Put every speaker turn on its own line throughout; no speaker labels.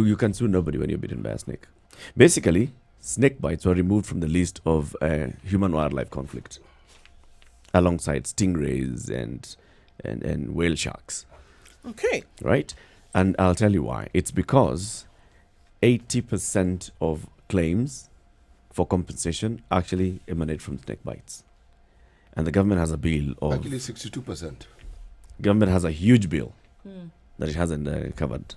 you can sue nobody when you're bitten by a snake. Basically, snake bites were removed from the list of human-wildlife conflict, alongside stingrays and whale sharks.
Okay.
Right? And I'll tell you why. It's because 80% of claims for compensation actually emanate from snake bites. And the government has a bill of...
Actually, 62%.
Government has a huge bill that it hasn't covered.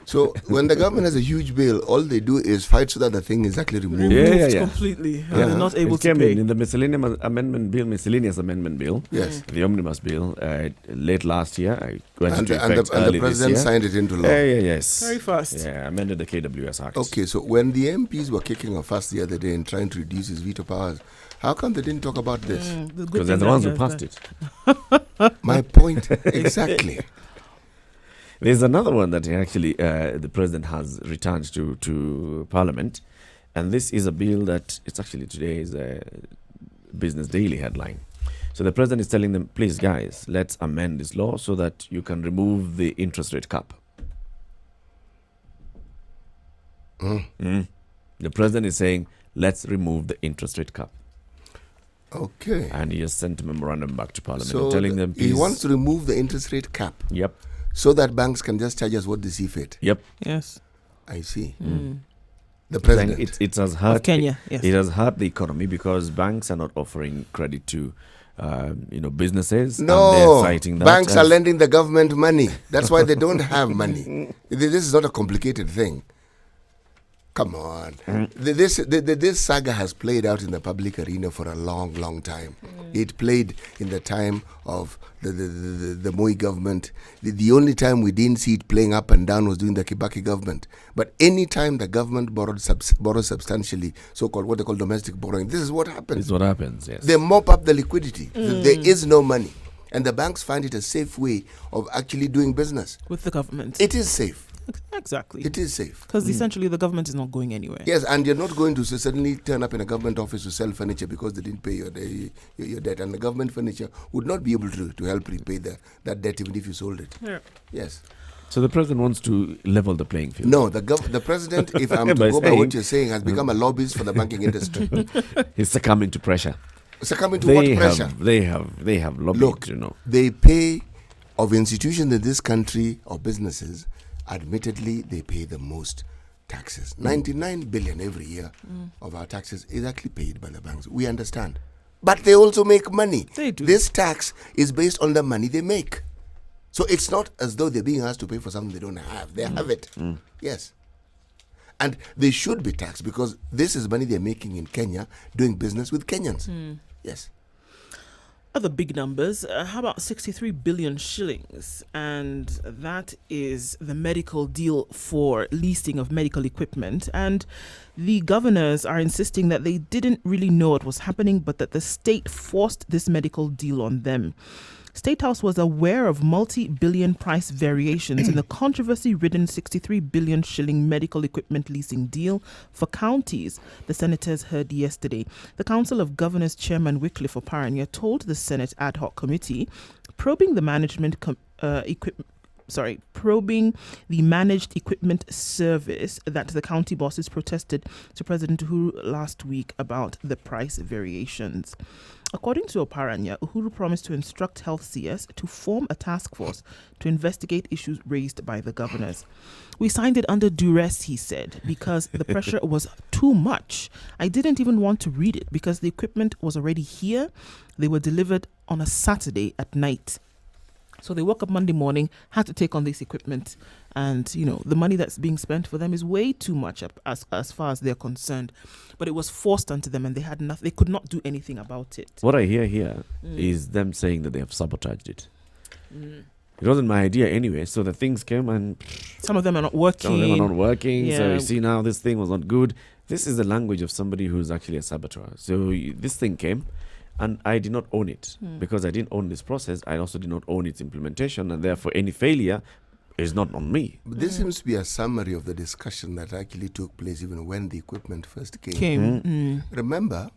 So when the government has a huge bill, all they do is fight so that the thing is actually removed.
Removed completely. And they're not able
it
to
came
pay.
in the miscellaneous amendment bill,
Yes.
the omnibus bill, late last year. I went
And,
into
and,
effect
the, and
early
the president
this year.
signed it into law.
Yes.
Very fast.
Yeah, amended the KWS Act.
Okay, so when the MPs were kicking a fuss the other day and trying to reduce his veto powers, how come they didn't talk about this?
Because they're the ones who passed it.
My point, exactly.
There's another one that actually the president has returned to Parliament, and this is a bill that it's actually today's Business Daily headline. So the president is telling them, please guys, let's amend this law so that you can remove the interest rate cap. The president is saying, let's remove the interest rate cap.
Okay.
And he has sent a memorandum back to Parliament
So
telling them, please.
he wants to remove the interest rate cap.
Yep.
So that banks can just charge us what they see fit.
Yep.
Yes.
I see. The president.
It has hurt
Of Kenya, yes.
It has hurt the economy because banks are not offering credit to businesses. And they're
No,
citing that
banks are
as-
lending the government money. That's why they don't have money. This is not a complicated thing. Come on. This saga has played out in the public arena for a long, long time. It played in the time of the Moi government. The only time we didn't see it playing up and down was during the Kibaki government. But any time the government borrowed substantially, so-called what they call domestic borrowing, this is what happens.
This is what happens, yes.
They mop up the liquidity. There is no money. And the banks find it a safe way of actually doing business.
With the government.
It is safe.
Exactly.
It is safe.
Because essentially the government is not going anywhere.
Yes, and you're not going to suddenly turn up in a government office to sell furniture because they didn't pay your debt. And the government furniture would not be able to help repay that debt even if you sold it.
Yeah.
Yes.
So the president wants to level the playing field.
No, the president, if I'm to
By
go by
saying-
what you're saying, has become a lobbyist for the banking industry.
He's succumbing to pressure.
Succumbing to what pressure?
They have lobbied,
Look, they pay, of institutions in this country or businesses, admittedly, they pay the most taxes. 99 billion every year of our taxes is actually paid by the banks. We understand. But they also make money.
They do.
This tax is based on the money they make. So it's not as though they're being asked to pay for something they don't have. They have it. Yes. And they should be taxed because this is money they're making in Kenya doing business with Kenyans. Yes.
Other big numbers, how about 63 billion shillings? And that is the medical deal for leasing of medical equipment. And the governors are insisting that they didn't really know what was happening, but that the state forced this medical deal on them. State House was aware of multi-billion price variations in the controversy-ridden 63 billion shilling medical equipment leasing deal for counties, the senators heard yesterday. The Council of Governors Chairman Wycliffe Oparanya told the Senate Ad Hoc Committee, probing the managed equipment service that the county bosses protested to President Uhuru last week about the price variations. According to Oparanya, Uhuru promised to instruct Health CS to form a task force to investigate issues raised by the governors. We signed it under duress, he said, because the pressure was too much. I didn't even want to read it because the equipment was already here. They were delivered on a Saturday at night. So they woke up Monday morning, had to take on this equipment. And, the money that's being spent for them is way too much as far as they're concerned. But it was forced onto them and they had nothing. They could not do anything about it.
What I hear here is them saying that they have sabotaged it. It wasn't my idea anyway. So the things came and
some of them are not working.
Some of them are not working.
Yeah.
So you see now this thing was not good. This is the language of somebody who's actually a saboteur. So this thing came. And I did not own it because I didn't own this process. I also did not own its implementation, and therefore any failure is not on me.
But this seems to be a summary of the discussion that actually took place even when the equipment first came. Remember,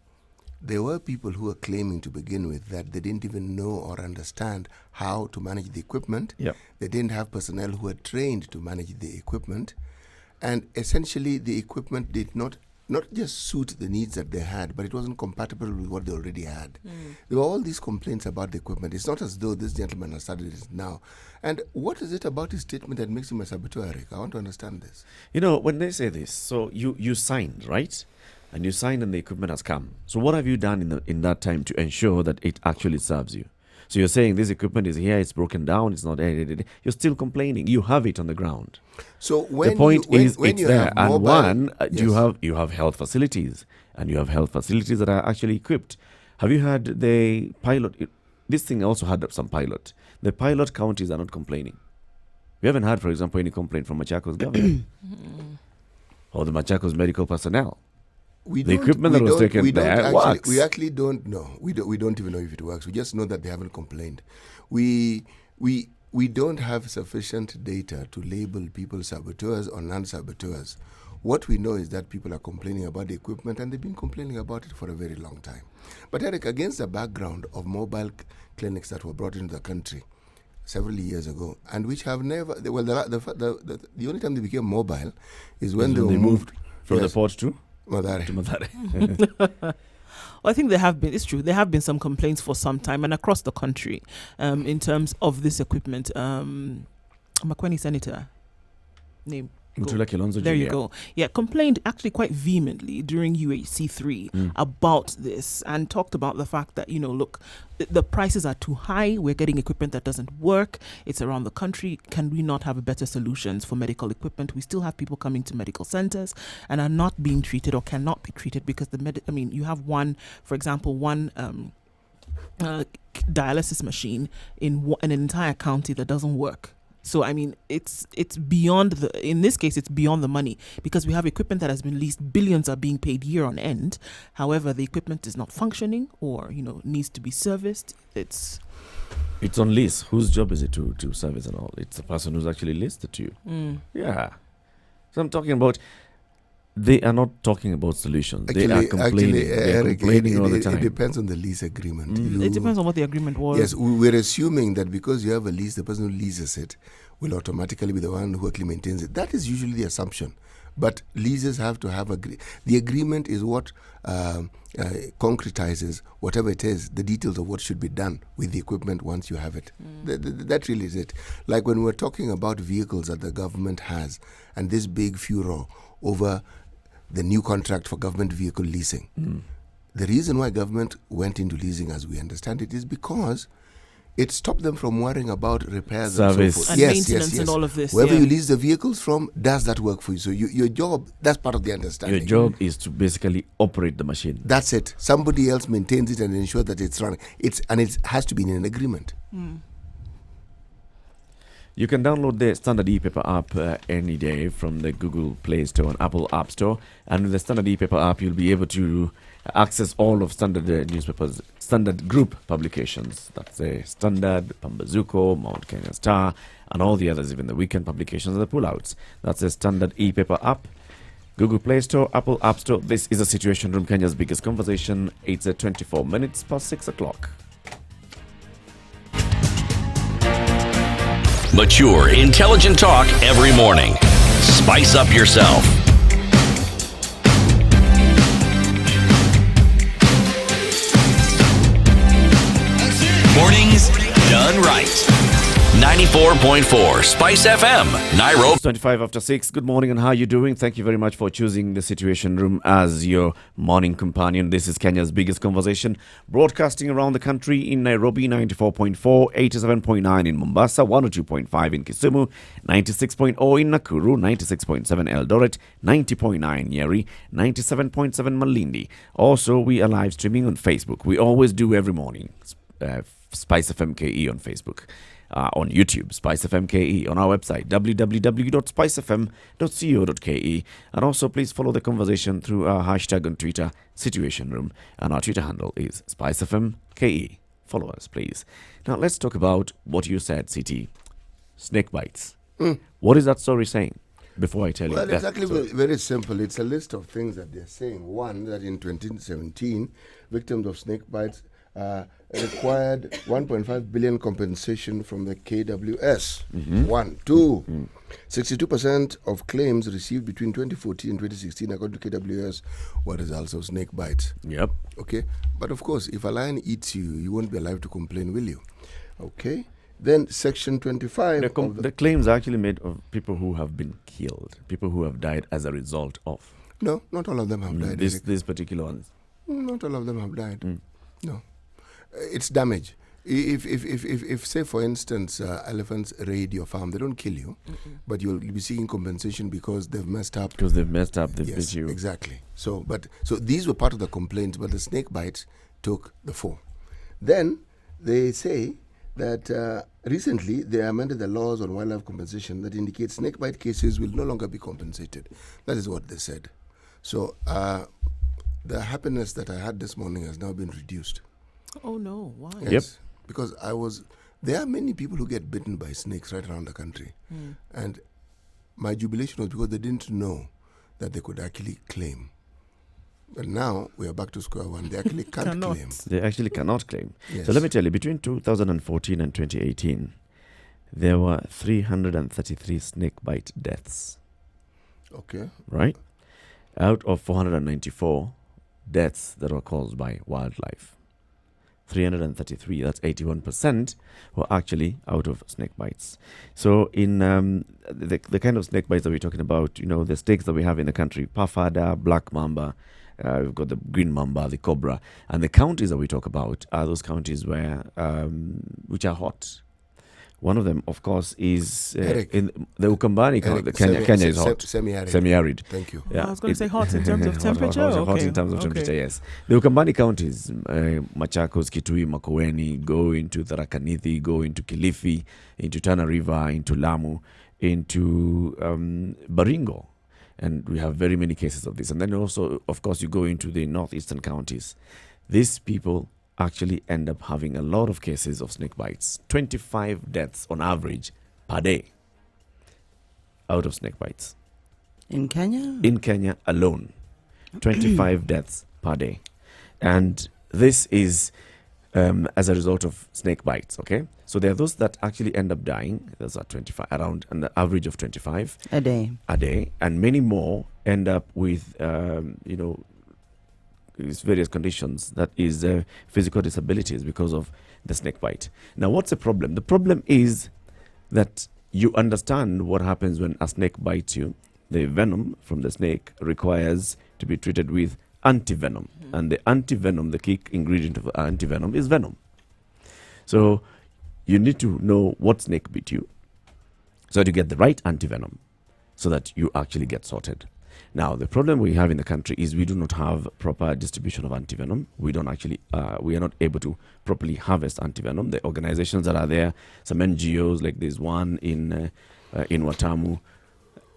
there were people who were claiming to begin with that they didn't even know or understand how to manage the equipment.
Yep.
They didn't have personnel who were trained to manage the equipment. And essentially, the equipment did not just suit the needs that they had, but it wasn't compatible with what they already had. There were all these complaints about the equipment. It's not as though this gentleman has started it now. And what is it about his statement that makes him a saboteur, Eric? I want to understand this.
You know, when they say this, so you signed, right? And you signed and the equipment has come. So what have you done in that time to ensure that it actually serves you? So you're saying this equipment is here, it's broken down, it's not. You're still complaining. You have it on the ground.
So when
the point
when
it's
you
there.
have
And
mobile,
one,
yes.
you have health facilities, and you have health facilities that are actually equipped. Have you had the pilot? This thing also had some pilot. The pilot counties are not complaining. We haven't had, for example, any complaint from Machakos government or the Machakos medical personnel. The equipment that was taken there works.
We actually don't know. We don't even know if it works. We just know that they haven't complained. We don't have sufficient data to label people saboteurs or non-saboteurs. What we know is that people are complaining about the equipment, and they've been complaining about it for a very long time. But Eric, against the background of mobile clinics that were brought into the country several years ago, and which have never, well, the only time they became mobile is when they moved
from the port to
Mathare.
Well, I think it's true, there have been some complaints for some time and across the country in terms of this equipment. Makweni Senator, name.
Mutula Kilonzo
There
Jr.
you go. Yeah, complained actually quite vehemently during UHC3 about this, and talked about the fact that, look, the prices are too high. We're getting equipment that doesn't work. It's around the country. Can we not have better solutions for medical equipment? We still have people coming to medical centers and are not being treated or cannot be treated because you have one dialysis machine in an entire county that doesn't work. So, it's beyond in this case, it's beyond the money, because we have equipment that has been leased. Billions are being paid year on end. However, the equipment is not functioning or, needs to be serviced. It's
on lease. Whose job is it to service and all? It's the person who's actually leased it to you. Yeah. So I'm talking about, they are not talking about solutions. They are complaining. They are complaining all the time.
It depends on the lease agreement.
It depends on what the agreement was.
Yes, we're assuming that because you have a lease, the person who leases it will automatically be the one who actually maintains it. That is usually the assumption. But leases have to have the agreement is what concretizes whatever it is, the details of what should be done with the equipment once you have it. That really is it. Like when we're talking about vehicles that the government has, and this big furor over the new contract for government vehicle leasing. The reason why government went into leasing, as we understand it, is because it stopped them from worrying about repairs
service
and so forth.
And maintenance and all of this.
Wherever you lease the vehicles from, does that work for you? So your job, that's part of the understanding.
Your job is to basically operate the machine.
That's it. Somebody else maintains it and ensures that it's running. It has to be in an agreement.
You can download the Standard e-paper app any day from the Google Play Store and Apple App Store. And with the Standard e-paper app, you'll be able to access all of Standard newspapers, Standard Group publications. That's the Standard, Pambazuko, Mount Kenya Star, and all the others, even the weekend publications and the pullouts. That's the Standard e-paper app. Google Play Store, Apple App Store. This is a Situation Room, Kenya's biggest conversation. It's at 24 minutes past 6 o'clock.
Mature, intelligent talk every morning. Spice up yourself. Mornings done right. 94.4 Spice FM, Nairobi.
25 after 6. Good morning, and how are you doing? Thank you very much for choosing the Situation Room as your morning companion. This is Kenya's biggest conversation, broadcasting around the country in Nairobi, 94.4, 87.9 in Mombasa, 102.5 in Kisumu, 96.0 in Nakuru, 96.7 Eldoret, 90.9 Nyeri, 97.7 Malindi. Also, we are live streaming on Facebook. We always do every morning. Spice FM KE on Facebook. On YouTube, Spice FM KE, on our website, www.spicefm.co.ke. And also, please follow the conversation through our hashtag on Twitter, Situation Room. And our Twitter handle is Spice FM KE. Follow us, please. Now, let's talk about what you said, CT. Snake bites. What is that story saying? Before I tell you.
Well, it's actually very simple. It's a list of things that they're saying. One, that in 2017, victims of snake bites required 1.5 billion compensation from the KWS. 1. 2. 62% of claims received between 2014 and 2016, according to KWS, were results of snake bites.
Yep.
Okay, but of course, if a lion eats you, you won't be alive to complain, will you? Okay. Then Section 25.
The claims are actually made of people who have been killed, people who have died as a result of.
No, not all of them have died.
These particular ones.
Not all of them have died. No, it's damage. If say for instance, elephants raid your farm, they don't kill you, but you'll be seeking compensation because they've messed up.
Because they've messed up, they've bit you.
Exactly. So these were part of the complaints, but the snake bites took the fall. Then they say that recently they amended the laws on wildlife compensation that indicate snake bite cases will no longer be compensated. That is what they said. So the happiness that I had this morning has now been reduced.
Oh no, why?
Yes,
Yep.
because there are many people who get bitten by snakes right around the country. And my jubilation was because they didn't know that they could actually claim. But now we are back to square one. They actually can't
Cannot.
claim.
They actually cannot claim.
Yes.
So let me tell you, between 2014 and 2018, there were 333 snake bite deaths,
Okay.
right? Out of 494 deaths that were caused by wildlife. 333, that's 81%, were actually out of snake bites. So in the kind of snake bites that we're talking about, the snakes that we have in the country, Pafada, black mamba, we've got the green mamba, the cobra, and the counties that we talk about are those counties where which are hot. One of them, of course, is in the Ukambani county. Kenya is hot. Semi-arid.
Thank you.
I was going to say hot in terms of temperature.
Hot in terms of temperature, yes. The Ukambani counties, Machakos, Kitui, Makueni, go into Tharaka Nithi, go into Kilifi, into Tana River, into Lamu, into Baringo. And we have very many cases of this. And then also, of course, you go into the northeastern counties. These people actually end up having a lot of cases of snake bites. 25 deaths on average per day out of snake bites.
In Kenya?
In Kenya alone, 25 deaths per day. And this is as a result of snake bites, okay? So there are those that actually end up dying. Those are 25, around an average of 25
A day.
and many more end up with, these various conditions, that is physical disabilities because of the snake bite. Now, what's the problem? The problem is that you understand what happens when a snake bites you. The venom from the snake requires to be treated with antivenom. And the antivenom, the key ingredient of antivenom, is venom. So you need to know what snake bit you so to get the right antivenom so that you actually get sorted. Now, the problem we have in the country is we do not have proper distribution of antivenom. We don't actually, we are not able to properly harvest antivenom. The organizations that are there, some NGOs, like there's one in Watamu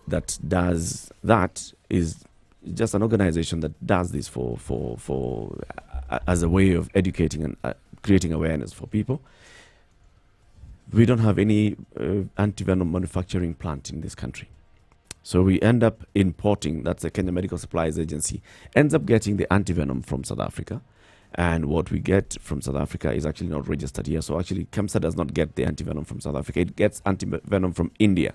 that does that, is just an organization that does this for as a way of educating and creating awareness for people. We don't have any antivenom manufacturing plant in this country. So we end up importing, that's the Kenya Medical Supplies Agency, ends up getting the antivenom from South Africa. And what we get from South Africa is actually not registered here. So actually, KEMSA does not get the antivenom from South Africa. It gets antivenom from India.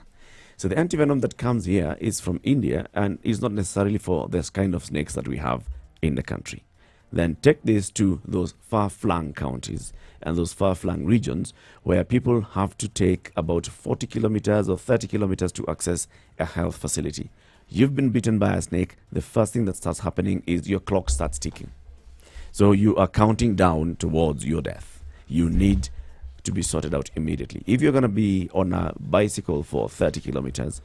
So the antivenom that comes here is from India and is not necessarily for this kind of snakes that we have in the country. Then take this to those far-flung counties and those far-flung regions where people have to take about 40 kilometers or 30 kilometers to access a health facility. You've been bitten by a snake, the first thing that starts happening is your clock starts ticking. So you are counting down towards your death. You need to be sorted out immediately. If you're going to be on a bicycle for 30 kilometers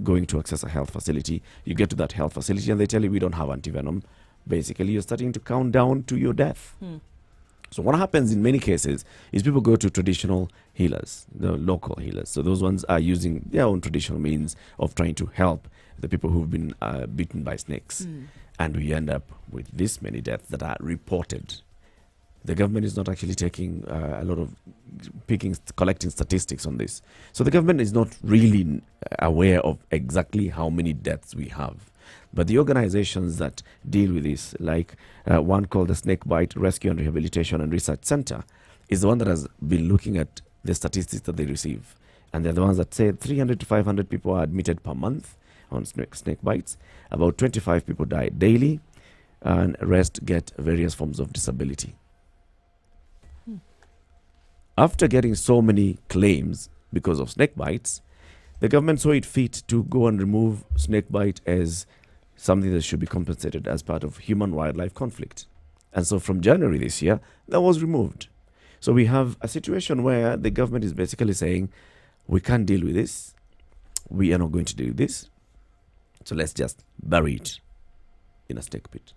going to access a health facility, you get to that health facility and they tell you we don't have antivenom. Basically, you're starting to count down to your death. So what happens in many cases is people go to traditional healers, the local healers. So those ones are using their own traditional means of trying to help the people who've been bitten by snakes. And we end up with this many deaths that are reported The government is not actually taking a lot of collecting statistics on this. So the government is not really aware of exactly how many deaths we have. But the organizations that deal with this, like one called the Snakebite Rescue and Rehabilitation and Research Center, is the one that has been looking at the statistics that they receive. And they're the ones that say 300 to 500 people are admitted per month on snake bites. About 25 people die daily, and rest get various forms of disability. After getting so many claims because of snake bites, the government saw it fit to go and remove snake bite as something that should be compensated as part of human-wildlife conflict. And so from January this year, that was removed. So we have a situation where the government is basically saying, we can't deal with this. We are not going to do this. So let's just bury it in a snake pit.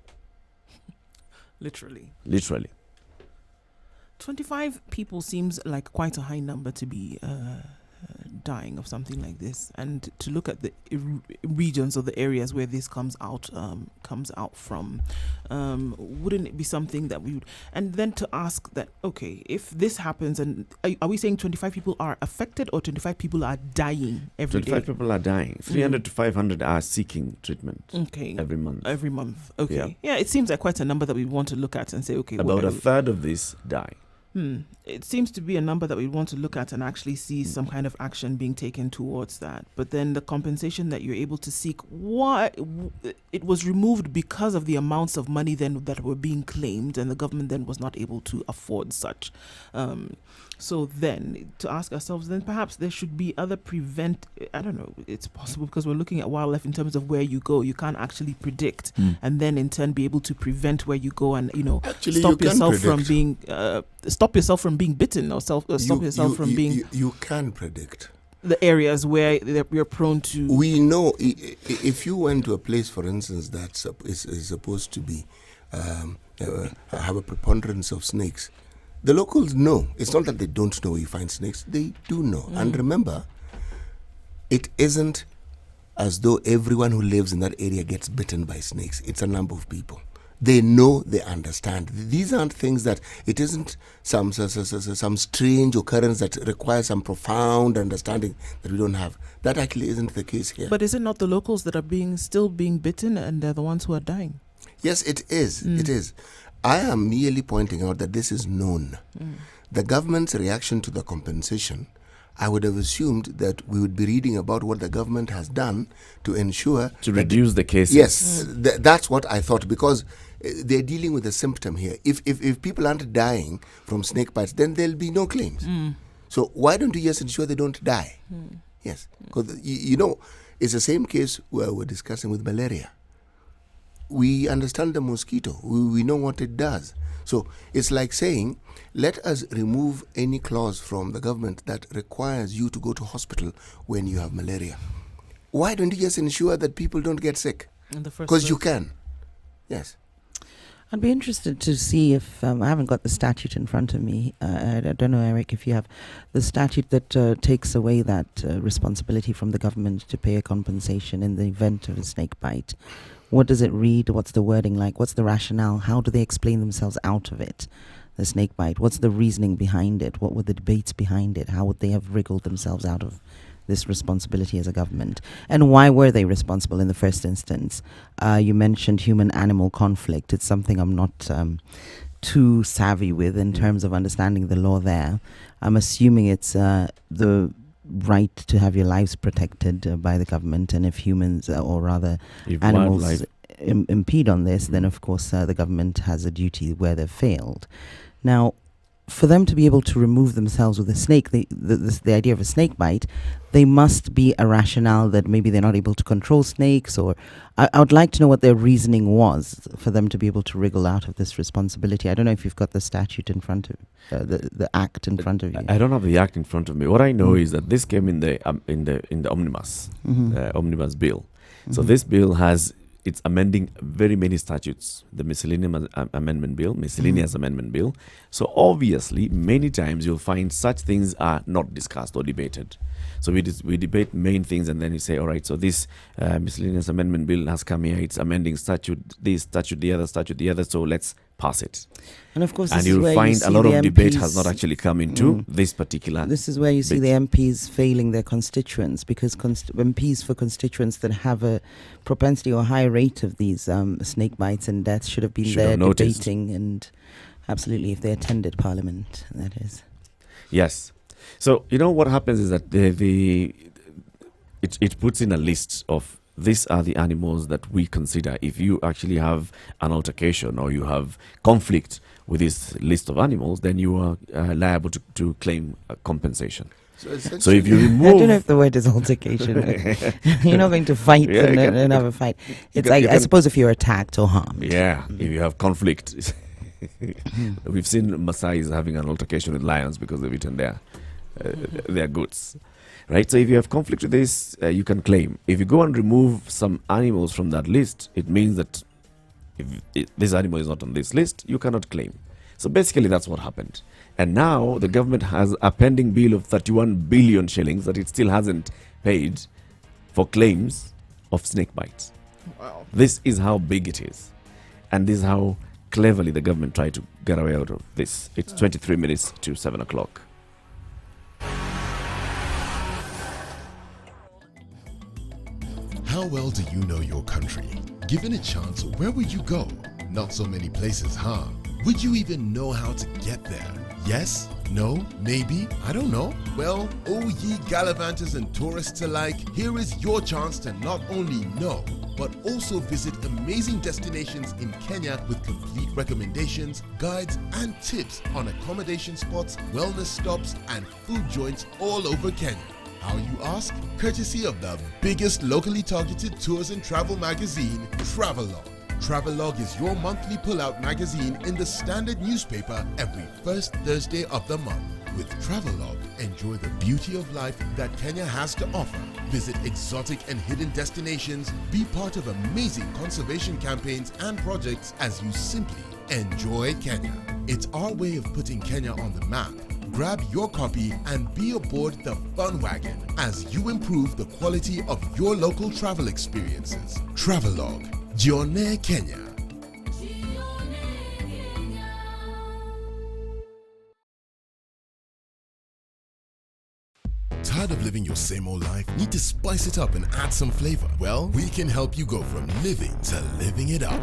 Literally. 25 people seems like quite a high number to be dying of something like this, and to look at the regions or the areas where this comes out from, wouldn't it be something that we would, and then to ask that, okay, if this happens, and are we saying 25 people are affected or 25 people are dying every
25
day?
people are dying. 300 to 500 are seeking treatment every month.
Okay. Yeah, it seems like quite a number that we want to look at and say, okay,
about a third of this die.
It seems to be a number that we want to look at and actually see some kind of action being taken towards that. But then the compensation that you're able to seek, it was removed because of the amounts of money then that were being claimed, and the government then was not able to afford such. So then to ask ourselves, then perhaps there should be other I don't know, it's possible because we're looking at wildlife in terms of where you go. You can't actually predict and then in turn be able to prevent where you go and,
Actually,
stop
you
yourself
can
from being stop yourself from being bitten or stop yourself from being
you can predict
the areas where you're prone to.
We know if you went to a place, for instance, that is supposed to be have a preponderance of snakes, the locals know. It's not that they don't know where you find snakes. They do know. And remember, it isn't as though everyone who lives in that area gets bitten by snakes. It's a number of people. They know, they understand. These aren't things that, it isn't some strange occurrence that requires some profound understanding that we don't have. That actually isn't the case here.
But is it not the locals that are still being bitten and they're the ones who are dying?
Yes, it is. It is. I am merely pointing out that this is known. The government's reaction to the compensation, I would have assumed that we would be reading about what the government has done to ensure
to reduce the cases.
Yes, that's what I thought, because they're dealing with a symptom here. If people aren't dying from snake bites, then there'll be no claims. So why don't you just ensure they don't die? Yes, because it's the same case where we're discussing with malaria. We understand the mosquito. We know what it does. So it's like saying, let us remove any clause from the government that requires you to go to hospital when you have malaria. Why don't you just ensure that people don't get sick? Because you can. Yes.
I'd be interested to see if, I haven't got the statute in front of me. I don't know, Eric, if you have the statute that takes away that responsibility from the government to pay a compensation in the event of a snake bite. What does it read? What's the wording like? What's the rationale? How do they explain themselves out of it, the snake bite? What's the reasoning behind it? What were the debates behind it? How would they have wriggled themselves out of this responsibility as a government? And why were they responsible in the first instance? You mentioned human-animal conflict. It's something I'm not too savvy with in terms of understanding the law there. I'm assuming it's the right to have your lives protected by the government, and if humans or rather
If
animals
wildlife-
impede on this, then of course the government has a duty where they've failed. Now, for them to be able to remove themselves with a snake, the idea of a snake bite, they must be a rationale that maybe they're not able to control snakes, or I would like to know what their reasoning was for them to be able to wriggle out of this responsibility. I don't know if you've got the statute in front of the act in front of you.
I don't have the act in front of me. What I know is that this came in the omnibus omnibus bill. So this bill it's amending very many statutes, the miscellaneous amendment bill. So obviously, many times you'll find such things are not discussed or debated. So we debate main things, and then you say, all right, so this miscellaneous amendment bill has come here, it's amending statute, this statute, the other, so let's pass it.
And of course, this
And
is
you'll
where
find
you
a
see
lot
the
of debate
MPs
has not actually come into this particular.
This is where you see
bit.
the MPs failing their constituents, because MPs for constituents that have a propensity or high rate of these snake bites and deaths should have been
Should
there
have noticed.
debating, and absolutely, if they attended Parliament, that is.
Yes. So you know what happens is that it puts in a list of these are the animals that we consider if you actually have an altercation or you have conflict with this list of animals, then you are liable to claim compensation. So if you
I don't know
remove,
if the word is altercation. You're not going to fight
Yeah, you can-
and have a fight. It's
can-
like,
you
I
can-
suppose, if you're attacked or harmed.
yeah, if you have conflict, we've seen Maasais having an altercation with lions because they've eaten their goods. Right, so if you have conflict with this, you can claim. If you go and remove some animals from that list, it means that if this animal is not on this list, you cannot claim. So basically, that's what happened. And now the government has a pending bill of 31 billion shillings that it still hasn't paid for claims of snake bites.
Wow.
This is how big it is, and this is how cleverly the government tried to get away out of this. It's 23 minutes to 7 o'clock.
How well do you know your country? Given a chance, where would you go? Not so many places, huh? Would you even know how to get there? Yes? No? Maybe? I don't know. Well, oh ye gallivanters and tourists alike, here is your chance to not only know, but also visit amazing destinations in Kenya with complete recommendations, guides, and tips on accommodation spots, wellness stops, and food joints all over Kenya. How, you ask? Courtesy of the biggest locally targeted tours and travel magazine, Travelog. Travelog is your monthly pull-out magazine in the Standard newspaper every first Thursday of the month. With Travelog, enjoy the beauty of life that Kenya has to offer. Visit exotic and hidden destinations, be part of amazing conservation campaigns and projects as you simply enjoy Kenya. It's our way of putting Kenya on the map. Grab your copy and be aboard the fun wagon as you improve the quality of your local travel experiences. Travelog, Jione Kenya. Tired of living your same old life? Need to spice it up and add some flavor? Well, we can help you go from living to living it up.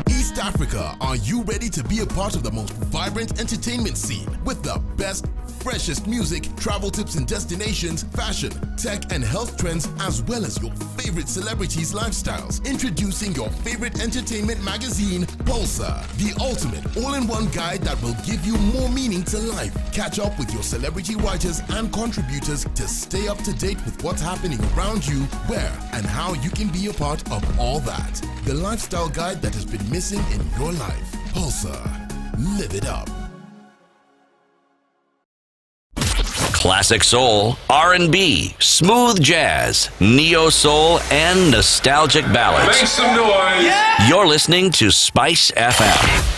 East Africa, are you ready to be a part of the most vibrant entertainment scene with the best, freshest music, travel tips and destinations, fashion, tech and health trends, as well as your favorite celebrities' lifestyles? Introducing your favorite entertainment magazine, Pulsar, the ultimate all-in-one guide that will give you more meaning to life. Catch up with your celebrity writers and contributors to stay up to date with what's happening around you, where and how you can be a part of all that. The lifestyle guide that has been missing in your life. Pulsar. Live it up.
Classic soul, R&B, smooth jazz, neo soul, and nostalgic ballads.
Make some noise.
You're listening to Spice FM.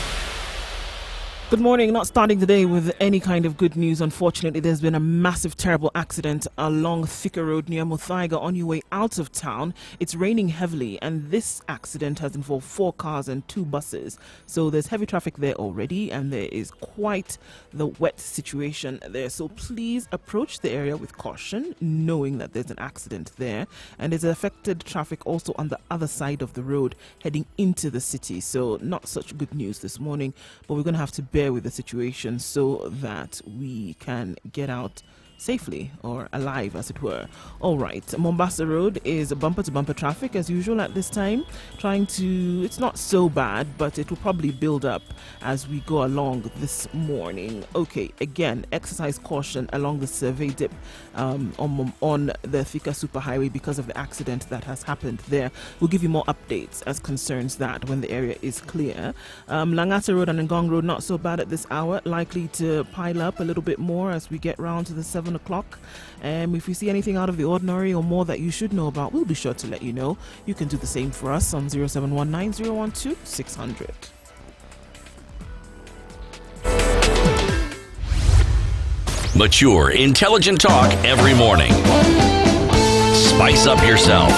Good morning. Not starting today with any kind of good news. Unfortunately, there's been a massive, terrible accident along Thika Road near Muthaiga on your way out of town. It's raining heavily, and this accident has involved 4 cars and 2 buses. So there's heavy traffic there already, and there is quite the wet situation there. So please approach the area with caution, knowing that there's an accident there. And there's affected traffic also on the other side of the road heading into the city. So not such good news this morning, but we're going to have to bear with the situation so that we can get out safely, or alive as it were. All right, Mombasa Road is bumper to bumper traffic as usual at this time. It's not so bad, but it will probably build up as we go along this morning. Okay, again, exercise caution along the survey dip on the Thika Superhighway because of the accident that has happened there. We'll give you more updates as concerns that when the area is clear. Langata Road and Ngong Road, not so bad at this hour, likely to pile up a little bit more as we get round to the 7 o'clock. If we see anything out of the ordinary or more that you should know about, we'll be sure to let you know. You can do the same for us on 0719 012 600.
Mature, intelligent talk every morning. Spice up yourself.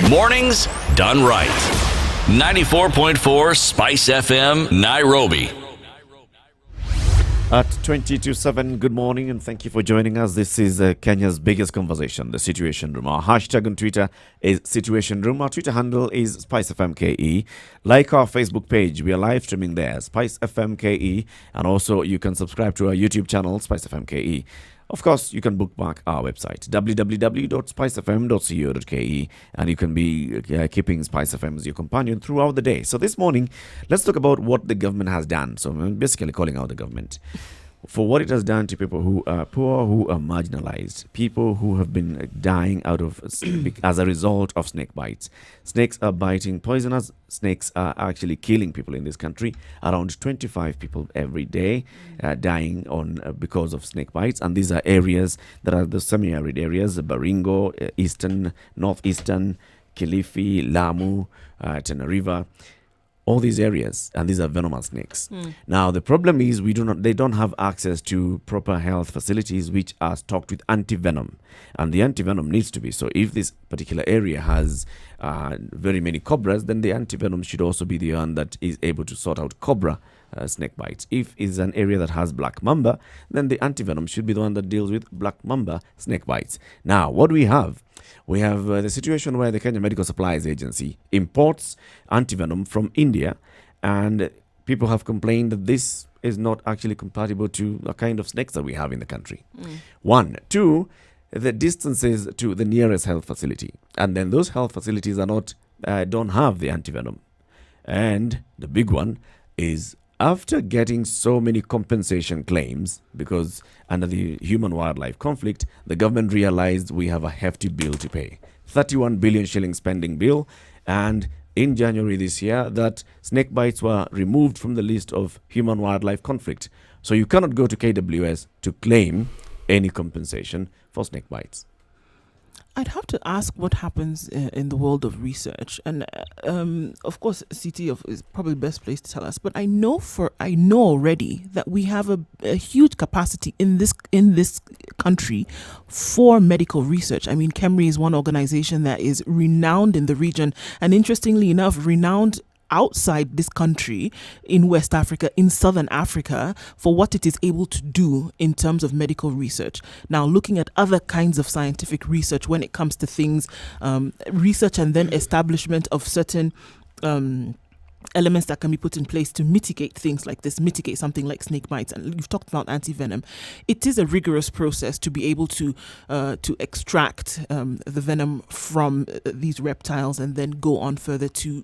Mornings done right. 94.4 Spice FM, Nairobi.
At 20 to 7, good morning and thank you for joining us. This is Kenya's biggest conversation, the Situation Room. Our hashtag on Twitter is Situation Room. Our Twitter handle is Spice FM KE. Like our Facebook page, we are live streaming there, Spice FM KE. And also you can subscribe to our YouTube channel, Spice FM KE. Of course, you can bookmark our website, www.spicefm.co.ke, and you can be keeping Spice FM as your companion throughout the day. So this morning, let's talk about what the government has done. So I'm basically calling out the government for what it has done to people who are poor, who are marginalized, people who have been dying out of as a result of snake bites. Snakes are biting poisonous. Snakes are actually killing people in this country. Around 25 people every day dying because of snake bites. And these are areas that are the semi-arid areas: Baringo, Eastern, Northeastern, Kilifi, Lamu, Tana. All these areas, and these are venomous snakes. Now, the problem is they don't have access to proper health facilities which are stocked with anti-venom. And the anti-venom needs to be. So if this particular area has very many cobras, then the anti-venom should also be the one that is able to sort out cobra snake bites. If it's an area that has black mamba, then the anti-venom should be the one that deals with black mamba snake bites. Now, what do we have? We have the situation where the Kenya Medical Supplies Agency imports antivenom from India, and people have complained that this is not actually compatible to the kind of snakes that we have in the country. 1. 2, the distances to the nearest health facility, and then those health facilities are not don't have the antivenom. And the big one is, after getting so many compensation claims, because under the human-wildlife conflict, the government realized we have a hefty bill to pay. 31 billion shilling spending bill. And in January this year, that snake bites were removed from the list of human-wildlife conflict. So you cannot go to KWS to claim any compensation for snake bites.
I'd have to ask what happens in the world of research, and of course, CT is probably the best place to tell us. But I know already that we have a huge capacity in this country for medical research. I mean, KEMRI is one organization that is renowned in the region, and interestingly enough, renowned outside this country, in West Africa, in Southern Africa, for what it is able to do in terms of medical research. Now, looking at other kinds of scientific research when it comes to things, research and then establishment of certain elements that can be put in place to mitigate things like this, mitigate something like snake bites. And you've talked about anti-venom. It is a rigorous process to be able to extract the venom from these reptiles and then go on further to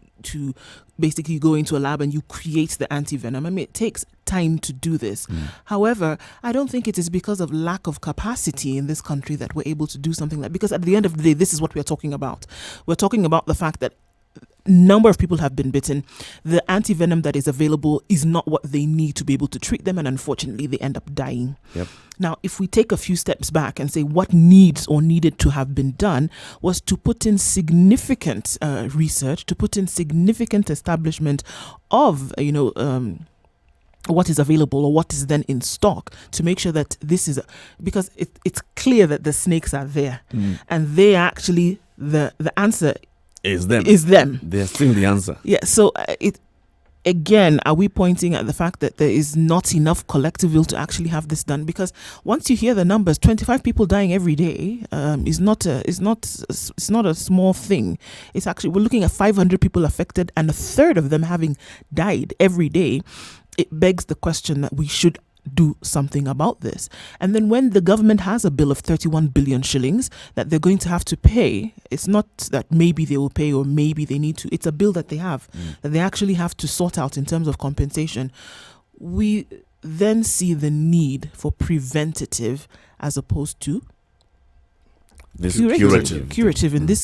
basically go into a lab and you create the anti-venom. I mean, it takes time to do this. However, I don't think it is because of lack of capacity in this country that we're able to do something like, because at the end of the day, this is what we're talking about. We're talking about the fact that number of people have been bitten. The anti-venom that is available is not what they need to be able to treat them, and unfortunately they end up dying. Now, if we take a few steps back and say what needs or needed to have been done was to put in significant research, to put in significant establishment of what is available or what is then in stock, to make sure that this is because it's clear that the snakes are there, and they actually the answer is them.
They're still the answer.
Yeah. So again, are we pointing at the fact that there is not enough collective will to actually have this done? Because once you hear the numbers, 25 people dying every day is not a small thing. It's actually, we're looking at 500 people affected and a third of them having died every day. It begs the question that we should do something about this. And then when the government has a bill of 31 billion shillings that they're going to have to pay, it's not that maybe they will pay or maybe they need to. It's a bill that they have, that they actually have to sort out in terms of compensation. We then see the need for preventative as opposed to curative in this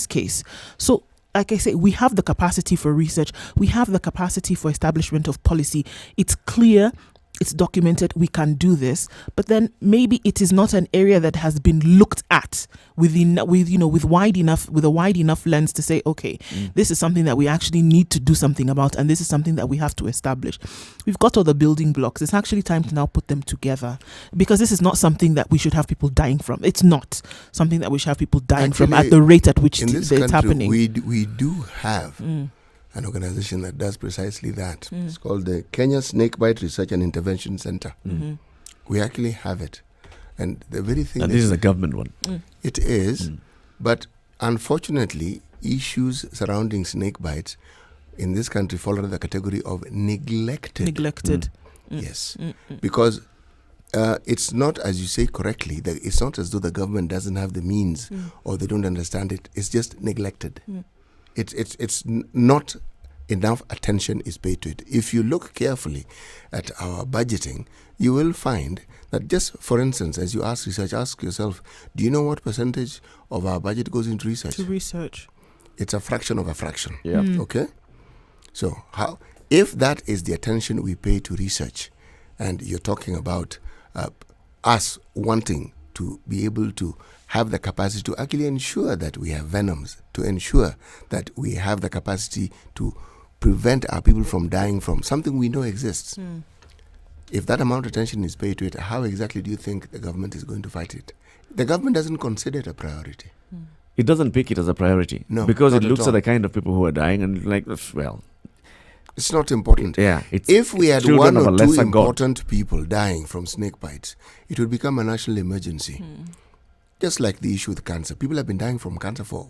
case. So like I say, we have the capacity for research. We have the capacity for establishment of policy. It's clear, it's documented, we can do this, but then maybe it is not an area that has been looked at with a wide enough lens to say, okay, this is something that we actually need to do something about, and this is something that we have to establish. We've got all the building blocks. It's actually time to now put them together, because this is not something that we should have people dying from. It's not something that we should have people dying from at the rate at which it's happening.
We do have an organization that does precisely that. It's called the Kenya Snakebite Research and Intervention Center. We actually have it. And the very thing
And this is a government one.
it is, but unfortunately, issues surrounding snake bites in this country fall under the category of neglected. Yes, because it's not, as you say correctly, that it's not as though the government doesn't have the means or they don't understand it. It's just neglected. It's not enough attention is paid to it. If you look carefully at our budgeting, you will find that, just for instance, as you ask research, ask yourself, do you know what percentage of our budget goes into research?
To research.
It's a fraction of a fraction.
Yeah.
Okay? So if that is the attention we pay to research, and you're talking about us wanting to be able to have the capacity to actually ensure that we have venoms, to ensure that we have the capacity to prevent our people from dying from something we know exists. If that amount of attention is paid to it, how exactly do you think the government is going to fight it? The government doesn't consider it a priority.
It doesn't pick it as a priority.
No,
because
not
it
at
looks
all.
at the kind of people who are dying and like, well,
It's not important.
yeah. It's
If we had
children
one
of a
or two
lesser god.
important people dying from snake bites, it would become a national emergency. Just like the issue with cancer. People have been dying from cancer for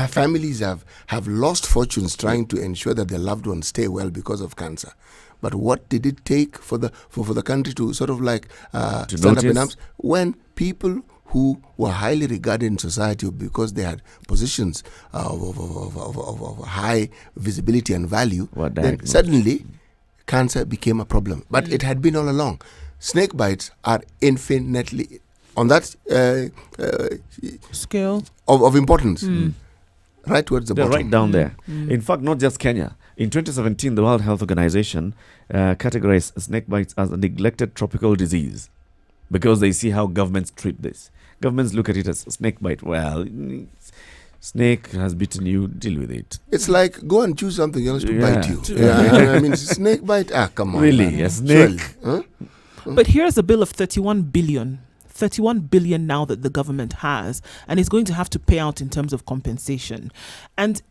families have lost fortunes trying to ensure that their loved ones stay well because of cancer. But what did it take for the country to sort of like stand up in
notice?
arms when people who were highly regarded in society because they had positions of high visibility and value,
Were
then
diagnosed.
suddenly cancer became a problem. But it had been all along. Snake bites are infinitely on that
Scale.
of importance. Right towards the
They're
bottom.
right down there. In fact, not just Kenya. In 2017, the World Health Organization categorized snake bites as a neglected tropical disease because they see how governments treat this. Governments look at it as snake bite. Well, snake has bitten you, deal with it.
It's like go and choose something else to
Yeah.
bite you. Yeah, I mean, snake bite. Come on,
Really?
man.
A snake?
Surely, huh?
But here's a bill of 31 billion. 31 billion now that the government has, and is going to have to pay out in terms of compensation. And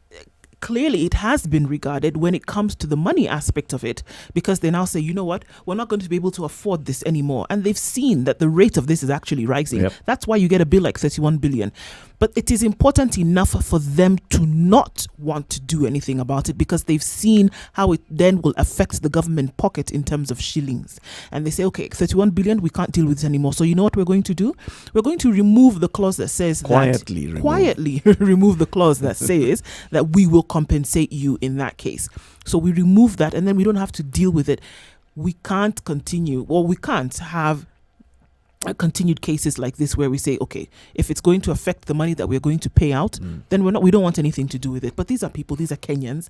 clearly it has been regarded when it comes to the money aspect of it, because they now say, you know what, we're not going to be able to afford this anymore. And they've seen that the rate of this is actually rising.
Yep.
That's why you get a bill like 31 billion. But it is important enough for them to not want to do anything about it, because they've seen how it then will affect the government pocket in terms of shillings. And they say, okay, 31 billion, we can't deal with this anymore. So you know what we're going to do? We're going to remove the clause that says
Quietly
that,
remove.
quietly remove the clause that says that we will compensate you in that case. So we remove that, and then we don't have to deal with it. We can't continue, or we can't have continued cases like this where we say, okay, if it's going to affect the money that we're going to pay out, then we don't want anything to do with it. But these are people, these are Kenyans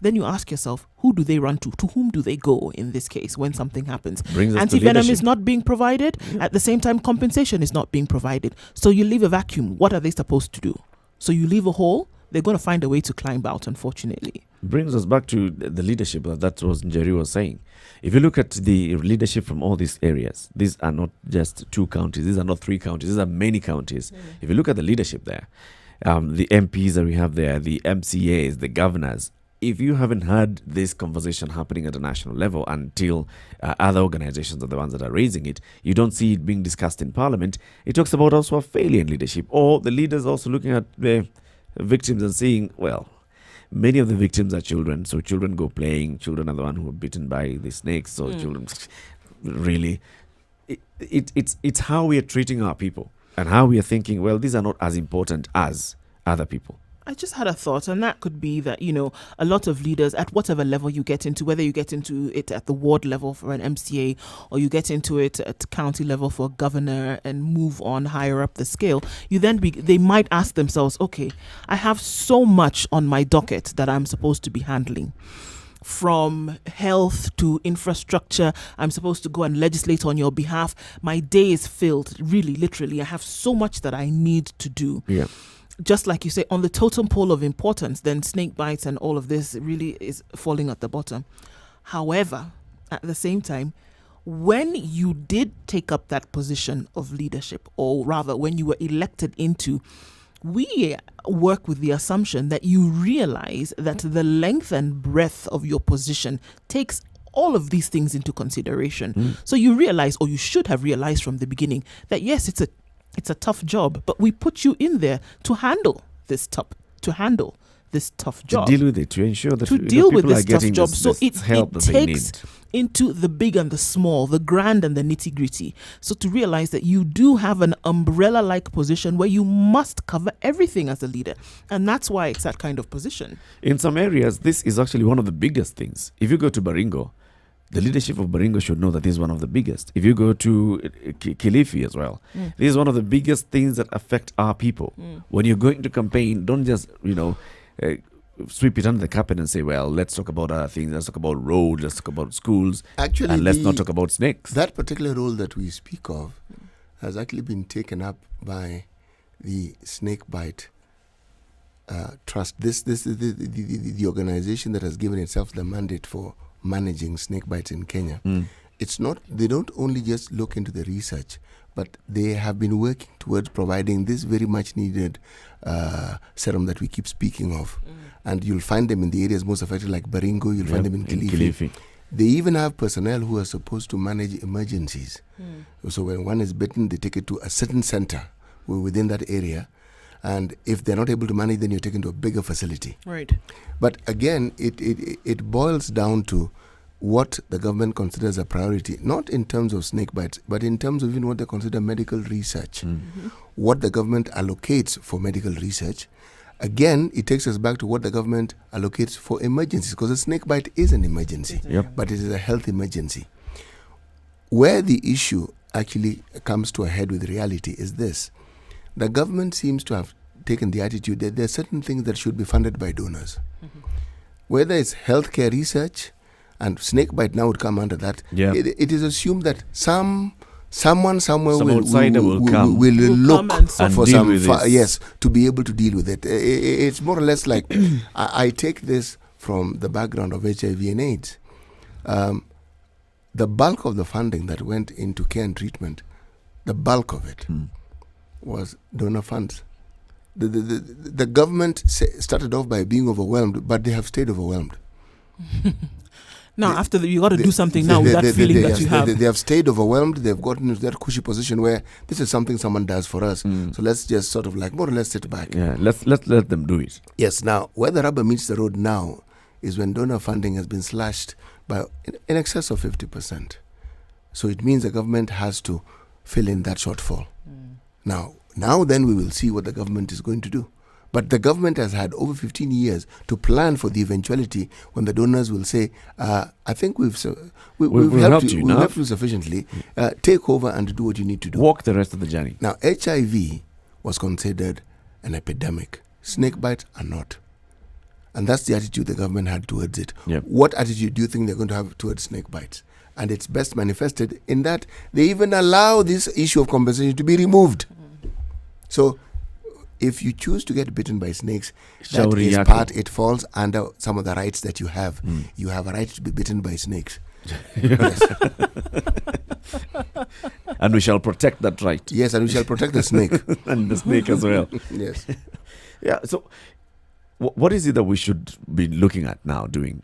then you ask yourself, who do they run to whom do they go in this case when something happens?
Brings us to
Antivenom is
leadership.
not being provided. At the same time, compensation is not being provided. So you leave a vacuum. What are they supposed to do? So you leave a hole. They're going to find a way to climb out, unfortunately.
Brings us back to the leadership that was Njeri was saying. If you look at the leadership from all these areas, these are not just 2 counties, these are not 3 counties, these are many counties. If you look at the leadership there, the MPs that we have there, the MCAs, the governors, if you haven't had this conversation happening at a national level until other organizations are the ones that are raising it, you don't see it being discussed in Parliament. It talks about also a failure in leadership, or the leaders also looking at the victims and saying, well, many of the victims are children, so children go playing. Children are the one who are bitten by the snakes, so children really, it's how we are treating our people and how we are thinking, well, these are not as important as other people.
I just had a thought, and that could be that, a lot of leaders at whatever level you get into, whether you get into it at the ward level for an MCA or you get into it at county level for a governor and move on higher up the scale, they might ask themselves, okay, I have so much on my docket that I'm supposed to be handling. From health to infrastructure, I'm supposed to go and legislate on your behalf. My day is filled, really, literally. I have so much that I need to do.
Yeah.
Just like you say, on the totem pole of importance, then snake bites and all of this really is falling at the bottom. However, at the same time, when you did take up that position of leadership, or rather when you were elected into we work with the assumption that you realize that the length and breadth of your position takes all of these things into consideration. So you realize, or you should have realized from the beginning, that yes, it's a tough job, but we put you in there to handle this tough job.
To deal with it, to ensure that
to deal with
people
this
are getting
tough job.
this,
So
this
it
help that they
takes
need.
into the big and the small, the grand and the nitty gritty. So to realize that you do have an umbrella-like position where you must cover everything as a leader. And that's why it's that kind of position.
In some areas, this is actually one of the biggest things. If you go to Baringo, the leadership of Baringo should know that this is one of the biggest. If you go to Kilifi as well, this is one of the biggest things that affect our people. When you're going to campaign, don't just, sweep it under the carpet and say, well, let's talk about other things. Let's talk about roads. Let's talk about schools.
Actually,
and let's not talk about snakes.
That particular role that we speak of has actually been taken up by the Snakebite Trust. This is the organization that has given itself the mandate for managing snake bites in Kenya. It's not, they don't only just look into the research, but they have been working towards providing this very much needed serum that we keep speaking of. And you'll find them in the areas most affected, like Baringo, you'll find them in Kilifi. They even have personnel who are supposed to manage emergencies. So when one is bitten, they take it to a certain center within that area. And if they're not able to manage, then you're taken to a bigger facility.
Right.
But again, it boils down to what the government considers a priority, not in terms of snake bites, but in terms of even what they consider medical research. What the government allocates for medical research. Again, it takes us back to what the government allocates for emergencies, because a snake bite is an emergency, but it is a health emergency. Where the issue actually comes to a head with reality is this. The government seems to have taken the attitude that there are certain things that should be funded by donors. Whether it's healthcare research, and snakebite now would come under that, it is assumed that someone somewhere will look
come and
for
deal
some to be able to deal with it. It's more or less like I take this from the background of HIV and AIDS. The bulk of the funding that went into care and treatment, the bulk of it was donor funds. The government started off by being overwhelmed, but they have stayed overwhelmed.
Now, after you got to do something now with that feeling that you have.
They have stayed overwhelmed. They've gotten into that cushy position where this is something someone does for us. So let's just sort of like more or less sit back.
Yeah, let's let them do it.
Yes. Now, where the rubber meets the road now is when donor funding has been slashed by in excess of 50%. So it means the government has to fill in that shortfall. Now then we will see what the government is going to do. But the government has had over 15 years to plan for the eventuality when the donors will say, I think we've helped you sufficiently. Take over and do what you need to do.
Walk the rest of the journey.
Now, HIV was considered an epidemic. Snake bites are not. And that's the attitude the government had towards it. What attitude do you think they're going to have towards snake bites? And it's best manifested in that they even allow this issue of compensation to be removed. So, if you choose to get bitten by snakes, it falls under some of the rights that you have. You have a right to be bitten by snakes. Yes.
And we shall protect that right.
Yes, and we shall protect the snake.
And the snake as well.
Yes.
Yeah, so what is it that we should be looking at now doing?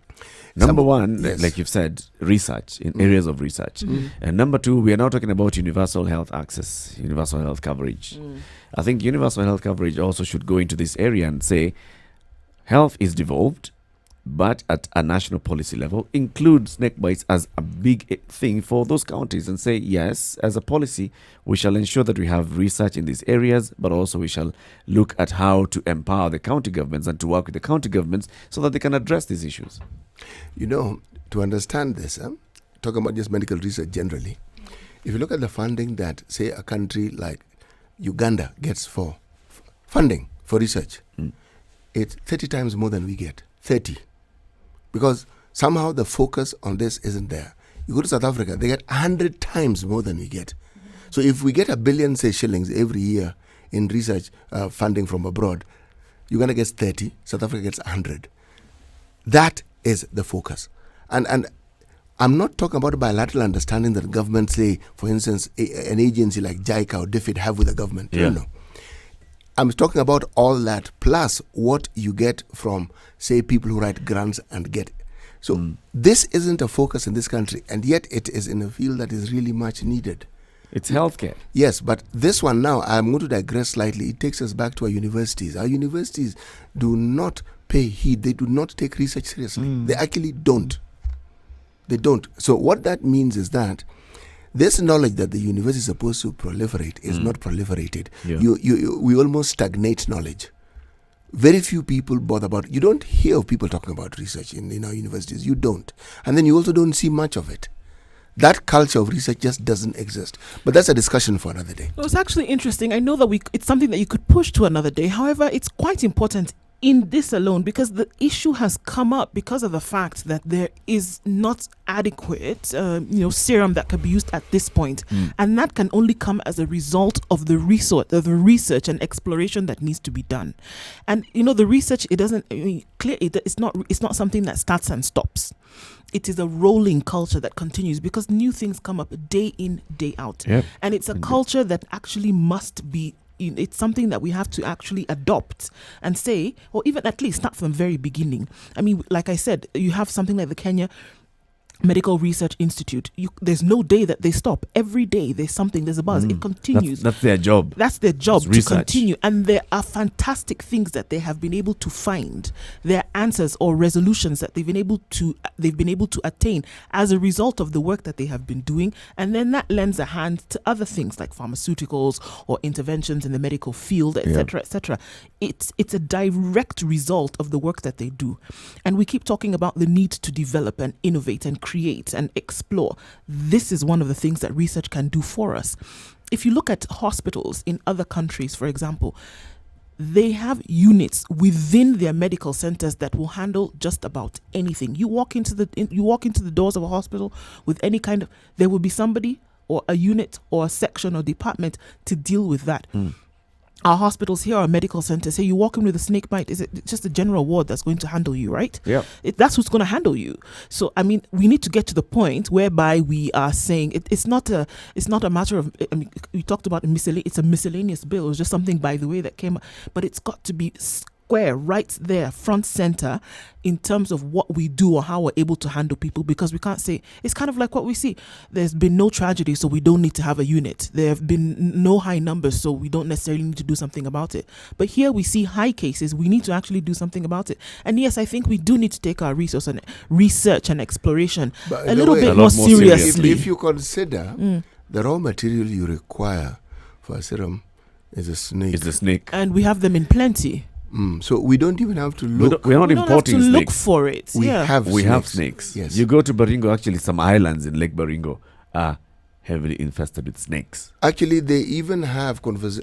Number one, like you've said, research in areas of research. And number two, we are now talking about universal health access, universal health coverage. I think universal health coverage also should go into this area and say health is devolved, but at a national policy level, include snake bites as a big thing for those counties and say, yes, as a policy, we shall ensure that we have research in these areas, but also we shall look at how to empower the county governments and to work with the county governments so that they can address these issues.
You know, to understand this, talking about just medical research generally, if you look at the funding that, say, a country like Uganda gets for funding for research, it's 30 times more than we get. 30. Because somehow the focus on this isn't there. You go to South Africa, they get 100 times more than we get. So if we get $1 billion, say, shillings every year in research funding from abroad, Uganda gets 30, South Africa gets 100. That is the focus. And I'm not talking about a bilateral understanding that governments say, for instance, an agency like JICA or DFID have with the government. No. I'm talking about all that plus what you get from, say, people who write grants and get. So this isn't a focus in this country, and yet it is in a field that is really much needed.
It's healthcare.
Yes, but this one now, I'm going to digress slightly. It takes us back to our universities. Our universities do not pay heed. They do not take research seriously. They actually don't. They don't. So what that means is that this knowledge that the university is supposed to proliferate is not proliferated.
Yeah.
We almost stagnate knowledge. Very few people bother about it. You don't hear of people talking about research in our universities. You don't. And then you also don't see much of it. That culture of research just doesn't exist. But that's a discussion for another day.
Well, it's actually interesting. I know that it's something that you could push to another day. However, it's quite important in this alone because the issue has come up because of the fact that there is not adequate serum that can be used at this point. And that can only come as a result of the research and exploration that needs to be done. And the research, it doesn't it's not something that starts and stops. It is a rolling culture that continues because new things come up day in, day out.
Yep.
And it's a culture that actually must be, it's something that we have to actually adopt and say, or even at least start from the very beginning. I mean, like I said, you have something like the Kenya Medical Research Institute. There's no day that they stop. Every day there's something, there's a buzz. It continues.
That's their job.
That's their job,
It's research.
to continue. And there are fantastic things that they have been able to find. There are answers or resolutions that they've been able to attain as a result of the work that they have been doing. And then that lends a hand to other things like pharmaceuticals or interventions in the medical field, etc., etc. It's a direct result of the work that they do. And we keep talking about the need to develop and innovate and create and explore. This is one of the things that research can do for us. If you look at hospitals in other countries, for example, they have units within their medical centers that will handle just about anything. You walk into the doors of a hospital with any kind of, there will be somebody or a unit or a section or department to deal with that. Our hospitals here, our medical centers, say you walk in with a snake bite, is it just a general ward that's going to handle you, right?
Yeah.
That's who's going to handle you. So, I mean, we need to get to the point whereby we are saying it's not a matter of, I mean, we talked about it's a miscellaneous bill. It was just something, by the way, that came up. But it's got to be square right there, front center, in terms of what we do or how we're able to handle people, because we can't say, it's kind of like what we see. There's been no tragedy, so we don't need to have a unit. There have been no high numbers, so we don't necessarily need to do something about it. But here we see high cases, we need to actually do something about it. And yes, I think we do need to take our research and exploration
But
a little
way-
bit
A lot
more
more seriously.
seriously.
If you consider the raw material you require for a serum is a snake.
It's the snake.
And we have them in plenty.
So we don't even have to look.
We're not
We don't have
importing
to look
snakes.
for it.
We
yeah.
have
We
snakes.
have snakes.
Yes.
You go to Baringo, actually, some islands in Lake Baringo are heavily infested with snakes.
Actually, they even have conservation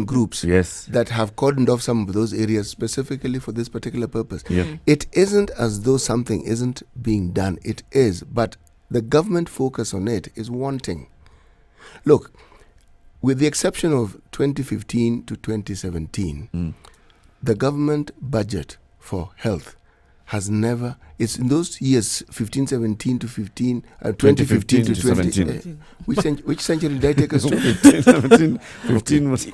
groups
Yes.
that have cordoned off some of those areas specifically for this particular purpose.
Yeah.
It isn't as though something isn't being done. It is, but the government focus on it is wanting. Look, with the exception of 2015 to 2017, the government budget for health has never, it's in those years 2015 to 20
17.
Which century did I take us to?
15 was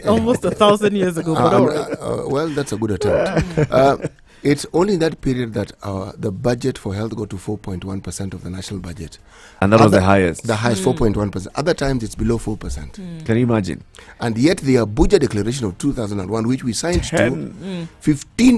Almost 1,000 years ago. But all right.
Well, that's a good attempt. It's only in that period that the budget for health got to 4.1% of the national budget.
and that was the highest.
The highest, 4.1%. Other times it's below 4%.
Can you imagine?
And yet the Abuja Declaration of 2001, which we signed to, 15%,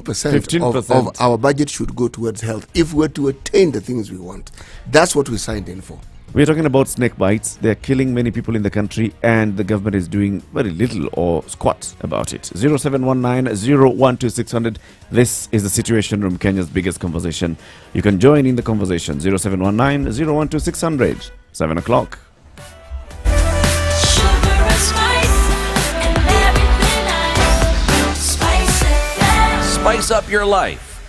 15%.
of our budget should go towards health if we're to attain the things we want. That's what we signed in for.
We're talking about snake bites. They're killing many people in the country, and the government is doing very little or squat about it. 0719-012-600. This is the Situation Room, Kenya's biggest conversation. You can join in the conversation. 0719-012-600. 7 o'clock.
Sugar and spice and everything nice. Spice FM.
Spice up your life.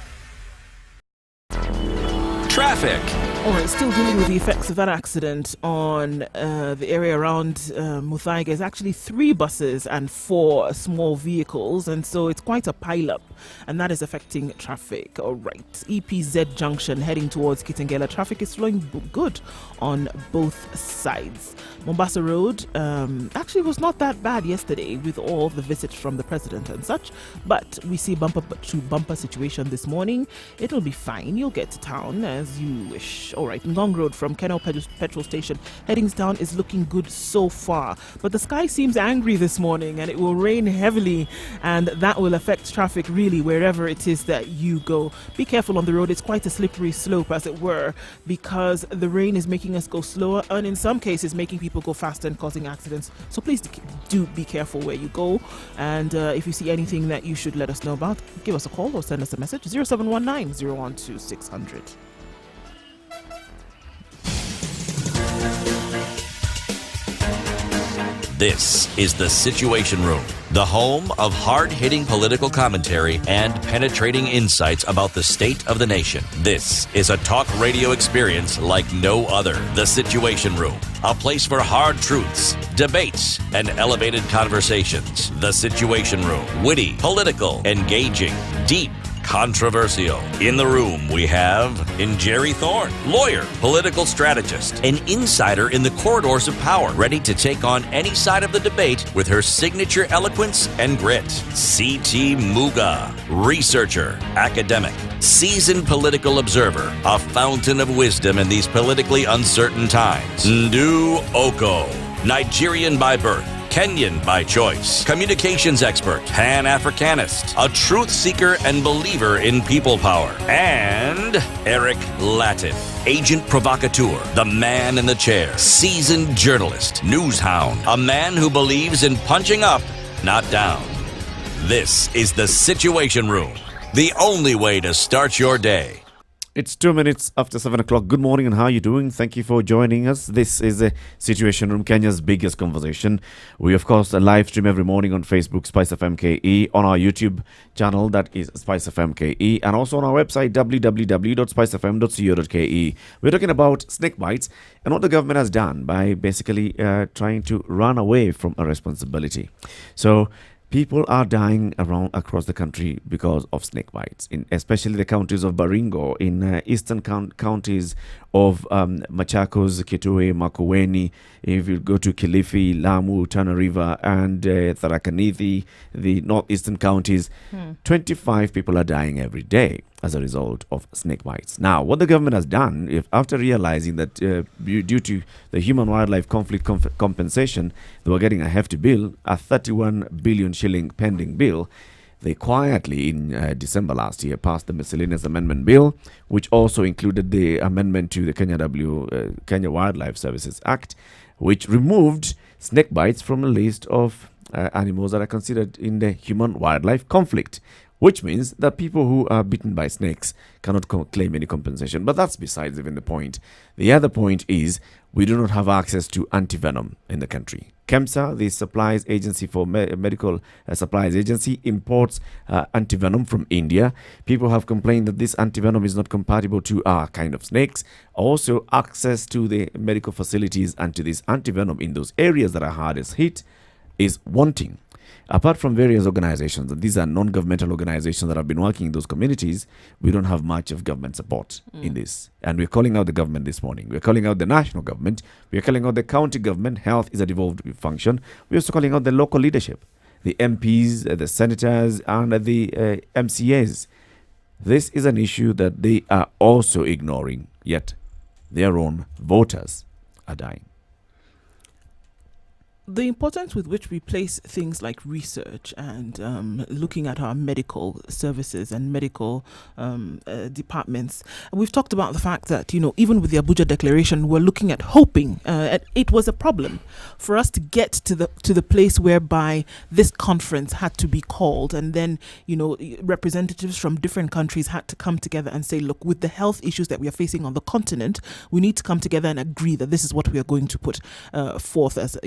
Traffic.
All right, still dealing with the effects of that accident on the area around Muthaiga. There's actually 3 buses and 4 small vehicles, and so it's quite a pile-up, and that is affecting traffic. All right, EPZ Junction heading towards Kitengela. Traffic is flowing good on both sides. Mombasa Road actually was not that bad yesterday with all the visits from the president and such, but we see bumper-to-bumper situation this morning. It'll be fine. You'll get to town as you wish. All right, Ngong Road from Kenel Petrol Station heading down is looking good so far, but the sky seems angry this morning and it will rain heavily, and that will affect traffic really wherever it is that you go. Be careful on the road. It's quite a slippery slope, as it were, because the rain is making us go slower and in some cases making people go faster and causing accidents. So please do be careful where you go, and if you see anything that you should let us know about, give us a call or send us a message. 0719 012 600.
This is The Situation Room, the home of hard-hitting political commentary and penetrating insights about the state of the nation. This is a talk radio experience like no other. The Situation Room, a place for hard truths, debates, and elevated conversations. The Situation Room, witty, political, engaging, deep, controversial. In the room, we have Jerry Thorne, lawyer, political strategist, an insider in the corridors of power, ready to take on any side of the debate with her signature eloquence and grit. C.T. Muga, researcher, academic, seasoned political observer, a fountain of wisdom in these politically uncertain times. Ndu Oko, Nigerian by birth, Kenyan by choice, communications expert, Pan-Africanist, a truth seeker and believer in people power, and Eric Latin, agent provocateur, the man in the chair, seasoned journalist, news hound, a man who believes in punching up, not down. This is The Situation Room, the only way to start your day.
It's 2 minutes after 7 o'clock. Good morning, and how are you doing? Thank you for joining us. This is a Situation Room, Kenya's biggest conversation. We, of course, live stream every morning on Facebook, Spice FM KE, on our YouTube channel, that is Spice FM KE, and also on our website, www.spicefm.co.ke. We're talking about snake bites and what the government has done by basically trying to run away from a responsibility. So, people are dying across the country because of snake bites, especially the counties of Baringo, in eastern counties of Machakos, Kitui, Makueni. If you go to Kilifi, Lamu, Tana River, and Tharaka Nithi, the northeastern counties, 25 people are dying every day as a result of snake bites. Now, what the government has done, after realizing that due to the human-wildlife conflict compensation, they were getting a hefty bill, a 31 billion shilling pending bill, they quietly, in December last year, passed the Miscellaneous Amendment Bill, which also included the amendment to the Kenya Wildlife Services Act, which removed snake bites from a list of animals that are considered in the human-wildlife conflict, which means that people who are bitten by snakes cannot claim any compensation. But that's besides even the point. The other point is we do not have access to antivenom in the country. KEMSA, the supplies agency for medical supplies agency, imports antivenom from India. People have complained that this antivenom is not compatible to our kind of snakes. Also, access to the medical facilities and to this antivenom in those areas that are hardest hit is wanting. Apart from various organizations, and these are non-governmental organizations that have been working in those communities, we don't have much of government support in this. And we're calling out the government this morning. We're calling out the national government. We're calling out the county government. Health is a devolved function. We're also calling out the local leadership, the MPs, the senators, and the MCAs. This is an issue that they are also ignoring, yet their own voters are dying.
The importance with which we place things like research and looking at our medical services and medical departments. And we've talked about the fact that, even with the Abuja Declaration, we're looking at hoping. It was a problem for us to get to the place whereby this conference had to be called, and then, representatives from different countries had to come together and say, look, with the health issues that we are facing on the continent, we need to come together and agree that this is what we are going to put forth as,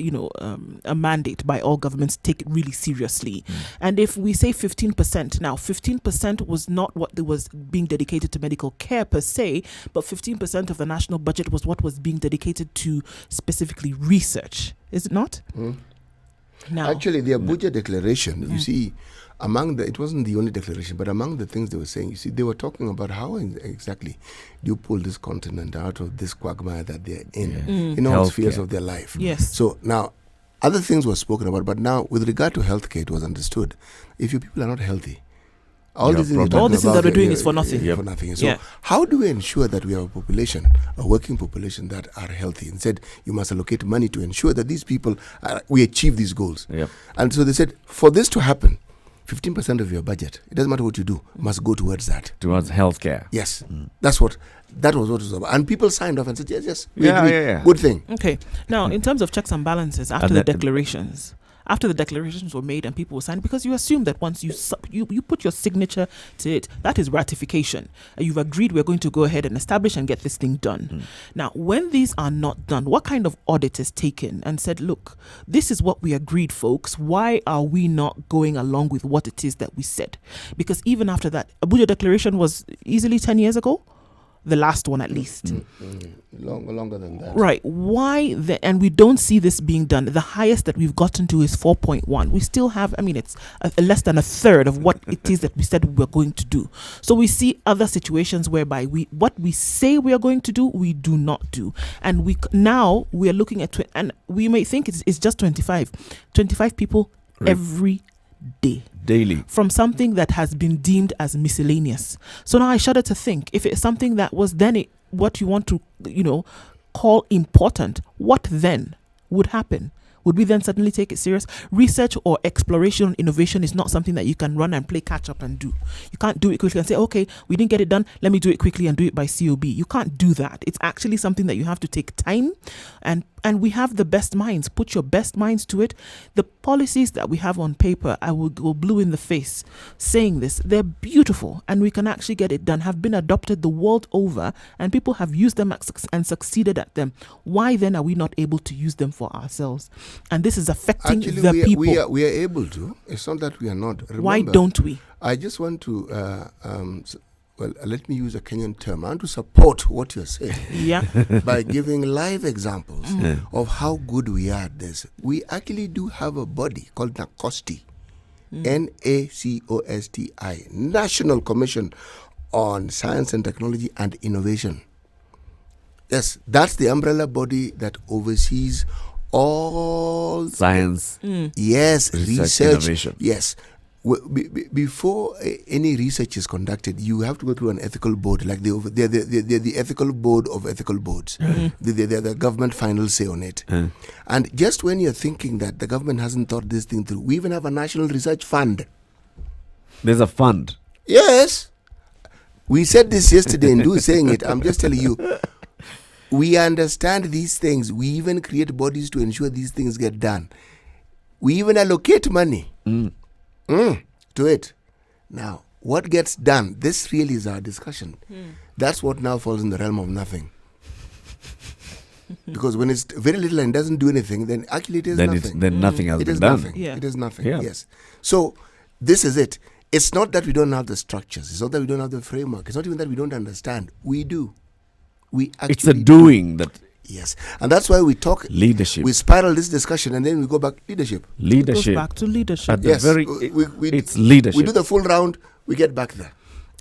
a mandate by all governments to take it really seriously. And if we say 15%, now 15% was not what was being dedicated to medical care per se, but 15% of the national budget was what was being dedicated to specifically research. Is it not? Now,
Actually, the Abuja declaration, you see, it wasn't the only declaration, but among the things they were saying, you see, they were talking about how exactly do you pull this continent out of this quagmire that they're in all spheres of their life.
Yes.
So now, other things were spoken about, but now, with regard to healthcare, it was understood. If your people are not healthy, all these things you're
All
talking
these things
about
that we're doing
here
is for nothing.
For nothing. So
Yeah.
how do we ensure that we have a population, a working population that are healthy? Instead, you must allocate money to ensure that these people, we achieve these goals.
Yep.
And so they said, for this to happen, 15% of your budget, it doesn't matter what you do, must go towards that.
Towards healthcare.
Yes. That was what it was about. And people signed off and said, yes, we
Yeah,
agree.
yeah.
Good thing.
Okay. Now, in terms of checks and balances, after
And
the
that-
declarations were made and people were signed, because you assume that once you put your signature to it, that is ratification. You've agreed we're going to go ahead and establish and get this thing done. Now, when these are not done, what kind of audit is taken and said, look, this is what we agreed, folks. Why are we not going along with what it is that we said? Because even after that, Abuja Declaration was easily 10 years ago. The last one, at least.
Longer than that.
Right. Why? And we don't see this being done. The highest that we've gotten to is 4.1. We still have, it's less than a third of what it is that we said we were going to do. So we see other situations whereby what we say we are going to do, we do not do. And now we are looking at, and we may think it's just 25 people every day.
Daily.
From something that has been deemed as miscellaneous. So now I shudder to think, if it's something that was then what you want to, call important, what then would happen? Would we then suddenly take it serious? Research or exploration, innovation is not something that you can run and play catch up and do. You can't do it quickly and say, okay, we didn't get it done, let me do it quickly and do it by COB. You can't do that. It's actually something that you have to take time, and we have the best minds. Put your best minds to it. The policies that we have on paper, I will go blue in the face saying this, they're beautiful and we can actually get it done, have been adopted the world over, and people have used them and succeeded at them. Why then are we not able to use them for ourselves? And this is affecting
Actually,
the people.
we are able to. It's not that we are not. Remember,
Why don't we?
I just want to, let me use a Kenyan term. I want to support what you're saying
Yeah.
by giving live examples of how good we are at this. We actually do have a body called NACOSTI, NACOSTI, National Commission on Science and Technology and Innovation. Yes, that's the umbrella body that oversees all
Science.
Yes,
Research, innovation.
Yes. Before any research is conducted, you have to go through an ethical board, like they're the ethical board of ethical boards. They're the government final say on it. And just when you're thinking that the government hasn't thought this thing through, we even have a national research fund.
There's a fund.
Yes. We said this yesterday and saying it. I'm just telling you. We understand these things. We even create bodies to ensure these things get done. We even allocate money to it. Now, what gets done? This really is our discussion. That's what now falls in the realm of nothing. Because when it's very little and doesn't do anything, then actually it is nothing.
Then nothing has
It
been
is
done.
nothing.
Yeah.
It is nothing.
Yeah.
Yes. So this is it. It's not that we don't have the structures. It's not that we don't have the framework. It's not even that we don't understand. We do. We actually
It's a doing that
Yes. And that's why we talk
leadership.
We spiral this discussion and then we go back leadership.
It goes
Leadership.
back to leadership.
At the
Yes.
very,
We
it's leadership.
We do the full round, we get back there.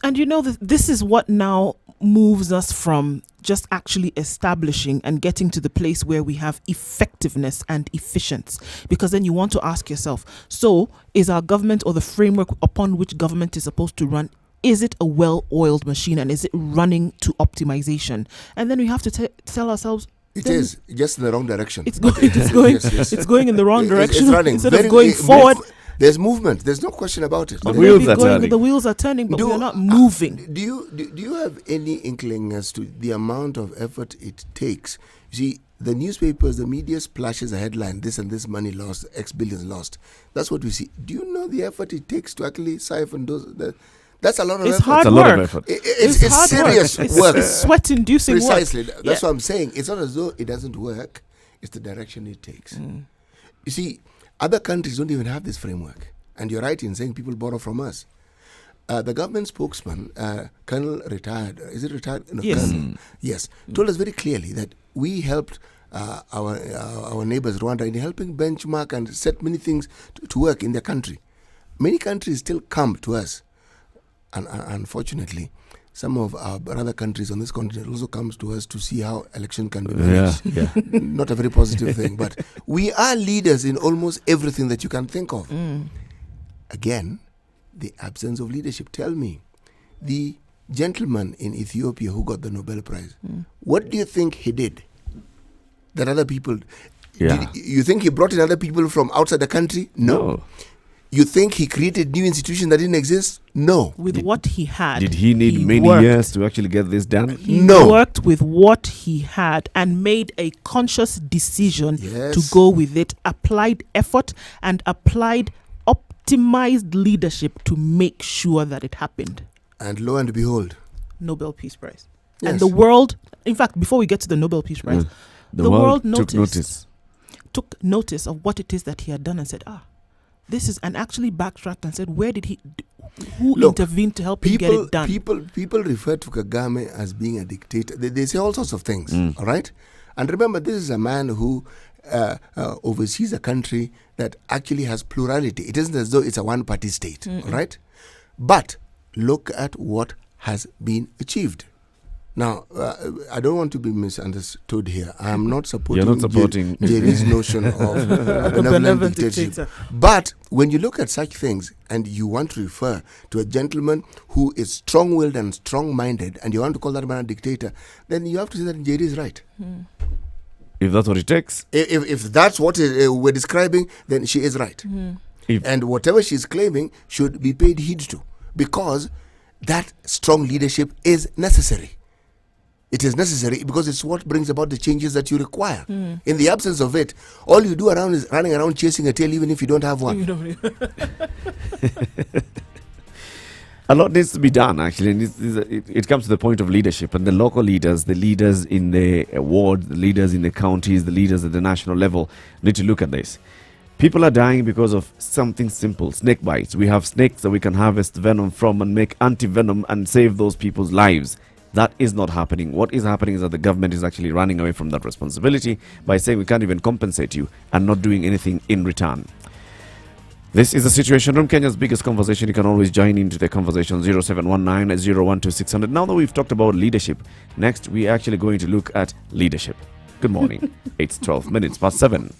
And this is what now moves us from just actually establishing and getting to the place where we have effectiveness and efficiency. Because then you want to ask yourself, so is our government, or the framework upon which government is supposed to run, is it a well-oiled machine, and is it running to optimization? And then we have to tell ourselves,
It
then
is just in the wrong direction.
It's going.
Yes.
It's going in the wrong direction.
It's running.
Instead of going forward.
There's movement. There's no question about it.
The
we may
wheels
be
are
going,
turning.
the wheels are turning, but we are not moving.
Do you have any inkling as to the amount of effort it takes? You see, the newspapers, the media splashes a headline: this and this money lost, X billions lost. That's what we see. Do you know the effort it takes to actually siphon those? That's a lot of
It's
effort.
hard
It's a lot
work.
of effort.
It's
hard
serious
work.
work.
It's sweat-inducing work.
Precisely. That's
Yeah.
what I'm saying. It's not as though it doesn't work. It's the direction it takes. You see, other countries don't even have this framework. And you're right in saying people borrow from us. The government spokesman, Colonel retired, is it retired? No,
Yes.
Colonel, yes, told us very clearly that we helped our neighbors, Rwanda, in helping benchmark and set many things to work in their country. Many countries still come to us. And unfortunately, some of our other countries on this continent also comes to us to see how election can be managed.
Yeah.
Not a very positive thing, but we are leaders in almost everything that you can think of. Again, the absence of leadership. Tell me, the gentleman in Ethiopia who got the Nobel Prize, what do you think he did that other people...
Yeah.
You think he brought in other people from outside the country? No. You think he created new institutions that didn't exist? No.
With what he had.
Did he need many
worked.
years to actually get this done?
He
No.
worked with what he had and made a conscious decision
Yes.
to go with it, applied effort and applied optimized leadership to make sure that it happened.
And lo and behold,
Nobel Peace Prize.
Yes.
And the world, in fact, before we get to the Nobel Peace Prize,
The,
The world
took
noticed. took notice of what it is that he had done and said, this is, and actually backtracked and said, where did he, who
Look,
intervened to help him get it done?
people refer to Kagame as being a dictator. They say all sorts of things, all right? And remember, this is a man who oversees a country that actually has plurality. It isn't as though it's a one-party state, all right? But look at what has been achieved. Now, I don't want to be misunderstood here. I am not supporting,
You're not supporting-
Jerry's notion of a benevolent dictatorship. But when you look at such things and you want to refer to a gentleman who is strong-willed and strong-minded and you want to call that man a dictator, then you have to say that Jerry is right.
If that's what it takes.
If that's what we're describing, then she is right.
If-
And whatever she's claiming should be paid heed to, because that strong leadership is necessary. It is necessary because it's what brings about the changes that you require. In the absence of it, all you do around is running around chasing a tail, even if you don't have one.
A lot needs to be done, actually. And it comes to the point of leadership. And the local leaders, the leaders in the wards, the leaders in the counties, the leaders at the national level need to look at this. People are dying because of something simple, snake bites. We have snakes that we can harvest venom from and make anti-venom and save those people's lives. That is not happening. What is happening is that the government is actually running away from that responsibility by saying we can't even compensate you and not doing anything in return. This is the Situation Room, Kenya's biggest conversation. You can always join into the conversation 0719 012 600. Now that we've talked about leadership, next we're actually going to look at leadership. Good morning. It's 12 minutes past 7.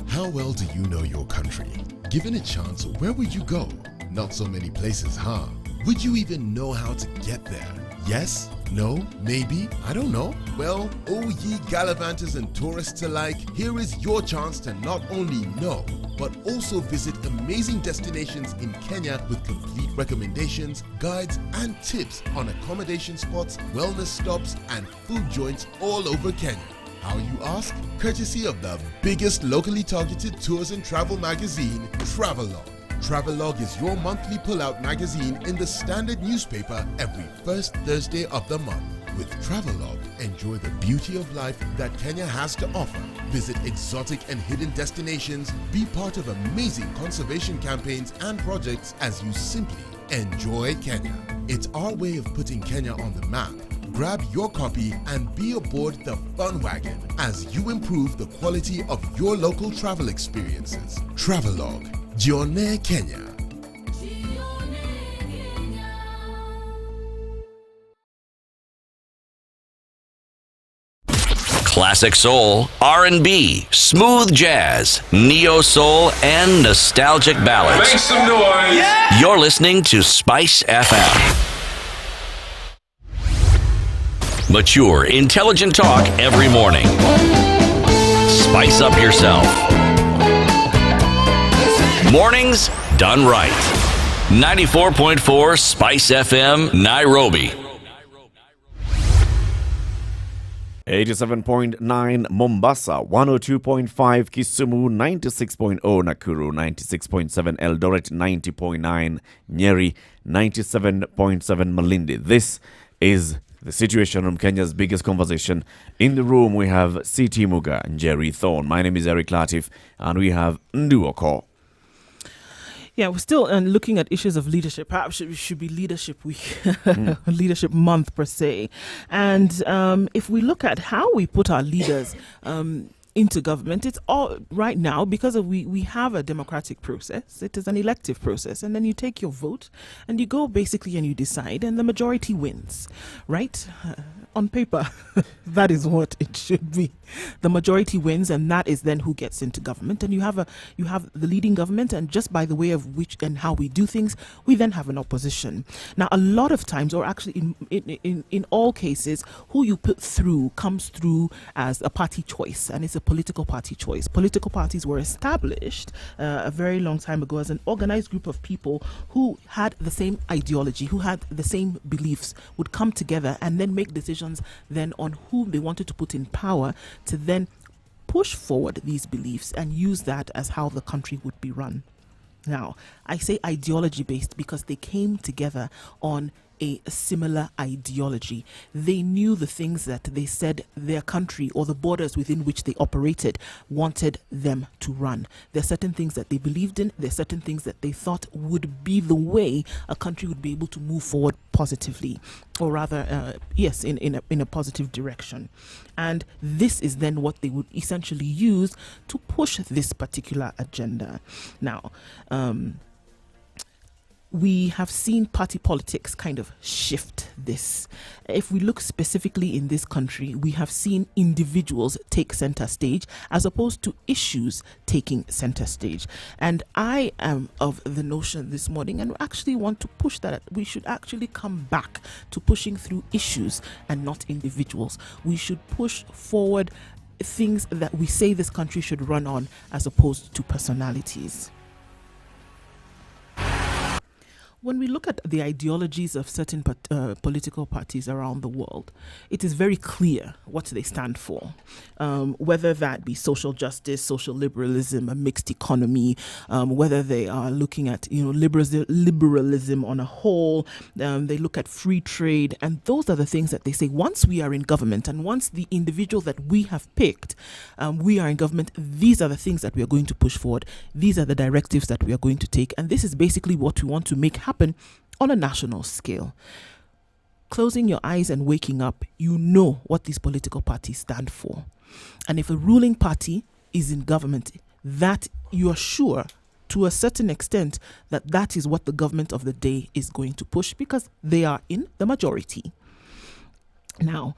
How well do you know your country? Given a chance, where would you go? Not so many places, huh? Would you even know how to get there? Yes? No? Maybe? I don't know. Well, oh ye gallivanters and tourists alike, here is your chance to not only know, but also visit amazing destinations in Kenya with complete recommendations, guides, and tips on accommodation spots, wellness stops, and food joints all over Kenya. How, you ask? Courtesy of the biggest locally targeted tours and travel magazine, Travelog. Travelog is your monthly pull-out magazine in the Standard newspaper every first Thursday of the month. With Travelog, enjoy the beauty of life that Kenya has to offer. Visit exotic and hidden destinations, be part of amazing conservation campaigns and projects as you simply enjoy Kenya. It's our way of putting Kenya on the map. Grab your copy and be aboard the fun wagon as you improve the quality of your local travel experiences. Travelog, Jione Kenya.
Classic soul, R&B, smooth jazz, neo soul, and nostalgic ballads.
Make some noise.
You're listening to Spice FM. Mature, intelligent talk every morning. Spice up yourself. Mornings done right. 94.4 Spice FM, Nairobi.
87.9 Mombasa, 102.5 Kisumu, 96.0 Nakuru, 96.7 Eldoret, 90.9 Nyeri, 97.7 Malindi. This is The Situation Room, Kenya's biggest conversation. In the room, we have C.T. Muga and Jerry Thorne. My name is Eric Latif, and we have Nduoko.
Yeah, we're still looking at issues of leadership. Perhaps it should be Leadership Week, Leadership Month per se. And if we look at how we put our leaders into government, it's all right now because we have a democratic process. It is an elective process, and then you take your vote and you go basically and you decide, and the majority wins, right? On paper, that is what it should be. The majority wins, and that is then who gets into government. And you have the leading government, and just by the way of which and how we do things, we then have an opposition. Now, a lot of times, or actually in all cases, who you put through comes through as a party choice, and it's a political party choice. Political parties were established a very long time ago as an organized group of people who had the same ideology, who had the same beliefs, would come together and then make decisions then on whom they wanted to put in power to then push forward these beliefs and use that as how the country would be run. Now, I say ideology based because they came together on a similar ideology. They knew the things that they said their country or the borders within which they operated wanted them to run. There are certain things that they believed in. There are certain things that they thought would be the way a country would be able to move forward positively, or rather, in a positive direction. And this is then what they would essentially use to push this particular agenda. Now, we have seen party politics kind of shift this. If we look specifically in this country, we have seen individuals take center stage as opposed to issues taking center stage. And I am of the notion this morning, and actually want to push that we should actually come back to pushing through issues and not individuals. We should push forward things that we say this country should run on as opposed to personalities. When we look at the ideologies of certain political parties around the world, it is very clear what they stand for, whether that be social justice, social liberalism, a mixed economy, whether they are looking at liberalism on a whole, they look at free trade, and those are the things that they say once we are in government and once the individual that we have picked, we are in government, these are the things that we are going to push forward, these are the directives that we are going to take, and this is basically what we want to make happen on a national scale. Closing your eyes and waking up, you know what these political parties stand for. And if a ruling party is in government, that you are sure to a certain extent that that is what the government of the day is going to push because they are in the majority. Now,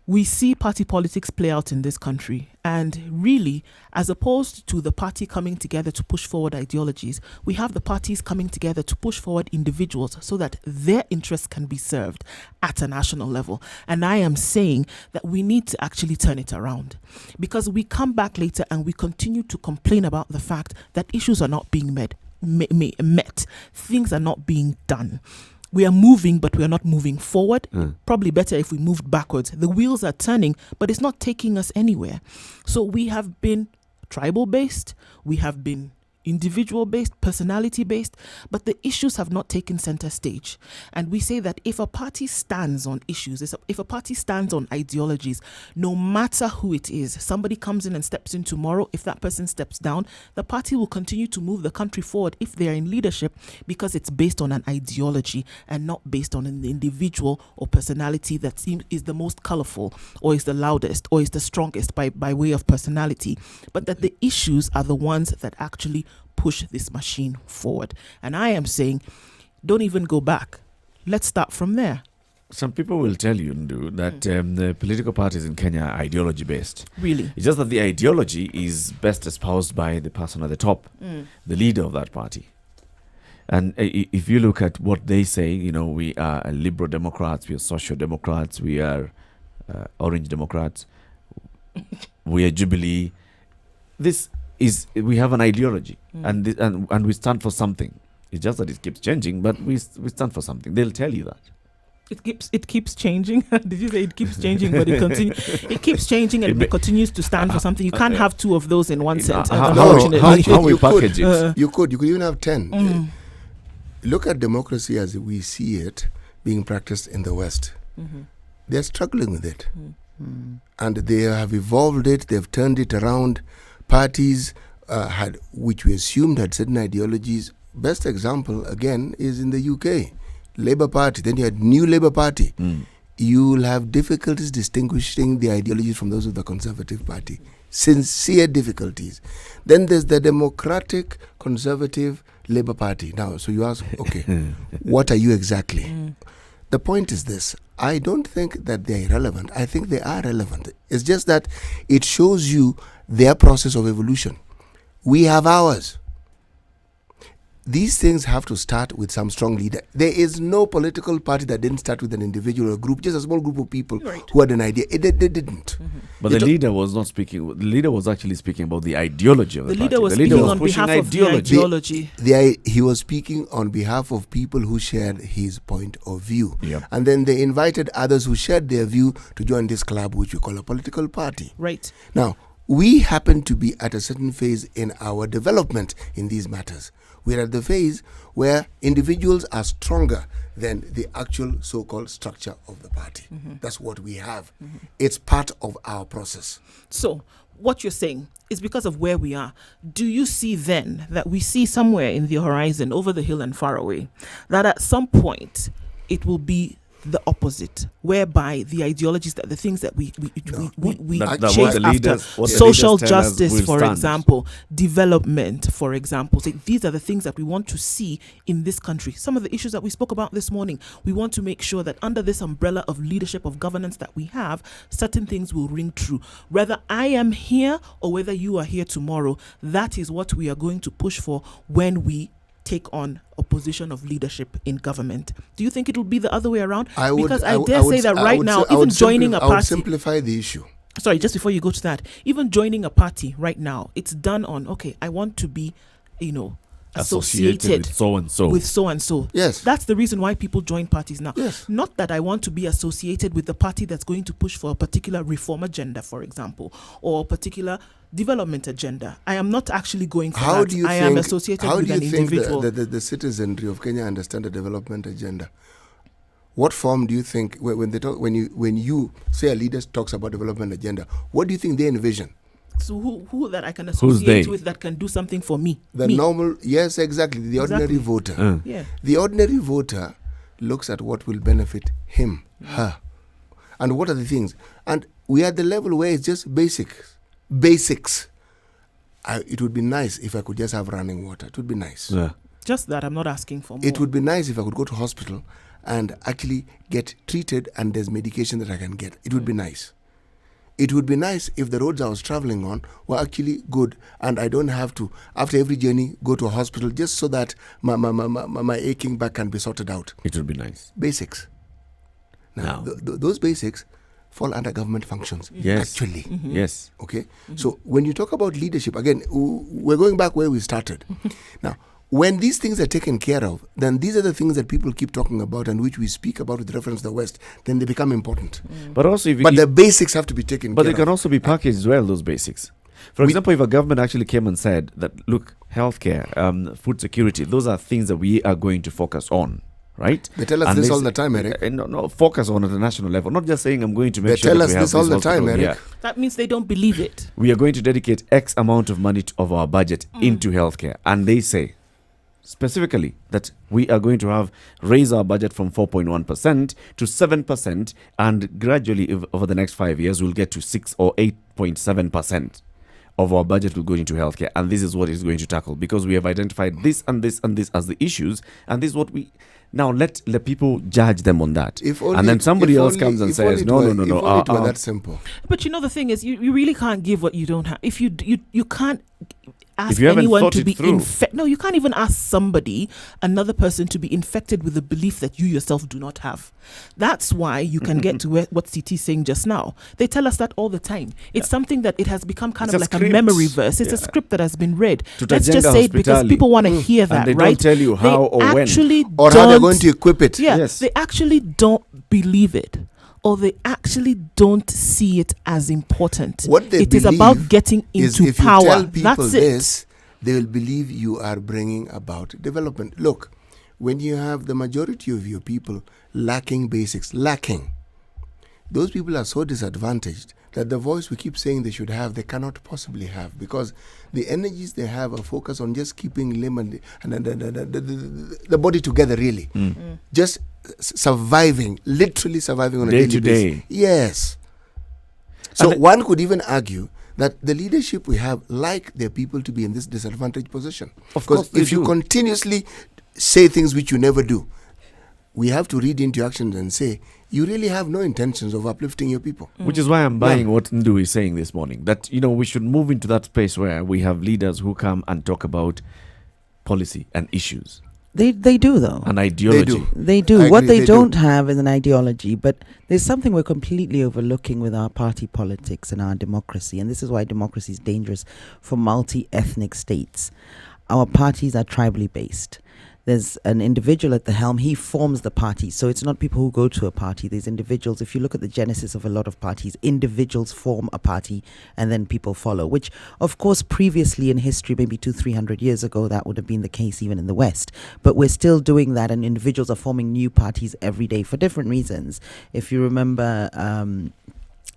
we see party politics play out in this country, and really, as opposed to the party coming together to push forward ideologies, we have the parties coming together to push forward individuals so that their interests can be served at a national level. And I am saying that we need to actually turn it around, because we come back later and we continue to complain about the fact that issues are not being met, things are not being done. We are moving, but we are not moving forward. Probably better if we moved backwards. The wheels are turning, but it's not taking us anywhere. So we have been tribal-based. We have been individual-based, personality-based, but the issues have not taken center stage. And we say that if a party stands on issues, if a party stands on ideologies, no matter who it is, somebody comes in and steps in tomorrow, if that person steps down, the party will continue to move the country forward if they are in leadership, because it's based on an ideology and not based on an individual or personality that is the most colorful or is the loudest or is the strongest by way of personality, but that the issues are the ones that actually push this machine forward. And I am saying, don't even go back. Let's start from there.
Some people will tell you, Ndu, that the political parties in Kenya are ideology based.
Really?
It's just that the ideology is best espoused by the person at the top, the leader of that party. And if you look at what they say, we are liberal Democrats, we are social Democrats, we are orange Democrats, we are Jubilee. We have an ideology, and we stand for something. It's just that it keeps changing, but we stand for something. They'll tell you that.
It keeps changing. Did you say it keeps changing, but it keeps changing and it continues to stand for something? You can't have two of those in one sentence.
How we package it?
You could even have 10. Look at democracy as we see it being practiced in the West. They're struggling with it. And they have evolved it, they've turned it around. Parties which we assumed had certain ideologies. Best example, again, is in the UK. Labour Party, then you had New Labour Party. You'll have difficulties distinguishing the ideologies from those of the Conservative Party. Sincere difficulties. Then there's the Democratic Conservative Labour Party. Now, so you ask, okay, what are you exactly? The point is this. I don't think that they're irrelevant. I think they are relevant. It's just that it shows you their process of evolution. We have ours. These things have to start with some strong leader. There is no political party that didn't start with an individual or group, just a small group of people who had an idea. They didn't.
But the leader was not speaking. The leader was actually speaking about the ideology of the,
The leader
party.
was
The leader
speaking
was
on
pushing
behalf of the ideology.
He was speaking on behalf of people who shared his point of view.
Yep.
And then they invited others who shared their view to join this club, which we call a political party.
Right.
Now, we happen to be at a certain phase in our development in these matters. We're at the phase where individuals are stronger than the actual so-called structure of the party. That's what we have. It's part of our process.
So, what you're saying is because of where we are. Do you see then that we see somewhere in the horizon, over the hill and far away, that at some point it will be the opposite, whereby the ideologies, that the things that we
That
chase
what the
after,
leaders- what the
social
leaders tell us
justice,
will
for
stand.
example, development, for example, say these are the things that we want to see in this country. Some of the issues that we spoke about this morning, we want to make sure that under this umbrella of leadership, of governance that we have, certain things will ring true. Whether I am here or whether you are here tomorrow, that is what we are going to push for when we take on a position of leadership in government. Do you think it will be the other way around? Because I dare say that right now, even joining a
I would
party,
simplify the issue.
sorry, just before you go to that, even joining a party right now, it's done on, okay, I want to be, associated
with so and so.
with so and so.
Yes.
That's the reason why people join parties now.
Yes.
Not that I want to be associated with the party that's going to push for a particular reform agenda, for example, or a particular development agenda. I am not actually going for
How
that.
do you
I
think?
am associated
How
with
do you
an
think
individual.
the citizenry of Kenya understand the development agenda? What form do you think when they talk, when you say a leader talks about development agenda? What do you think they envision?
So who that I can
Who's
associate
they?
with that can do something for me?
The
me.
normal, yes, exactly. The ordinary
Exactly.
voter.
Yeah.
The ordinary voter looks at what will benefit him, her, and what are the things. And we are at the level where it's just basics. It would be nice if I could just have running water. It would be nice.
Yeah.
Just that, I'm not asking for more.
It would be nice if I could go to hospital and actually get treated and there's medication that I can get. It would be nice. It would be nice if the roads I was traveling on were actually good and I don't have to, after every journey, go to a hospital just so that my aching back can be sorted out.
It would be nice.
Basics. Now,
Now.
those basics fall under government functions.
Yes.
Actually.
Yes.
Okay? So when you talk about leadership, again, we're going back where we started. Now, when these things are taken care of, then these are the things that people keep talking about and which we speak about with reference to the West. Then they become important.
But also, if
But
you,
the basics have to be taken
but
care
they can
of.
also be packaged as well. Those basics. For example, if a government actually came and said that, look, healthcare, food security, those are things that we are going to focus on. Right?
They tell us
And
this
they
all
s-
the time, Eric.
No, focus on at the national level. Not just saying I'm going to make
They
sure
tell
that
us
we have
this all the time,
hospital
Eric.
here.
That means they don't believe it.
We are going to dedicate X amount of money of our budget into healthcare. And they say specifically that we are going to have raise our budget from 4.1% to 7%, and gradually over the next 5 years we'll get to 6 or 8.7% of our budget will go into healthcare, and this is what it's going to tackle because we have identified this and this and this as the issues, and this is what we now let the people judge them on that.
If only,
And then somebody
if
else
only-
comes and
if
says,
only it
no,
were-
no, no,
if
no.
only it were that simple.
But you know the thing is, you really can't give what you don't have. If you can't ask
If you haven't
anyone
thought
to
it
be
through.
infected. No, you can't even ask somebody, another person, to be infected with the belief that you yourself do not have. That's why you can get to what CT is saying just now. They tell us that all the time. It's something that it has become kind
It's
of
a
like a
script.
memory verse. It's a
Yeah.
script that has been read.
To
Let's just
Tajenga
say it because
Hospitali.
people want to hear that,
And they
right?
don't tell you how or when.
actually
Or how they're
don't-
going to equip it.
Yeah,
Yes.
they actually don't believe it, or they actually don't see it as important.
What they
It is
believe
about getting
is
into
if you
power.
tell people
That's it.
this, they will believe you are bringing about development. Look, when you have the majority of your people lacking basics, those people are so disadvantaged that the voice we keep saying they should have, they cannot possibly have, because the energies they have are focused on just keeping limb and the body together, really. Just surviving, literally surviving on a
Day
daily
to
basis.
day.
Yes. So
And
one could even argue that the leadership we have like their people to be in this disadvantaged position.
Of course
Because
they
if you
do.
continuously say things which you never do, we have to read into actions and say, you really have no intentions of uplifting your people.
Which is why I'm buying what Ndu is saying this morning. That, we should move into that space where we have leaders who come and talk about policy and issues
They do though.
and ideology.
do.
They do.
I
What
agree,
they
they
don't
do.
have is an ideology, but there's something we're completely overlooking with our party politics and our democracy. And this is why democracy is dangerous for multi-ethnic states. Our parties are tribally based. There's an individual at the helm. He forms the party. So it's not people who go to a party. There's individuals. If you look at the genesis of a lot of parties, individuals form a party and then people follow, which of course previously in history, maybe 200-300 years ago, that would have been the case even in the West. But we're still doing that, and individuals are forming new parties every day for different reasons. If you remember,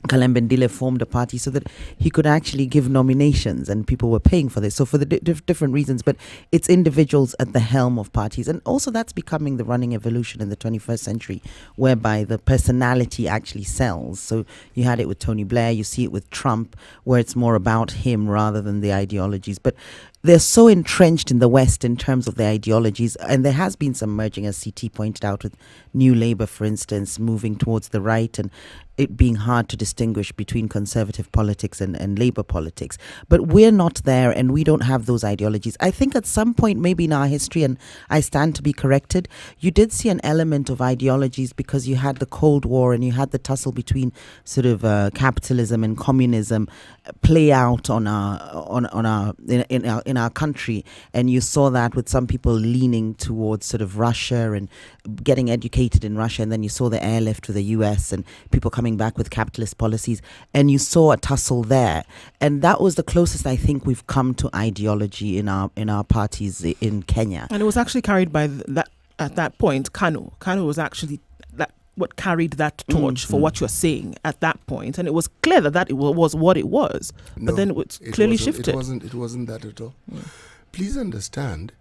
Kalembe Ndile formed a party so that he could actually give nominations, and people were paying for this. So for the different reasons, but it's individuals at the helm of parties. And also that's becoming the running evolution in the 21st century, whereby the personality actually sells. So you had it with Tony Blair, you see it with Trump, where it's more about him rather than the ideologies. But they're so entrenched in the West in terms of their ideologies, and there has been some merging, as CT pointed out, with New Labour, for instance, moving towards the right, and it being hard to distinguish between conservative politics and Labour politics. But we're not there, and we don't have those ideologies. I think at some point, maybe in our history, and I stand to be corrected, you did see an element of ideologies because you had the Cold War and you had the tussle between sort of capitalism and communism play out in our country, and you saw that with some people leaning towards sort of Russia and getting educated in Russia, and then you saw the airlift with the US and people coming back with capitalist policies, and you saw a tussle there, and that was the closest I think we've come to ideology in our parties in Kenya.
And it was actually carried by that at that point. Kanu was actually what carried that torch for what you're saying at that point, and it was clear that it was what it was. But then it clearly shifted.
It wasn't that at all. Please understand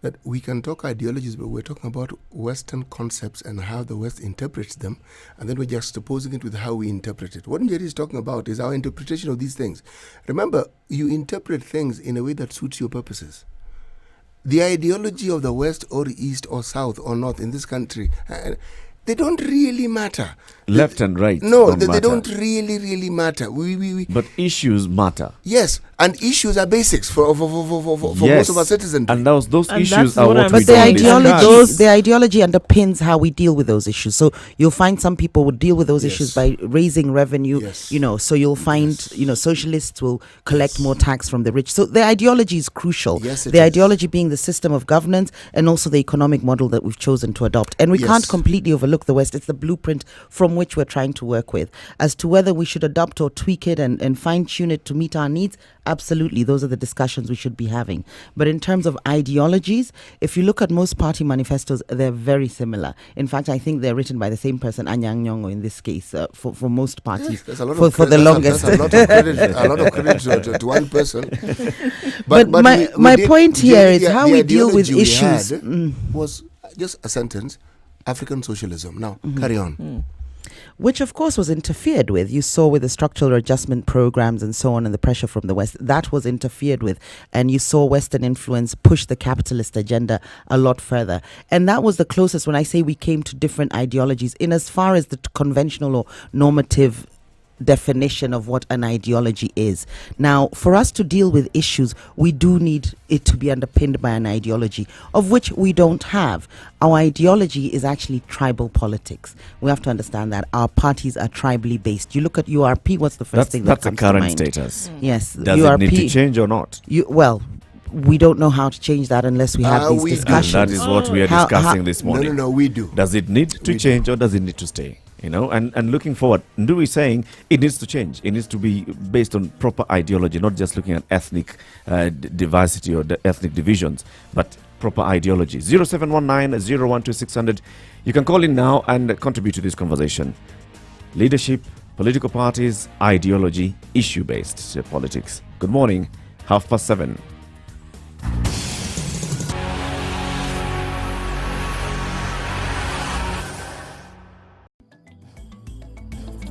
that we can talk ideologies, but we're talking about Western concepts and how the West interprets them, and then we're juxtaposing it with how we interpret it. What Njeri is talking about is our interpretation of these things. Remember, you interpret things in a way that suits your purposes. The ideology of the West or East or South or North in this country, they don't really matter.
Left and right.
No,
don't
they
matter.
don't really matter. We
But issues matter.
yes, and issues are basics for
Yes.
most of our citizens.
And those
And
issues
that's
are
what
what
I'm
we
But
saying.
the
don't
ideology,
discuss.
the ideology underpins how we deal with those issues. So you'll find some people would deal with those
Yes.
issues by raising revenue.
Yes.
So you'll find, socialists will collect more tax from the rich. So the ideology is crucial.
Yes, it
the
is.
ideology being the system of governance and also the economic model that we've chosen to adopt. And we
Yes.
can't completely overlook the West. It's the blueprint from which we're trying to work with. As to whether we should adopt or tweak it and fine tune it to meet our needs, absolutely, those are the discussions we should be having. But in terms of ideologies, if you look at most party manifestos, they're very similar. In fact, I think they're written by the same person, Anyang Nyong'o, in this case, for most parties,
There's a lot
for the
that's
longest.
a lot of credit, a lot of credit to one person.
But my point here is how
the
we deal with
ideology we
issues.
had was just a sentence: African socialism. Now, carry on.
Which of course was interfered with. You saw with the structural adjustment programs and so on, and the pressure from the West, that was interfered with. And you saw Western influence push the capitalist agenda a lot further. And that was the closest, when I say we came to different ideologies, in as far as the conventional or normative definition of what an ideology is. Now, for us to deal with issues, we do need it to be underpinned by an ideology, of which we don't have. Our ideology is actually tribal politics. We have to understand that our parties are tribally based. You look at URP, what's the first thing that
That's the
comes to
current
mind?
status.
Yes,
Does
URP.
it need to change or not?
We don't know how to change that unless we have these
we do.
And
discussions.
that is what we are
How-
discussing this
No,
morning.
no, we do.
Does it need to
We do.
change or does it need to stay? And looking forward, Ndu is saying it needs to change. It needs to be based on proper ideology, not just looking at ethnic diversity or the ethnic divisions, but proper ideology. 0719 012 600. You can call in now and contribute to this conversation. leadership, political parties, ideology, issue-based politics. Good morning, 7:30.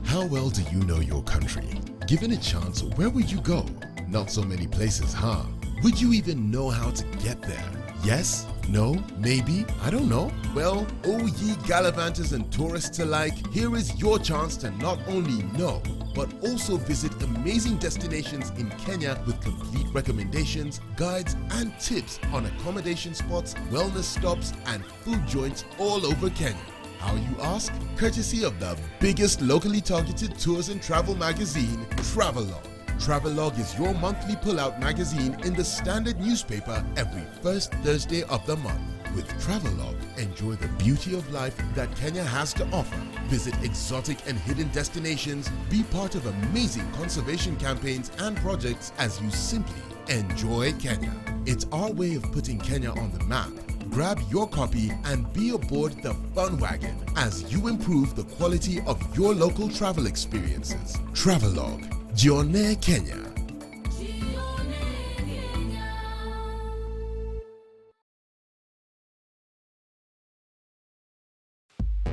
How well do you know your country? Given a chance, where would you go? Not so many places, huh? Would you even know how to get there? Yes? No? Maybe? I don't know. Well, oh ye gallivanters and tourists alike, here is your chance to not only know, but also visit amazing destinations in Kenya with complete recommendations, guides, and tips on accommodation spots, wellness stops, and food joints all over Kenya. How you ask? Courtesy of the biggest locally targeted tours and travel magazine, Travelog. Travelog is your monthly pull-out magazine in the Standard newspaper every first Thursday of the month. With Travelog, enjoy the beauty of life that Kenya has to offer. Visit exotic and hidden destinations, be part of amazing conservation campaigns and projects as you simply enjoy Kenya. It's our way of putting Kenya on the map. Grab your copy and be aboard the fun wagon as you improve the quality of your local travel experiences. Travelog, Jione Kenya.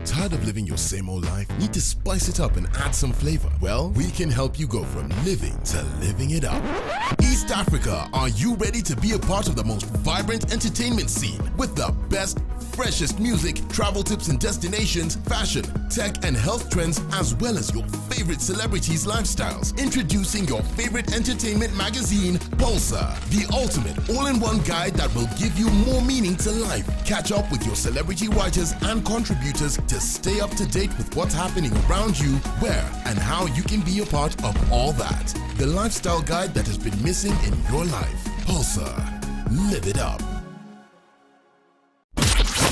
Tired of living your same old life? Need to spice it up and add some flavor? Well, we can help you go from living to living it up. East Africa, are you ready to be a part of the most vibrant entertainment scene with the best, freshest music, travel tips and destinations, fashion, tech and health trends, as well as your favorite celebrities' lifestyles? Introducing your favorite entertainment magazine, Pulsar, the ultimate all-in-one guide that will give you more meaning to life. Catch up with your celebrity writers and contributors to stay up to date with what's happening around you, where and how you can be a part of all that. The lifestyle guide that has been missing in your life. Pulsar. Live it up.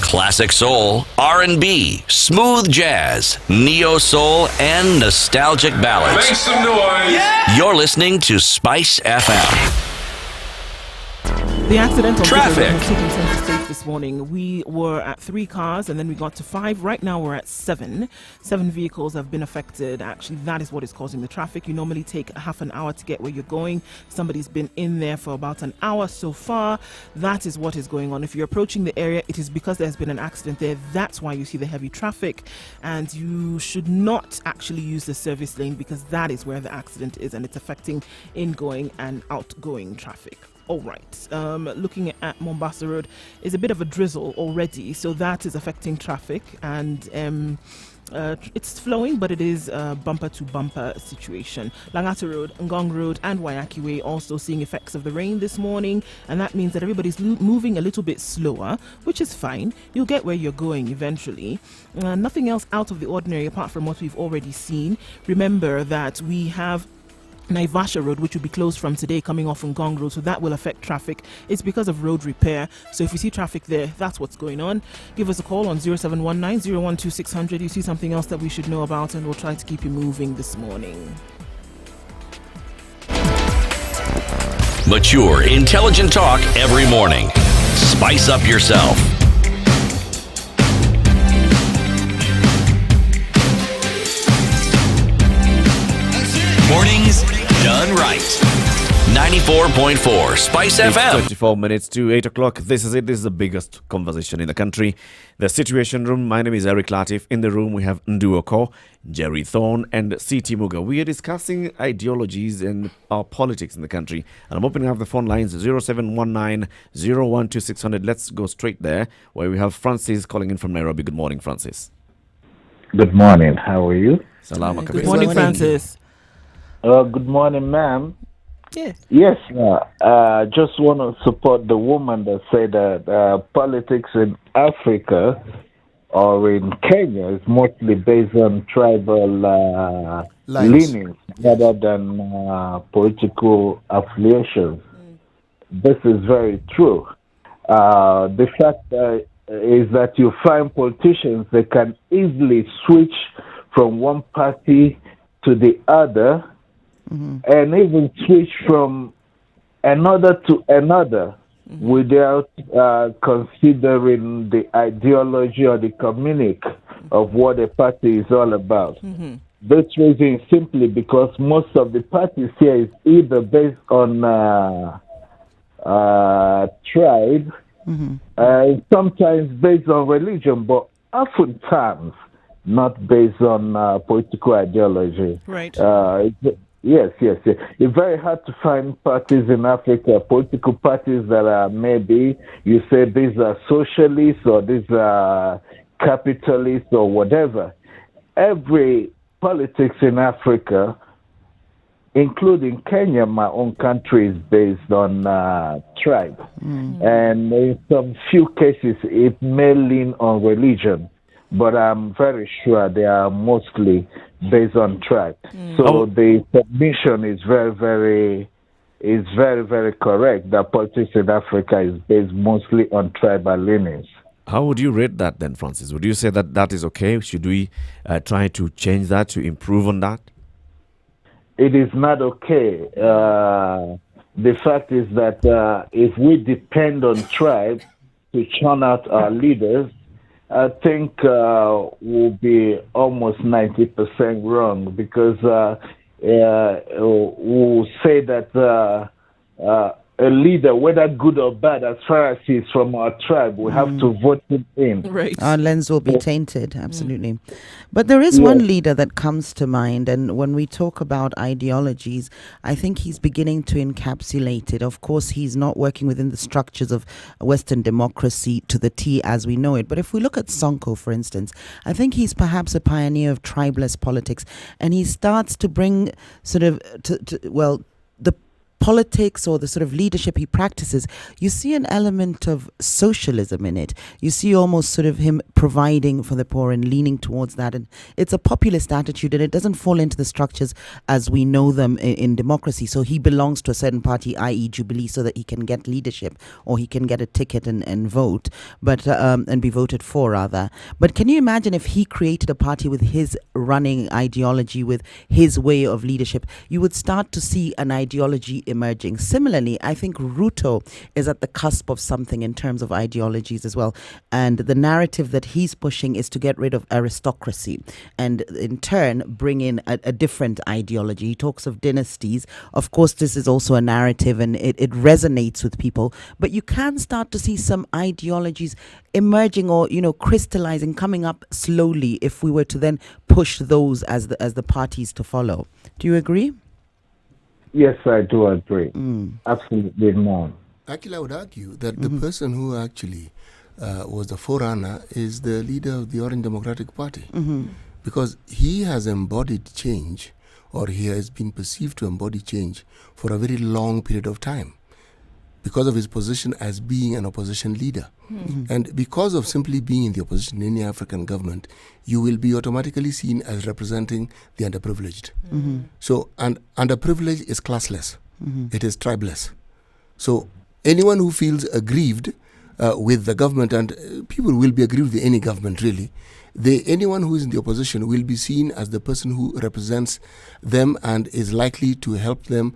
Classic soul, R&B, smooth jazz, neo soul, and nostalgic ballads.
Make some noise.
You're listening to Spice FM.
The accident on
Traffic.
has taken center stage this morning. We were at 3 cars and then we got to 5. Right now we're at 7. 7 vehicles have been affected. Actually, that is what is causing the traffic. You normally take a half an hour to get where you're going. Somebody's been in there for about an hour so far. That is what is going on. If you're approaching the area, it is because there's been an accident there. That's why you see the heavy traffic. And you should not actually use the service lane because that is where the accident is and it's affecting ingoing and outgoing traffic. All right. Looking at Mombasa Road, is a bit of a drizzle already, so that is affecting traffic, and it's flowing, but it is a bumper to bumper situation. Langata Road, Ngong Road, and Wayaki Way also seeing effects of the rain this morning, and that means that everybody's moving a little bit slower, which is fine. You'll get where you're going eventually. Nothing else out of the ordinary apart from what we've already seen. Remember that we have Naivasha Road, which will be closed from today, coming off from Ngong Road, so that will affect traffic. It's because of road repair. So if you see traffic there, that's what's going on. Give us a call on 0719-012-600. You see something else that we should know about, and we'll try to keep you moving this morning.
Mature, intelligent talk every morning. Spice up yourself. Mornings done right. 94.4 Spice
It's
FM.
24 minutes to 8 o'clock. This is it. This is the biggest conversation in the country. The Situation Room. My name is Eric Latif. In the room, we have Nduoko, Jerry Thorne, and C.T. Muga. We are discussing ideologies and our politics in the country. And I'm opening up the phone lines 0719-012-600. Let's go straight there, where we have Francis calling in from Nairobi. Good morning, Francis.
Good morning. How are you?
Salama
Good
kabisa.
morning, Francis.
Good morning, ma'am.
Yeah.
Yes, just want to support the woman that said that politics in Africa or in Kenya is mostly based on tribal leanings rather than political affiliations. This is very true. The fact is that you find politicians, they can easily switch from one party to the other, and even switch from another to another without considering the ideology or the communique of what a party is all about. This reason is simply because most of the parties here is either based on tribe, sometimes based on religion, but oftentimes not based on political ideology.
Right.
Yes. It's very hard to find parties in Africa, political parties that are maybe you say these are socialists or these are capitalists or whatever. Every politics in Africa, including Kenya, my own country, is based on tribe. And in some few cases, it may lean on religion, but I'm very sure they are mostly based on tribe. So the submission is very, very correct that politics in Africa is based mostly on tribal leanings.
How would you rate that then, Francis? Would you say that that is okay? Should we try to change that, to improve on that?
It is not okay. The fact is that if we depend on tribe to churn out our leaders, I think we'll be almost 90% wrong, because we'll say that a leader, whether good or bad, as far as he's from our tribe, we have to vote him in.
Right.
Our lens will be tainted, absolutely. But there is one leader that comes to mind, and when we talk about ideologies, I think he's beginning to encapsulate it. Of course, he's not working within the structures of Western democracy to the T as we know it. But if we look at Sonko, for instance, I think he's perhaps a pioneer of tribeless politics, and he starts to bring sort of, the politics or the sort of leadership he practices, you see an element of socialism in it. You see almost sort of him providing for the poor and leaning towards that. And it's a populist attitude, and it doesn't fall into the structures as we know them in democracy. So he belongs to a certain party, i.e. Jubilee, so that he can get leadership or he can get a ticket and vote, but and be voted for, rather. But can you imagine if he created a party with his running ideology, with his way of leadership? You would start to see an ideology emerging. Similarly, I think Ruto is at the cusp of something in terms of ideologies as well. And the narrative that he's pushing is to get rid of aristocracy and in turn bring in a different ideology. He talks of dynasties. Of course, this is also a narrative and it resonates with people. But you can start to see some ideologies emerging or, crystallizing, coming up slowly if we were to then push those as the parties to follow. Do you agree?
Yes, I do agree. Absolutely not.
Actually, I would argue that the person who actually was the forerunner is the leader of the Orange Democratic Party. Because he has embodied change, or he has been perceived to embody change for a very long period of time, because of his position as being an opposition leader. And because of simply being in the opposition in any African government, you will be automatically seen as representing the underprivileged. So, and underprivileged is classless. It is tribeless. So anyone who feels aggrieved with the government, and people will be aggrieved with any government really, anyone who is in the opposition will be seen as the person who represents them and is likely to help them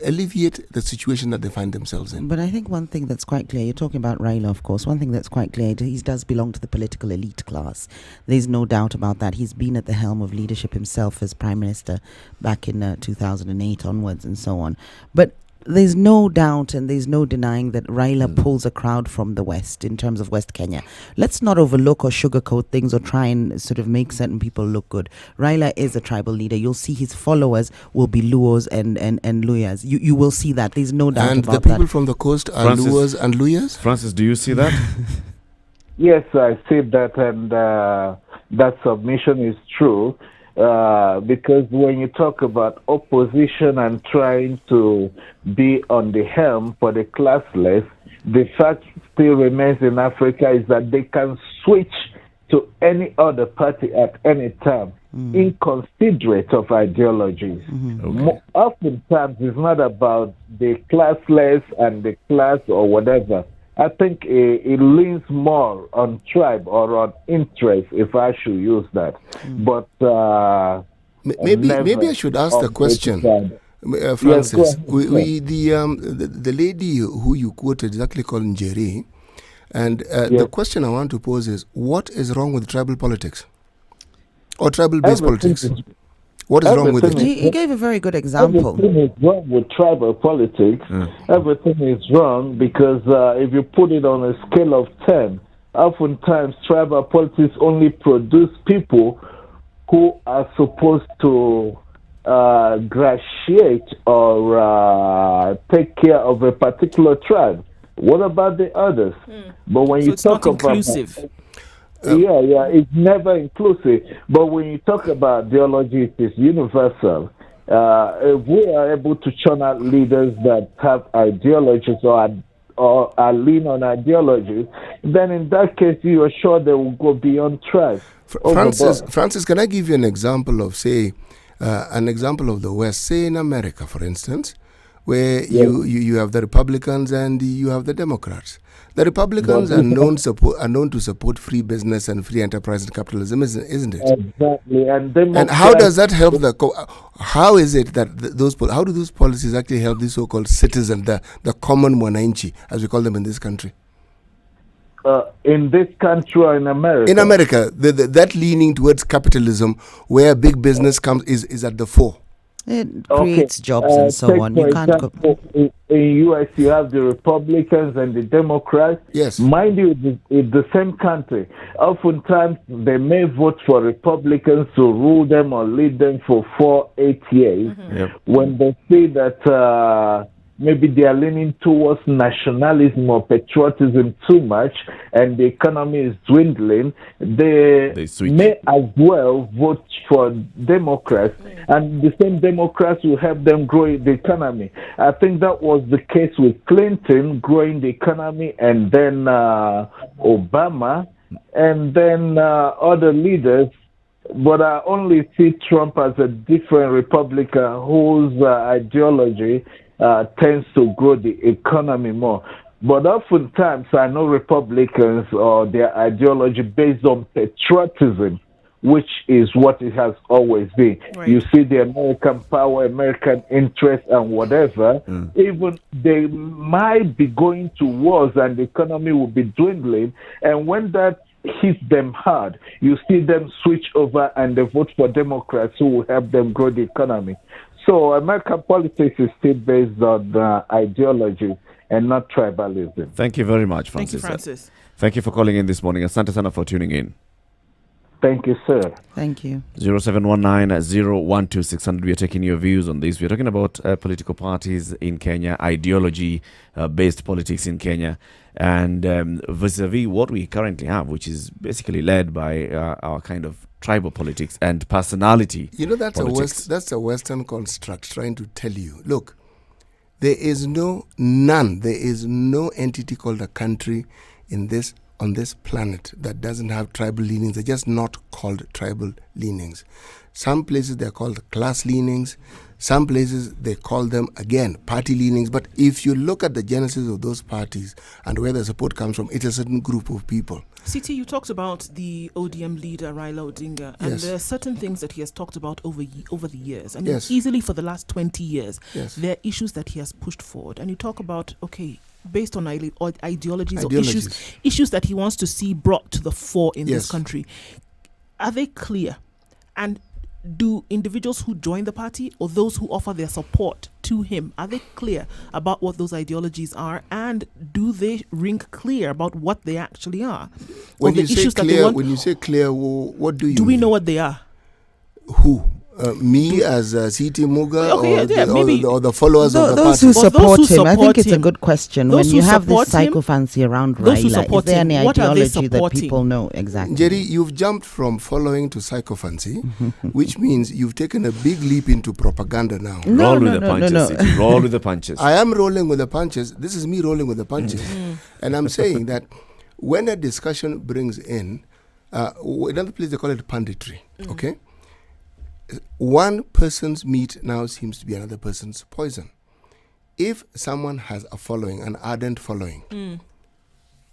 alleviate the situation that they find themselves in.
But I think one thing that's quite clear, you're talking about Raila, of course, one thing that's quite clear, he does belong to the political elite class. There's no doubt about that. He's been at the helm of leadership himself as Prime Minister back in 2008 onwards and so on. But there's no doubt and there's no denying that Raila pulls a crowd from the West in terms of West Kenya. Let's not overlook or sugarcoat things or try and sort of make certain people look good. Raila is a tribal leader. You'll see his followers will be Luos and Luyas. You will see that. There's no doubt
and
about that.
And the people from the coast are Luos and Luyas?
Francis, do you see that?
Yes, I see that, and that submission is true. Because when you talk about opposition and trying to be on the helm for the classless, the fact still remains in Africa is that they can switch to any other party at any time, inconsiderate of ideologies. Oftentimes, it's not about the classless and the class or whatever. I think it leans more on tribe or on interest, if I should use that. But
maybe I should ask the question, Francis. The lady who you quoted is actually called Njeri, and the question I want to pose is: what is wrong with tribal politics? Or tribal-based
Everything
politics?
is-
What is wrong with it?
everything
He gave a very good example.
Everything is wrong with tribal politics. Everything is wrong because if you put it on a scale of 10, oftentimes tribal politics only produce people who are supposed to gratiate or take care of a particular tribe. What about the others? But when
So
you
it's
talk
not
about
inclusive.
it's never inclusive. But when you talk about ideology, it is universal. If we are able to churn out leaders that have ideologies or are lean on ideologies, then in that case, you are sure they will go beyond tribes.
Francis, can I give you an example of, say, an example of the West, say in America, for instance, where you have the Republicans and you have the Democrats. The Republicans are known to support free business and free enterprise and capitalism, isn't it?
Exactly.
And how does that help how is it that how do those policies actually help the so-called citizen, the common mwananchi, as we call them in this country?
In this country or in America?
In America, that leaning towards capitalism, where big business is at the fore.
It creates jobs and so on. You can't go.
In US, you have the Republicans and the Democrats.
Yes.
Mind you, it's the same country. Oftentimes, they may vote for Republicans to rule them or lead them for 4-8 years. When they see that maybe they are leaning towards nationalism or patriotism too much and the economy is dwindling, they
switch.
may as well vote for Democrats, and the same Democrats will help them grow the economy. I think that was the case with Clinton, growing the economy, and then Obama, and then other leaders. But I only see Trump as a different Republican whose ideology tends to grow the economy more. But oftentimes, I know Republicans or their ideology based on patriotism, which is what it has always been.
Right.
You see the American power, American interest, and whatever. Even they might be going to wars and the economy will be dwindling. And when that hits them hard, you see them switch over and they vote for Democrats who will help them grow the economy. So American politics is still based on ideology and not tribalism.
Thank you very much,
Thank you,
Francis.
Francis.
Thank you for calling in this morning. Asante sana for tuning in.
Thank you, sir.
Thank you.
0719-012-600. We are taking your views on this. We are talking about political parties in Kenya, ideology-based politics in Kenya, and vis-a-vis what we currently have, which is basically led by our kind of tribal politics and personality.
You know, that's
politics.
that's a Western construct trying to tell you, look, there is no entity called a country on this planet that doesn't have tribal leanings. They're just not called tribal leanings. Some places they're called class leanings. Some places they call them, again, party leanings. But if you look at the genesis of those parties and where the support comes from, it's a certain group of people.
CT, you talked about the ODM leader, Raila Odinga, and
Yes.
there are certain things that he has talked about over the years. I mean,
Yes.
easily for the last 20 years,
Yes.
there are issues that he has pushed forward. And you talk about, based on ideologies or
Ideologies.
issues that he wants to see brought to the fore in this
Yes.
country. Are they clear? And do individuals who join the party or those who offer their support to him, are they clear about what those ideologies are, and do they ring clear about what they actually are?
When
Or the
you say
issues that they
clear,
want-
what do you
do we
mean?
know what they are?
Who? Me as CT Muga,
maybe
or the followers of the
Those
party?
who
Or those
support
who
him, I think
support
it's a
him.
good question.
Those
When
who
you have this
support him,
psychophancy around
those who
Raila,
support
is there
him,
any
what are they
ideology that
supporting?
people know exactly?
Jerry, you've jumped from following to psychophancy, which means you've taken a big leap into propaganda now.
Roll with the punches, City. Roll with the punches.
I am rolling with the punches. This is me rolling with the punches. And I'm saying that when a discussion brings in another place they call it punditry, okay? One person's meat now seems to be another person's poison. If someone has a following, an ardent following,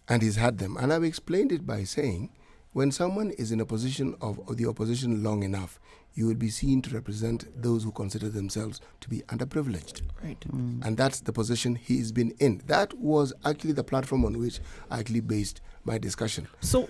and he's had them, and I've explained it by saying, when someone is in a position of the opposition long enough, you will be seen to represent those who consider themselves to be underprivileged.
Right.
And that's the position he's been in. That was actually the platform on which I actually based my discussion.
So,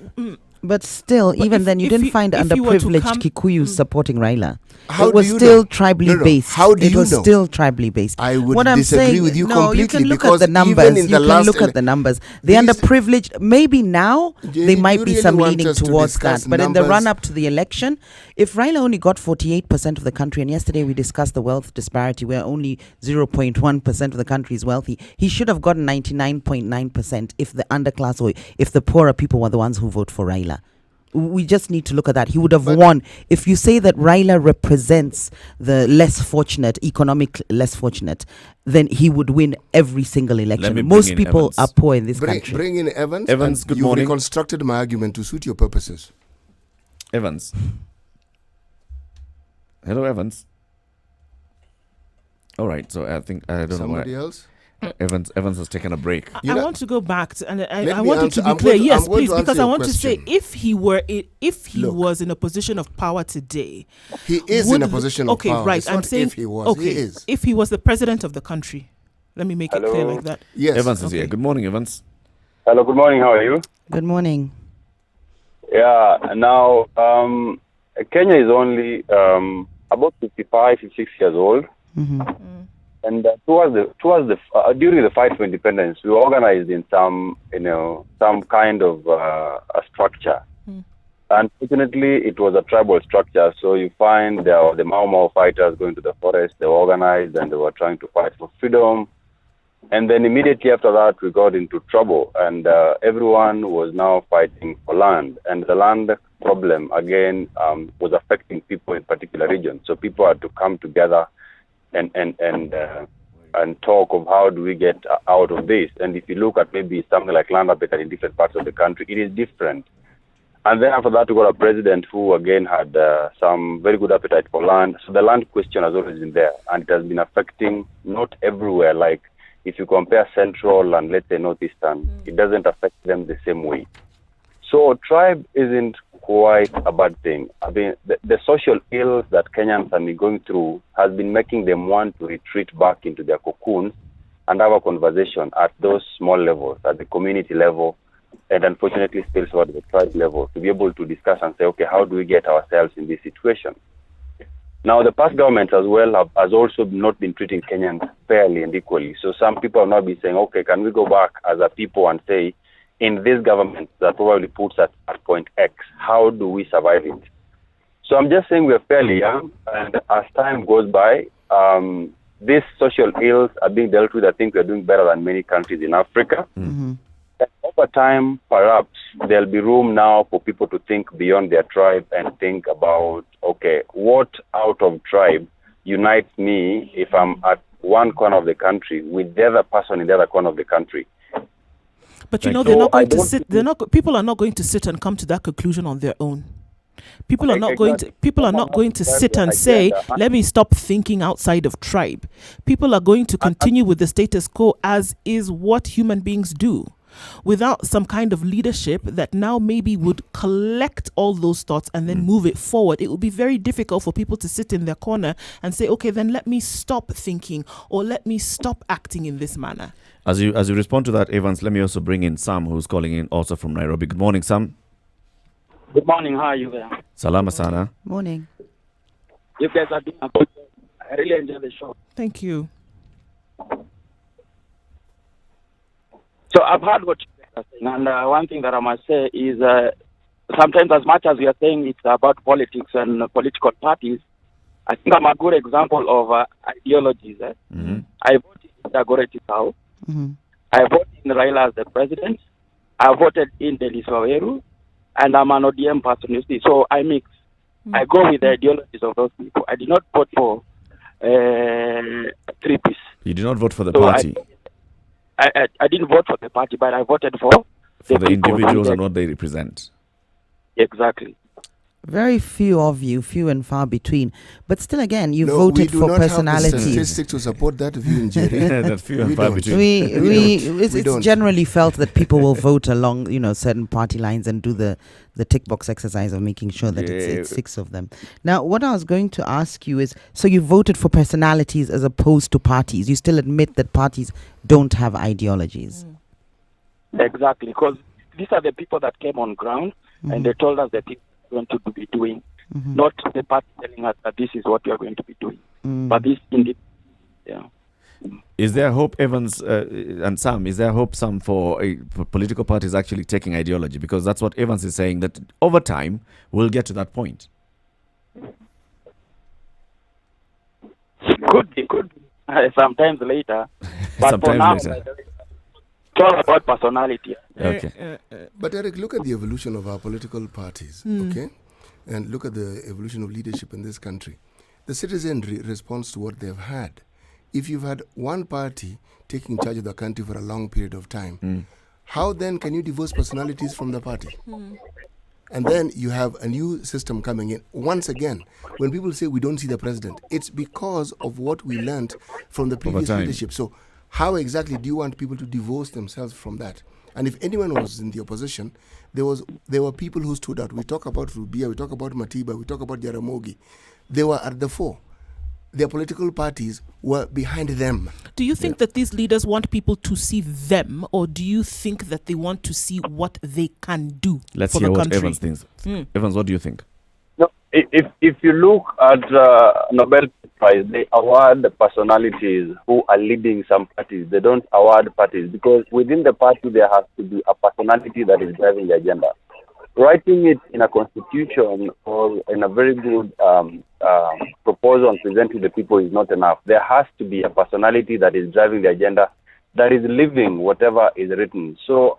But still,
But
even
if-
then, you
if
didn't
you-
find
if you were to
underprivileged
come-
Kikuyus supporting Raila.
How
It was
do you
still
know?
tribally
No, no.
based.
How do
it
you
was
know?
still tribally based.
I would
what I'm
disagree
saying,
with you
no, you
completely
can look at
because
the numbers.
even in
You
the
can
last
look at the numbers. The
these-
underprivileged, maybe now
Do
there
you
might be
really
some
want
leaning
us to
towards
discuss
that. But in the
numbers?
run up to the election, if Raila only got 48% of the country, and yesterday we discussed the wealth disparity where only 0.1% of the country is wealthy, he should have gotten 99.9% if the underclass or if the poorer people were the ones who vote for Raila. We just need to look at that. He would have won. If you say that Raila represents the less fortunate, economic less fortunate, then he would win every single
me
election.
bring
Most
in
people
Evans.
are poor in this
Bring,
country.
bring in Evans.
Evans,
and
good
you've
morning.
reconstructed my argument to suit your purposes.
Evans. Hello, Evans. All right, so I think I don't
Somebody
know why
else?
Evans has taken a break.
I
You know-
want to go back to, and
Let
I
me
want
answer-
it to be
I'm
clear.
going to-
Yes,
I'm going
please,
to
because
answer
I
your
want to say,
question.
if he
Look.
was in a position of power today,
He is
would
in a
the-
position
okay,
of power.
right.
It's
I'm
not
saying
if he was.
okay,
He is.
if he was the president of the country. Let me make it clear
Hello.
like that.
Yes.
Evans is
okay.
here. Good morning, Evans.
Hello, good morning. How are you?
Good morning.
Yeah, now Kenya is only about 55, 56 years old, and during the fight for independence, we organized in some kind of a structure. Unfortunately, it was a tribal structure, so you find there were the Mau Mau fighters going to the forest. They were organized and they were trying to fight for freedom. And then immediately after that, we got into trouble, and everyone was now fighting for land. And the land problem, again, was affecting people in particular regions. So people had to come together and talk of how do we get out of this. And if you look at maybe something like land appetite in different parts of the country, it is different. And then after that, we got a president who, again, had some very good appetite for land. So the land question has always been there, and it has been affecting not everywhere. Like, if you compare central and, let's say, northeastern, it doesn't affect them the same way. So tribe isn't quite a bad thing. I mean, the social ills that Kenyans have been going through has been making them want to retreat back into their cocoons and have a conversation at those small levels, at the community level, and unfortunately still at the tribe level, to be able to discuss and say, okay, how do we get ourselves in this situation? Now, the past government as well has also not been treating Kenyans fairly and equally. So some people have now been saying, okay, can we go back as a people and say, in this government that probably puts us at point X, how do we survive it? So I'm just saying we're fairly young, and as time goes by, these social ills are being dealt with. I think we're doing better than many countries in Africa. And over time, perhaps there'll be room now for people to think beyond their tribe and think about, okay, what out of tribe unites me if I'm at one corner of the country with the other person in the other corner of the country?
But you
Thank
know,
you.
they're not
So I
going to
don't
sit. They're not. People are not going to sit and come to that conclusion on their own. People are not going to. People are not going to sit and say, "Let me stop thinking outside of tribe." People are going to continue with the status quo as is what human beings do, without some kind of leadership that now maybe would collect all those thoughts and then move it forward. It would be very difficult for people to sit in their corner and say, "Okay, then let me stop thinking or let me stop acting in this manner."
As you respond to that, Evans, let me also bring in Sam, who's calling in also from Nairobi. Good morning, Sam.
Good morning. How are you there?
Salama sana.
Morning.
You guys are doing a good job. I really enjoy the show.
Thank you.
So I've heard what you guys are saying, and one thing that I must say is sometimes as much as we are saying it's about politics and political parties, I think I'm a good example of ideologies. I voted in Dagoretti Tikau. I voted in Raila as the president. I voted in Denis Waweru. And I'm an ODM person, you see. So I mix. I go with the ideologies of those people. I did not vote for three-piece.
You did not vote for the
So
party,
I didn't vote for the party, but I voted for
for the
people
individuals
and
and what they represent.
Exactly.
Very few of you, few and far between. But still, again, you
No,
voted
we do
for
not have the
personalities.
statistics to support that view, Jerry.
That few and
We
far
don't.
between.
It's
don't.
generally felt that people will vote along, certain party lines and do the tick box exercise of making sure that it's 6 of them. Now, what I was going to ask you is, so you voted for personalities as opposed to parties. You still admit that parties don't have ideologies.
Exactly, because these are the people that came on ground and they told us that this is going to be doing, not the party telling us that this is what we are going to be doing. But this indeed,
Is there hope, Evans and Sam? Is there hope, Sam, for political parties actually taking ideology? Because that's what Evans is saying, that over time we'll get to that point.
Could be, sometimes later. But
Sometimes
for now,
later.
it's all about personality.
Okay.
But Eric, look at the evolution of our political parties, okay? And look at the evolution of leadership in this country. The citizenry responds to what they've had. If you've had one party taking charge of the country for a long period of time, how then can you divorce personalities from the party? And then you have a new system coming in. Once again, when people say we don't see the president, it's because of what we learned from the previous
time.
leadership. So how exactly do you want people to divorce themselves from that? And if anyone was in the opposition, there were people who stood out. We talk about Rubia, we talk about Matiba, we talk about Jaramogi. They were at the fore. Their political parties were behind them.
Do you think that these leaders want people to see them, or do you think that they want to see what they can do
Let's
for
hear
the
what
country?
Evans thinks. Evans, what do you think?
No, if you look at Nobel Prize, they award personalities who are leading some parties. They don't award parties because within the party there has to be a personality that is driving the agenda. Writing it in a constitution or in a very good proposal and present to the people is not enough. There has to be a personality that is driving the agenda, that is living whatever is written. So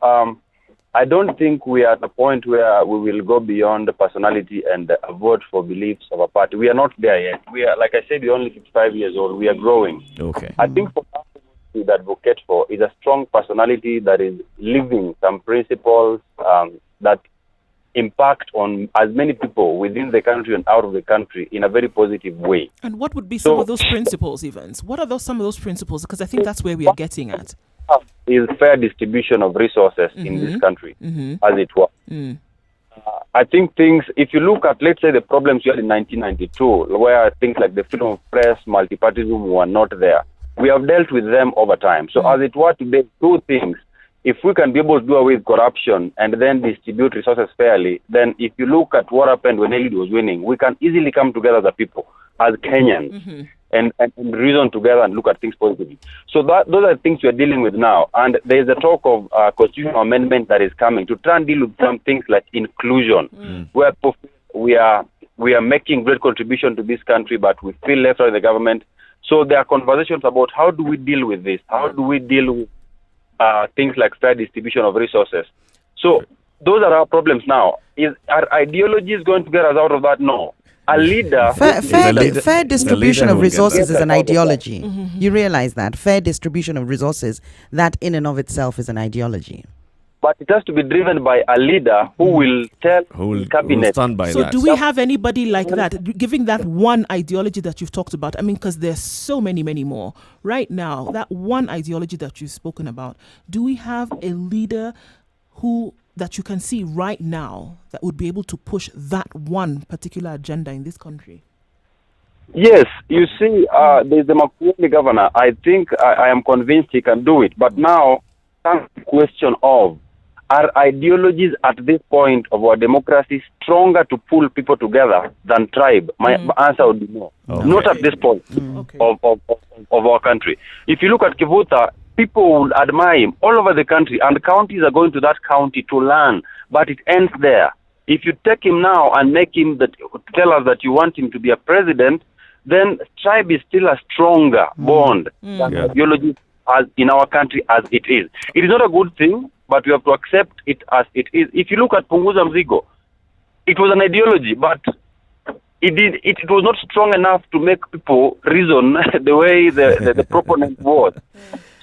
I don't think we are at a point where we will go beyond the personality and vote for beliefs of a party. We are not there yet. We are, like I said, we're only 55 years old. We are growing.
Okay.
I think for us to advocate for is a strong personality that is living some principles that impact on as many people within the country and out of the country in a very positive way.
And what would be some of those principles, Evans? What are some of those principles? Because I think that's where we are getting at.
Is fair distribution of resources in this country, as it were. I think things, if you look at, let's say, the problems we had in 1992, where things like the freedom of press, multipartyism were not there, we have dealt with them over time. So as it were today, two things. If we can be able to do away with corruption and then distribute resources fairly, then if you look at what happened when Eliud was winning, we can easily come together as a people, as Kenyans, and reason together and look at things positively. So those are the things we are dealing with now. And there is a talk of constitutional amendment that is coming to try and deal with some things like inclusion, where we are making great contribution to this country, but we feel left out of the government. So there are conversations about how do we deal with this? How do we deal with things like fair distribution of resources? So those are our problems now. Are ideologies going to get us out of that? No. A leader...
Fair distribution of resources is an ideology. You realize that. Fair distribution of resources, that in and of itself is an ideology.
But it has to be driven by a leader who will tell the cabinet.
Stand by
So
that.
do we have anybody like that, giving that one ideology that you've talked about? I mean, because there's so many more. Right now, that one ideology that you've spoken about, do we have a leader that you can see right now that would be able to push that one particular agenda in this country?
Yes, you see, there's the Makueni governor. I think I am convinced he can do it. But now comes the question of, are ideologies at this point of our democracy stronger to pull people together than tribe? My answer would be no.
Okay.
Not at this point of our country. If you look at Kivuta, people will admire him all over the country, and counties are going to that county to learn, but it ends there. If you take him now and make him tell us that you want him to be a president, then tribe is still a stronger bond than ideology as in our country as it is. It is not a good thing, but we have to accept it as it is. If you look at Punguza Mzigo, it was an ideology, but it was not strong enough to make people reason the way the proponent was.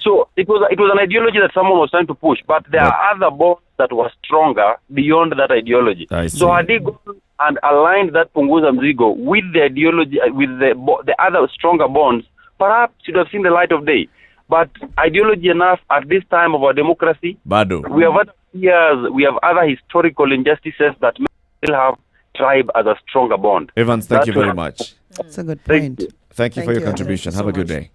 So it was an ideology that someone was trying to push, but there are other bonds that were stronger beyond that ideology.
I see.
So had he gone and aligned that Punguza Mzigo with the ideology, with the other stronger bonds, perhaps should have seen the light of day. But ideology enough at this time of our democracy,
Bado.
we have other years, we have other historical injustices that still have tribe as a stronger bond.
Evans, thank
That's
you very
what-
much.
That's a good
Thank
point.
you.
Thank you for
Thank
your
you.
contribution.
Thank
Have
you
a
so
good
much.
day.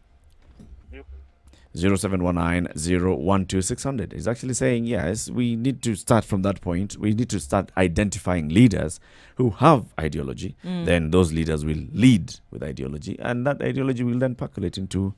0719-012-600. He's actually saying, yes, we need to start from that point. We need to start identifying leaders who have ideology. Then those leaders will lead with ideology, and that ideology will then percolate into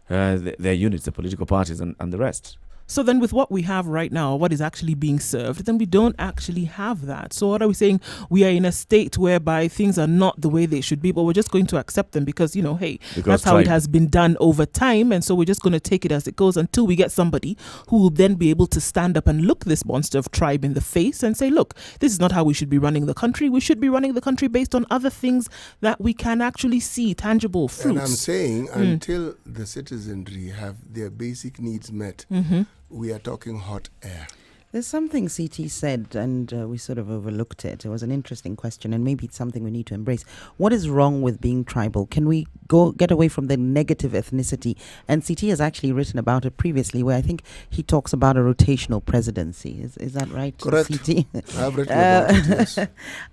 their units, the political parties, and the rest.
So then with what we have right now, what is actually being served, then we don't actually have that. So what are we saying? We are in a state whereby things are not the way they should be, but we're just going to accept them because, you know, hey,
Because
that's how it
tribe.
has been done over time. And so we're just going to take it as it goes until we get somebody who will then be able to stand up and look this monster of tribe in the face and say, look, this is not how we should be running the country. We should be running the country based on other things that we can actually see, tangible fruits.
And I'm saying until the citizenry have their basic needs met, we are talking hot air.
There's something CT said, and we sort of overlooked it. It was an interesting question, and maybe it's something we need to embrace. What is wrong with being tribal? Can we get away from the negative ethnicity? And CT has actually written about it previously, where I think he talks about a rotational presidency. Is that right,
Correct.
CT?
I've written about it, yes.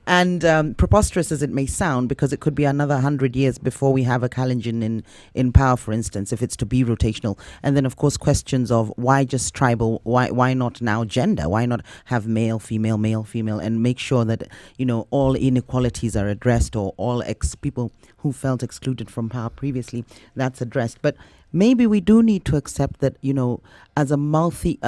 And preposterous as it may sound, because it could be another 100 years before we have a Kalenjin in power, for instance, if it's to be rotational. And then, of course, questions of why just tribal? Why not now gender? Why not have male, female, and make sure that, you know, all inequalities are addressed, or all people who felt excluded from power previously, that's addressed. But maybe we do need to accept that, you know, as a multi-ethnic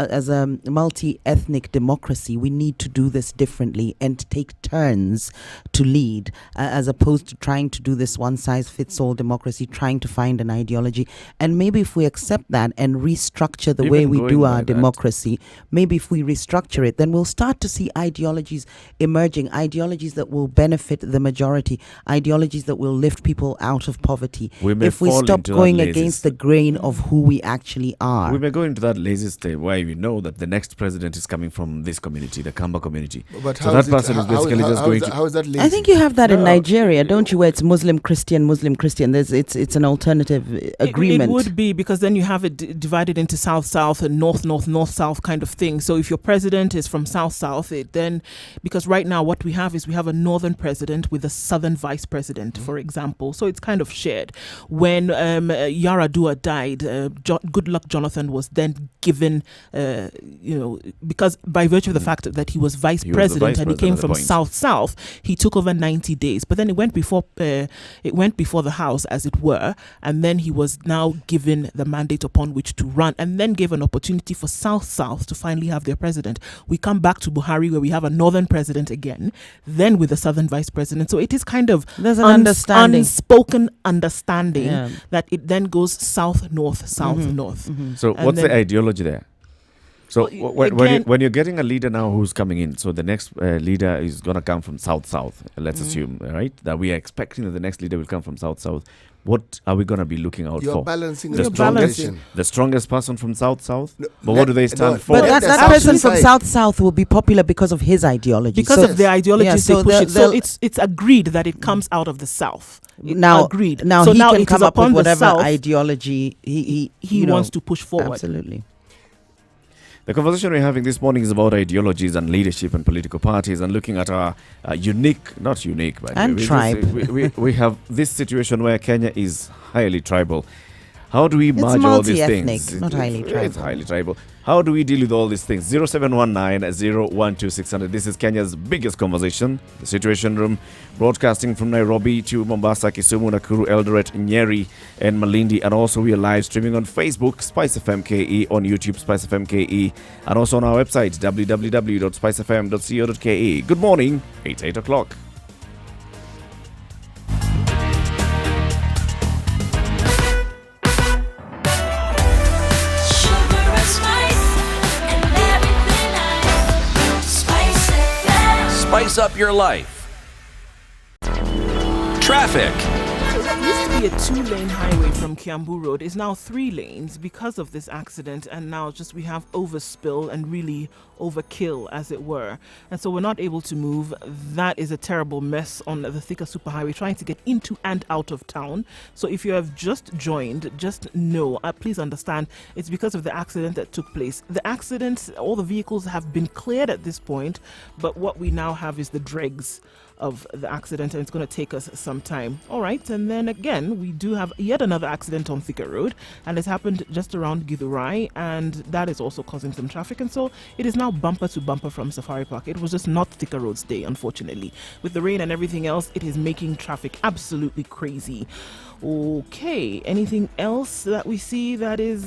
democracy, we need to do this differently and take turns to lead, as opposed to trying to do this one-size-fits-all democracy, trying to find an ideology. And maybe if we accept that and restructure the way
Even
we
going
do
by
our
that.
democracy, maybe if we restructure it, then we'll start to see ideologies emerging, ideologies that will benefit the majority, ideologies that will lift people out of poverty.
We may
If we
fall
stop
into that
going
lazy
against the grain of who we actually are.
We may go into that lazy state where we know that the next president is coming from this community, the Kamba community.
But
So
how
that
is it-
person is
how-
basically
how-
just
how
going
is that-
to...
how is that lazy?
I think you have that in
No.
Nigeria, don't you, where it's Muslim, Christian. It's an alternative agreement.
It would be, because then you have it divided into South-South and North-South kind of thing. So if your president is from South-South, it then, because right now what we have is we have a northern president with a southern vice president, for example. So it's kind of shared. When Yaradua died, Goodluck Jonathan was then given, because by virtue of the fact that he was vice
He was the
president
vice
and he
president
came
at the
from
point.
South, he took over 90 days. But then it went before the House, as it were, and then he was now given the mandate upon which to run, and then gave an opportunity for South to finally have their president. We come back to Buhari, where we have a northern president again, then with a southern vice president. So it is kind of
There's an understanding.
unspoken understanding
Yeah.
that it then goes south, north.
So
And
what's the
then-
ideology there? So
Well, again-
when you're getting a leader now who's coming in, so the next leader is going to come from South, let's assume, right? That we are expecting that the next leader will come from South. What are we going to be looking out
You're
for?
balancing
The
the
strongest,
population.
the strongest person from South?
No,
But what do they stand for?
But
Let
that
the
person
South
from
decide.
South will be popular because of his ideology.
Because
So-
of the ideologies
yeah, so
they push
they'll-
it. So it's agreed that it comes out of the South.
now
Agreed.
Now
So
he
now
can
it is
come up with
upon the
whatever
South
ideology he
he wants to push forward.
Absolutely.
The conversation we're having this morning is about ideologies and leadership and political parties, and looking at our not unique, but
And tribe.
We have this situation where Kenya is highly tribal. How do we
It's
merge all these
multi-ethnic,
things?
not highly
It's
tribal.
highly tribal. How do we deal with all these things? 0719-012-600. This is Kenya's biggest conversation, the Situation Room, broadcasting from Nairobi to Mombasa, Kisumu, Nakuru, Eldoret, Nyeri, and Malindi. And also we are live streaming on Facebook, Spice FM KE, on YouTube, Spice FM KE, and also on our website, www.spicefm.co.ke. Good morning, it's 8 o'clock.
Sugar and spice and everything I Spice FM.
Spice up your life. Traffic.
Used to be a 2-lane highway from Kiambu Road. Is now 3 lanes because of this accident, and now just we have overspill and really overkill, as it were. And so we're not able to move. That is a terrible mess on the Thika Superhighway, trying to get into and out of town. So if you have just joined, just know, please understand, it's because of the accident that took place. The accident, all the vehicles have been cleared at this point, but what we now have is the dregs of the accident, and it's going to take us some time. All right, and then again, we do have yet another accident on Thika Road, and it's happened just around Githurai, and that is also causing some traffic, and so it is now bumper to bumper from Safari Park. It was just not Thika Road's day, unfortunately. With the rain and everything else, it is making traffic absolutely crazy. Okay, anything else that we see that is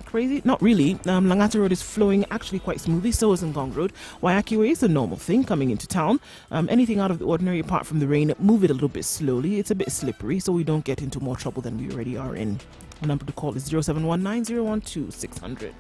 crazy? Not really. Langata Road is flowing actually quite smoothly, so is Ngong Road. Waiaki Way is a normal thing coming into town. Anything out of the ordinary apart from the rain, move it a little bit slowly. It's a bit slippery, so we don't get into more trouble than we already are in. The number to call is 0719-012-600.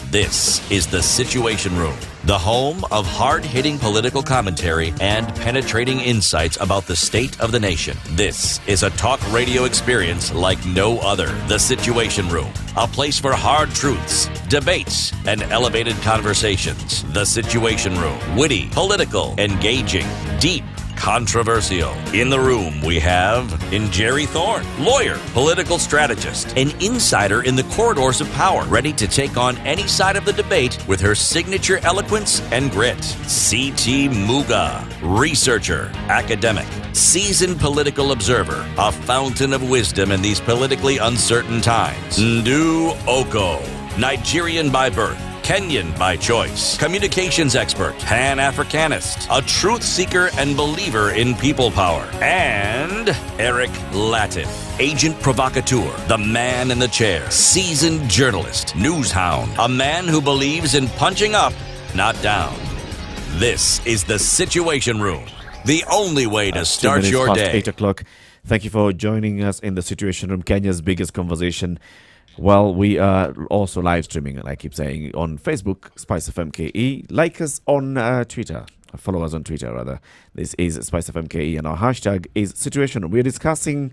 This is The Situation Room, the home of hard-hitting political commentary and penetrating insights about the state of the nation. This is a talk radio experience like no other. The Situation Room, a place for hard truths, debates, and elevated conversations. The Situation Room, witty, political, engaging, deep, controversial. In the room, we have Jerry Thorne, lawyer, political strategist, an insider in the corridors of power, ready to take on any side of the debate with her signature eloquence and grit. C.T. Muga, researcher, academic, seasoned political observer, a fountain of wisdom in these politically uncertain times. Ndu Oko, Nigerian by birth, Kenyan by choice, communications expert, Pan-Africanist, a truth seeker and believer in people power, and Eric Latin, agent provocateur, the man in the chair, seasoned journalist, news hound, a man who believes in punching up, not down. This is The Situation Room, the only way to start
2 minutes
your
past
day.
8 o'clock. Thank you for joining us in The Situation Room, Kenya's biggest conversation. Well, we are also live streaming, like I keep saying, on Facebook, Spice FM KE. Like us on Twitter. Follow us on Twitter, rather. This is Spice FM KE, and our hashtag is Situation Room. We're discussing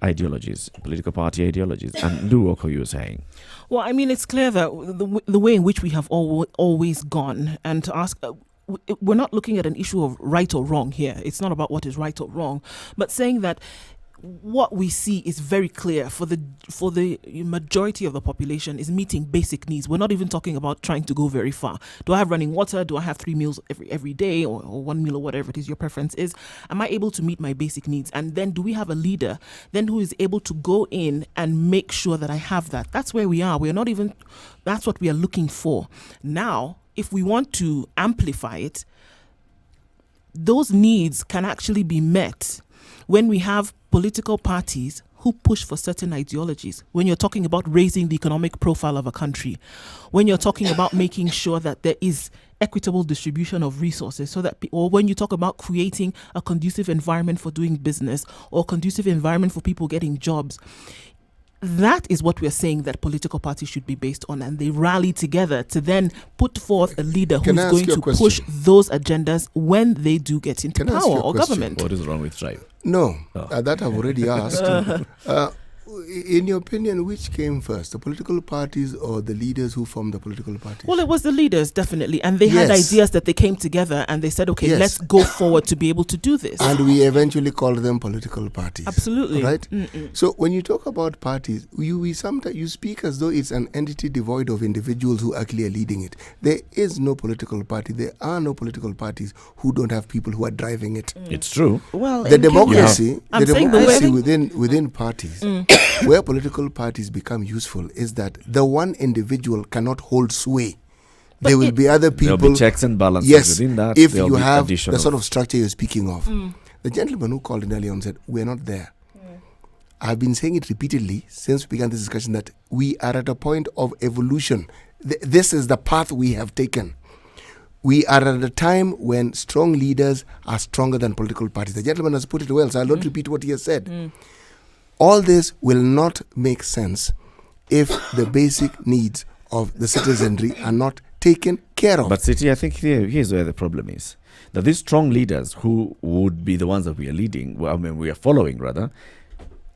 ideologies, political party ideologies. And Ndu Oko, you were saying.
Well, I mean, it's clear that the way in which we have always gone, and to ask... we're not looking at an issue of right or wrong here. It's not about what is right or wrong, but saying that what we see is very clear for the majority of the population is meeting basic needs. We're not even talking about trying to go very far. Do I have running water? Do I have 3 meals every day, or 1 meal, or whatever it is your preference is? Am I able to meet my basic needs? And then do we have a leader then who is able to go in and make sure that I have that? That's where we are. We are not even, that's what we are looking for. Now, if we want to amplify it, those needs can actually be met when we have political parties who push for certain ideologies. When you're talking about raising the economic profile of a country, when you're talking about making sure that there is equitable distribution of resources, so that, or when you talk about creating a conducive environment for doing business, or conducive environment for people getting jobs. That is what we're saying that political parties should be based on, and they rally together to then put forth a leader who's going to push those agendas when they do get into power or government.
What is wrong with Tribe?
No, that I've already asked. In your opinion, which came first, the political parties or the leaders who formed the political parties?
Well, it was the leaders, definitely. And they had ideas that they came together and they said, okay, let's go forward to be able to do this.
And we eventually called them political parties.
Absolutely.
Right? So when you talk about parties, you sometimes you speak as though it's an entity devoid of individuals who actually are leading it. There is no political party. There are no political parties who don't have people who are driving it.
It's true.
Well,
the democracy within parties, where political parties become useful, is that the one individual cannot hold sway. There will be other people.
There'll be checks and balances within that.
If you have the sort of structure you're speaking of. The gentleman who called in earlier on said, we're not there. I've been saying it repeatedly since we began this discussion that we are at a point of evolution. This is the path we have taken. We are at a time when strong leaders are stronger than political parties. The gentleman has put it well, so I'll not repeat what he has said. All this will not make sense if the basic needs of the citizenry are not taken care of.
But City, I think here's where the problem is. That these strong leaders who would be the ones that we are leading, we are following rather,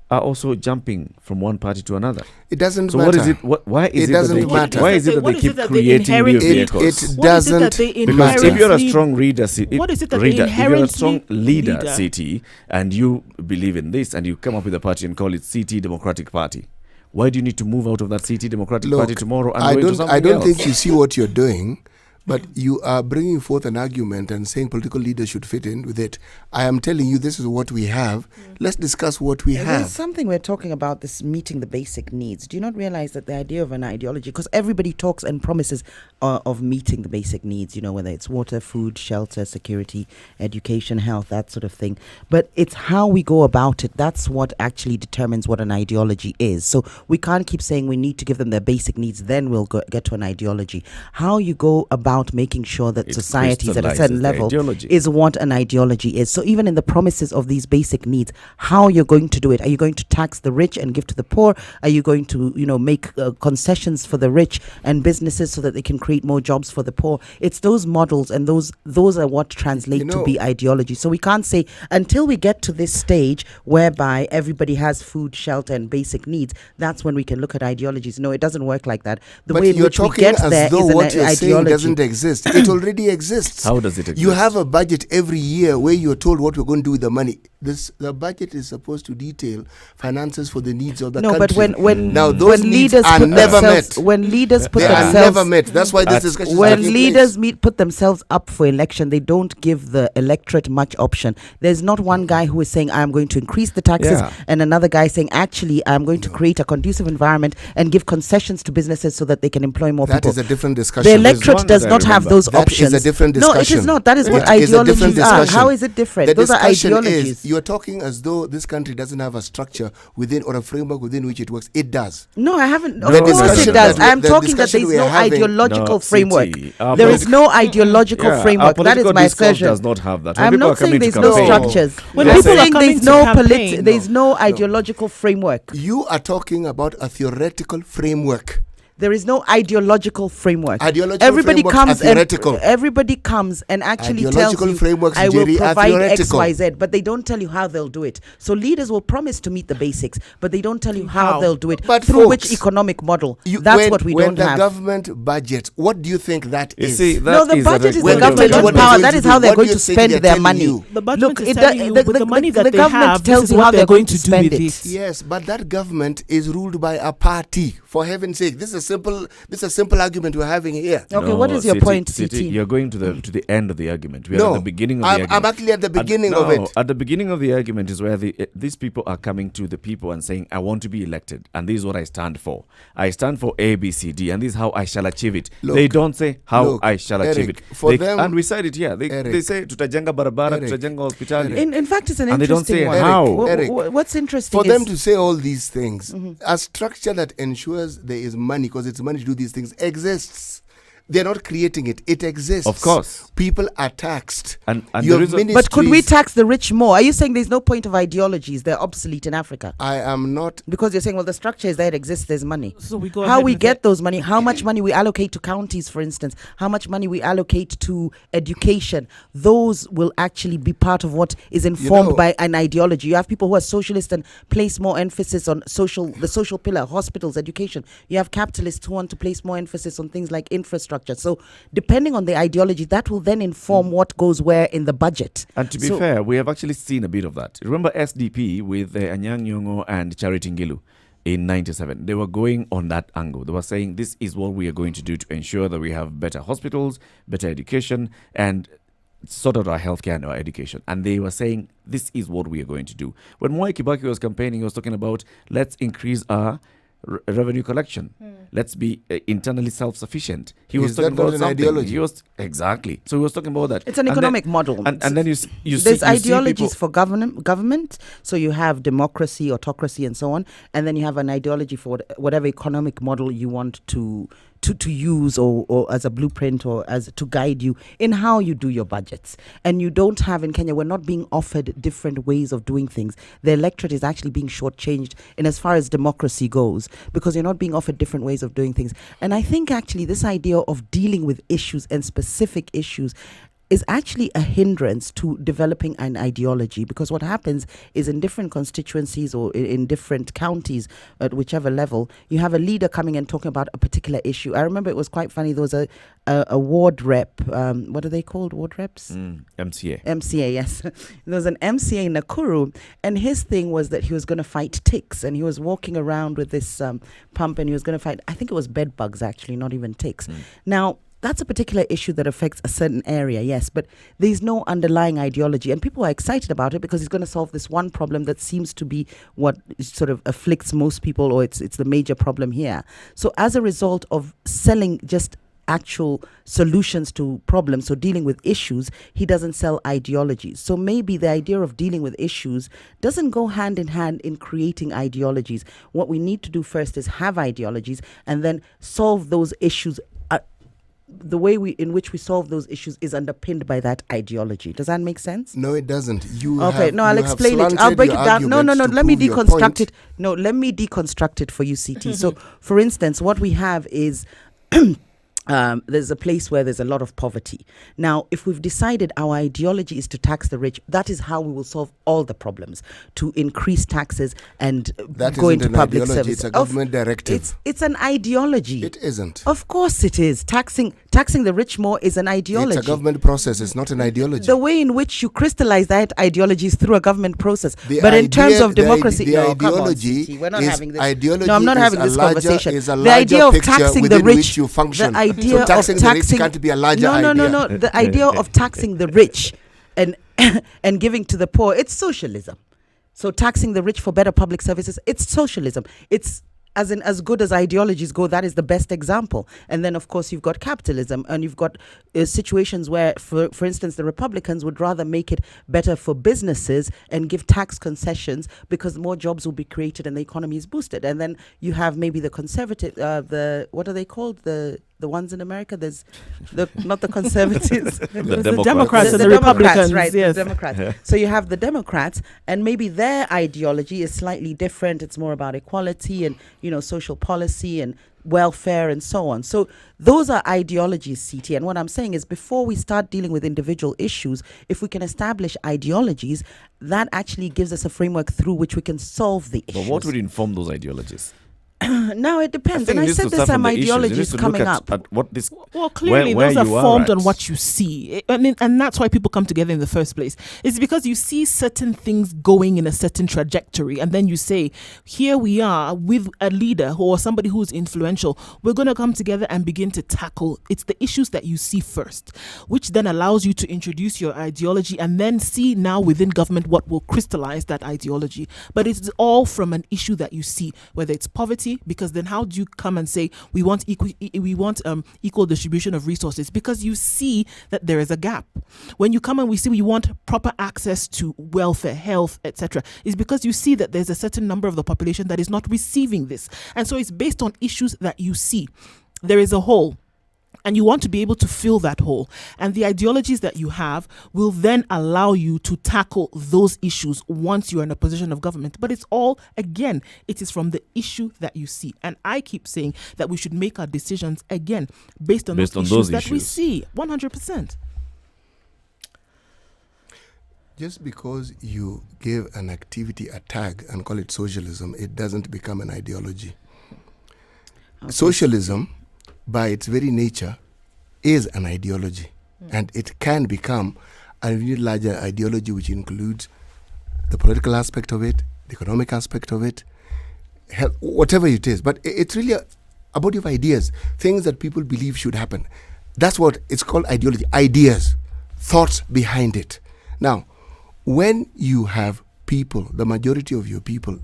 are also jumping from one party to another.
It doesn't
So
matter.
what is it? Why is
It
it
doesn't
that they
matter.
keep, why is it that
What
they
is it
keep
that they
creating new
inherently-
vehicles?
It
What is it that
doesn't
they
Because if
inherently
you're a
need-
strong leader,
What is it that they
if you're a
inherently
strong leader,
leader?
CT, and you believe in this, and you come up with a party and call it CT Democratic Party, why do you need to move out of that CT Democratic Party tomorrow and go into something
I don't
else?
think you see what you're doing, but you are bringing forth an argument and saying political leaders should fit in with it. I am telling you, this is what we have. Let's discuss what we
There's
have.
something we're talking about, this meeting the basic needs. Do you not realize that the idea of an ideology, because everybody talks and promises of meeting the basic needs, whether it's water, food, shelter, security, education, health, that sort of thing. But it's how we go about it. That's what actually determines what an ideology is. So we can't keep saying we need to give them their basic needs, then we'll get to an ideology. How you go about making sure that
It
societies at a
crystallizes
certain
the
level
ideology.
is what an ideology is. So even in the promises of these basic needs, how you're going to do it? Are you going to tax the rich and give to the poor? Are you going to, make concessions for the rich and businesses so that they can create more jobs for the poor? It's those models, and those are what translate to be ideology. So we can't say until we get to this stage whereby everybody has food, shelter, and basic needs, that's when we can look at ideologies. No, it doesn't work like that. The
But
way in
you're
which we
talking
get
as
there
though
is
what
an
you're saying
ideology.
doesn't exist. It already exists.
How does it exist?
You have a budget every year where you're told what we're going to do with the money. The budget is supposed to detail finances for the needs of the country.
But when
now those
when
needs
leaders
are
put
never
themselves,
met.
when leaders put
They are
themselves
never met. That's why this discussion is
when
taking
leaders
place.
put themselves up for election, they don't give the electorate much option. There's not one guy who is saying I'm going to increase the taxes,
Yeah.
and another guy saying actually I'm going to create a conducive environment and give concessions to businesses so that they can employ more
That
people.
is a different
The
discussion.
electorate
one
does
that I
not have
remember.
those
That
options.
is a different
No, it
discussion.
is not. That is what
It is a different
ideologies are.
discussion.
How is it different?
The
Those are
discussion
ideologies.
is you're talking as though this country doesn't have a structure within or a framework within which it works. It does.
No, I haven't. Of
The
course it
discussion
does.
that
I'm
the
talking that
discussion
there's
we
no
are having-
ideological
No,
framework.
CT, our
There is
politi-
no ideological
Yeah,
framework.
our
That is
political
my
discourse
assertion.
does not have that. When
I'm
people are
not saying
coming to
there's no
campaign-
structures.
When
I'm
people are
saying
coming
there's
to
no
campaign,
there's no ideological framework.
You are talking about a theoretical framework.
There is no ideological framework.
Ideological
everybody
frameworks
comes
are theoretical.
and everybody comes and actually tells
Ideological
you,
frameworks,
I will
Jerry, are
provide X,
theoretical.
Y, Z, but they don't tell you how they'll do it. So leaders will promise to meet the basics, but they don't tell you how
How?
they'll do it.
But
through
folks,
which economic model? That's what we
when
don't
the
have.
government budgets, what do you think that
You
is?
see,
No,
that
the
is
budget is
a
the
When
regular-
government
what
on
they're
power.
going
That
to
is
do,
how they're
what do
going
you
to
think
spend
they're
their
telling
money.
you?
The budget
Look,
is
it
telling
does-
you
the-
with the
the-
money that
the
they
government
have,
tells
this is
you
what
how
they're
they're
going
going
to
to
do
spend
with
it.
it.
Yes, but that government is ruled by a party. For heaven's sake, this is a simple argument we're having here.
Okay, what is your
City,
point,
City,
CT?
You're going to the end of the argument. We are
No,
at the beginning of the
I'm
argument.
actually at the beginning of
no,
it.
At the beginning of the argument is where these people are coming to the people and saying, I want to be elected, and this is what I stand for. I stand for A, B, C, D, and this is how I shall achieve it.
Look,
they don't say how
look,
I shall achieve
Eric,
it.
for
They-
them-
and we said it here. They
Eric,
say, tutajenga barabara,
Eric,
tutajenga hospitali.
In fact, it's an
And they don't
interesting
say
one.
how.
Eric,
What's interesting
For
is
them to say all these things, a structure that ensures there is money, because it's money to do these things, exists. They're not creating it. It exists.
Of course.
People are taxed.
And
You
there
have
is a-
But could we
ministries-
tax the rich more? Are you saying there's no point of ideologies? They're obsolete in Africa.
I am not.
Because you're saying, well, the structure is there, it exists, there's money.
So we go
How
ahead
we
with
get
it.
those money, how much money we allocate to counties, for instance, how much money we allocate to education, those will actually be part of what is informed
know-
by an ideology. You have people who are socialist and place more emphasis on the social pillar, hospitals, education. You have capitalists who want to place more emphasis on things like infrastructure. So depending on the ideology, that will then inform what goes where in the budget.
And to be
So-
fair, we have actually seen a bit of that. Remember SDP with Anyang' Nyong'o and Charity Ngilu in 97? They were going on that angle. They were saying this is what we are going to do to ensure that we have better hospitals, better education, and sort out our healthcare and our education. And they were saying this is what we are going to do. When Mwai Kibaki was campaigning, he was talking about let's increase our revenue collection. Let's be internally self-sufficient. He was
Is
talking
that not
about
an
something.
ideology?
He was exactly. So he was talking about that.
It's an
And
economic
then,
model.
And then you
There's
see
ideologies
people-
for government. So you have democracy, autocracy, and so on. And then you have an ideology for whatever economic model you want to to use or as a blueprint or as to guide you in how you do your budgets. And you don't have in Kenya, we're not being offered different ways of doing things. The electorate is actually being shortchanged in as far as democracy goes, because you're not being offered different ways of doing things. And I think actually this idea of dealing with issues and specific issues is actually a hindrance to developing an ideology, because what happens is in different constituencies or in different counties, at whichever level, you have a leader coming and talking about a particular issue. I remember it was quite funny. There was a ward rep. What are they called? Ward reps?
MCA.
MCA, yes. There was an MCA in Nakuru, and his thing was that he was going to fight ticks, and he was walking around with this pump, and he was going to fight, I think it was bed bugs actually, not even ticks. Now, that's a particular issue that affects a certain area, yes, but there's no underlying ideology. And people are excited about it because it's going to solve this one problem that seems to be what sort of afflicts most people, or it's the major problem here. So as a result of selling just actual solutions to problems, so dealing with issues, he doesn't sell ideologies. So maybe the idea of dealing with issues doesn't go hand in hand in creating ideologies. What we need to do first is have ideologies and then solve those issues. The way in which we solve those issues is underpinned by that ideology. Does that make sense?
No, it doesn't.
I'll explain it. I'll break it down. No. Let me deconstruct it. No, let me deconstruct it for you, CT. So, for instance, what we have is there's a place where there's a lot of poverty. Now, if we've decided our ideology is to tax the rich, that is how we will solve all the problems, to increase taxes and go into public service.
It's a government directive.
It's an ideology.
It isn't.
Of course it is. Taxing the rich more is an ideology.
It's a government process. It's not an ideology.
The way in which you crystallize that ideology is through a government process. In terms of democracy,
the ideology
we're not having this.
Ideology
no, I'm not having this conversation.
The idea of taxing the rich, you function.
The idea
of taxing the rich can't be a larger idea.
No. The idea of taxing the rich and giving to the poor, it's socialism. So taxing the rich for better public services, it's socialism. It's as good as ideologies go, that is the best example. And then, of course, you've got capitalism, and you've got situations where, for instance, the Republicans would rather make it better for businesses and give tax concessions because more jobs will be created and the economy is boosted. And then you have maybe the conservative, what are they called? The ones in America, there's not the conservatives.
the Democrats and the Republicans,
right?
Yes.
The Democrats. So you have the Democrats, and maybe their ideology is slightly different. It's more about equality and social policy and welfare and so on. So those are ideologies, CT. And what I'm saying is, before we start dealing with individual issues, if we can establish ideologies, that actually gives us a framework through which we can solve the issues.
But what would inform those ideologies?
Now it depends. And I said there's some ideologies coming up.
Well, clearly those are formed on what you see. And that's why people come together in the first place. It's because you see certain things going in a certain trajectory, and then you say, here we are with a leader or somebody who's influential. We're going to come together and begin to tackle. It's the issues that you see first, which then allows you to introduce your ideology and then see now within government what will crystallize that ideology. But it's all from an issue that you see, whether it's poverty, because then how do you come and say we want equal distribution of resources? Because you see that there is a gap. When you come and we see we want proper access to welfare, health, etc., is because you see that there's a certain number of the population that is not receiving this. And so it's based on issues that you see. There is a hole, and you want to be able to fill that hole. And the ideologies that you have will then allow you to tackle those issues once you're in a position of government. But it's all, again, it is from the issue that you see. And I keep saying that we should make our decisions, again, based on those issues that we see. 100%.
Just because you give an activity a tag and call it socialism, it doesn't become an ideology. Okay. Socialism, by its very nature, is an ideology. And it can become a really larger ideology, which includes the political aspect of it, the economic aspect of it, health, whatever it is. But it's really a body of ideas, things that people believe should happen. That's what it's called, ideology. Ideas, thoughts behind it. Now, when you have people, the majority of your people,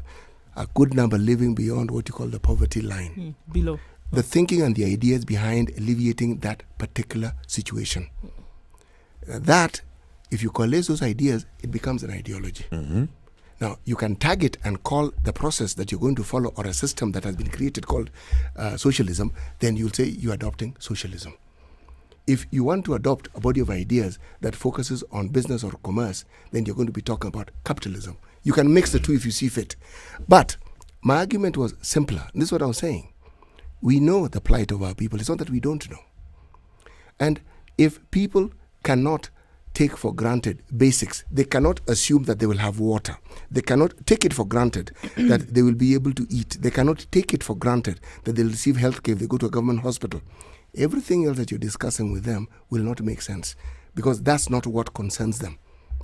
a good number living beyond what you call the poverty line.
Below.
The thinking and the ideas behind alleviating that particular situation. That, if you collate those ideas, it becomes an ideology.
Mm-hmm.
Now, you can tag it and call the process that you're going to follow or a system that has been created called socialism, then you'll say you're adopting socialism. If you want to adopt a body of ideas that focuses on business or commerce, then you're going to be talking about capitalism. You can mix the two if you see fit. But my argument was simpler. This is what I was saying. We know the plight of our people. It's not that we don't know. And if people cannot take for granted basics, they cannot assume that they will have water. They cannot take it for granted that they will be able to eat. They cannot take it for granted that they'll receive health care if they go to a government hospital. Everything else that you're discussing with them will not make sense because that's not what concerns them.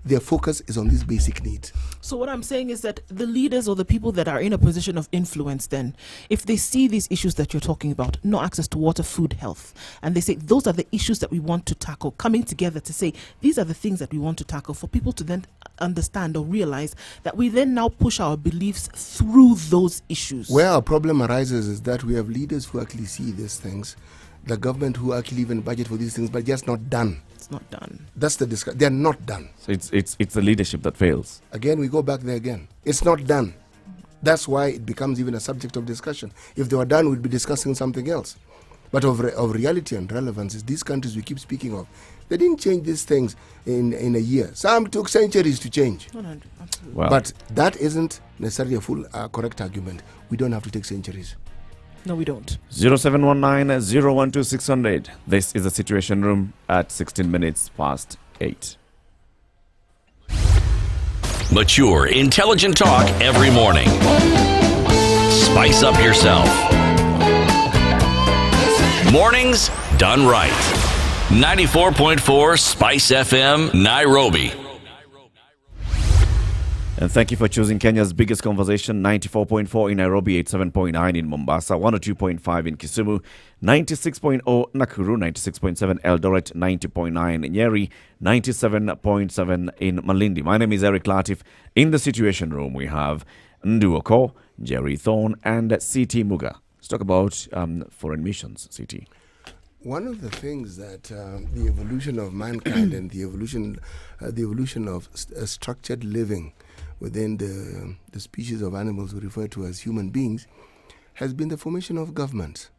Their focus is on these basic needs.
So what I'm saying is that the leaders or the people that are in a position of influence then, if they see these issues that you're talking about, no access to water, food, health, and they say those are the issues that we want to tackle, coming together to say these are the things that we want to tackle, for people to then understand or realize that we then now push our beliefs through those issues.
Where our problem arises is that we have leaders who actually see these things, the government who actually even budget for these things, but just not done.
It's not done.
That's the discussion. They're not done.
So it's the leadership that fails.
Again, we go back there again. It's not done. That's why it becomes even a subject of discussion. If they were done, we'd be discussing something else. But of reality and relevance is these countries we keep speaking of. They didn't change these things in a year. Some took centuries to change.
100, absolutely.
Wow.
But that isn't necessarily a full correct argument. We don't have to take centuries.
No, we don't.
0719-012-600. This is the Situation Room at 16 minutes past 8.
Mature, intelligent talk every morning. Spice up yourself. Mornings done right. 94.4 Spice FM, Nairobi.
And thank you for choosing Kenya's biggest conversation, 94.4 in Nairobi, 87.9 in Mombasa, 102.5 in Kisumu, 96.0 Nakuru, 96.7 Eldoret, 90.9 in Nyeri, 97.7 in Malindi. My name is Eric Latif. In the Situation Room, we have Nduoko, Jerry Thorne, and CT Muga. Let's talk about foreign missions, CT.
One of the things that the evolution of mankind and the evolution of structured living within the species of animals we refer to as human beings has been the formation of governments.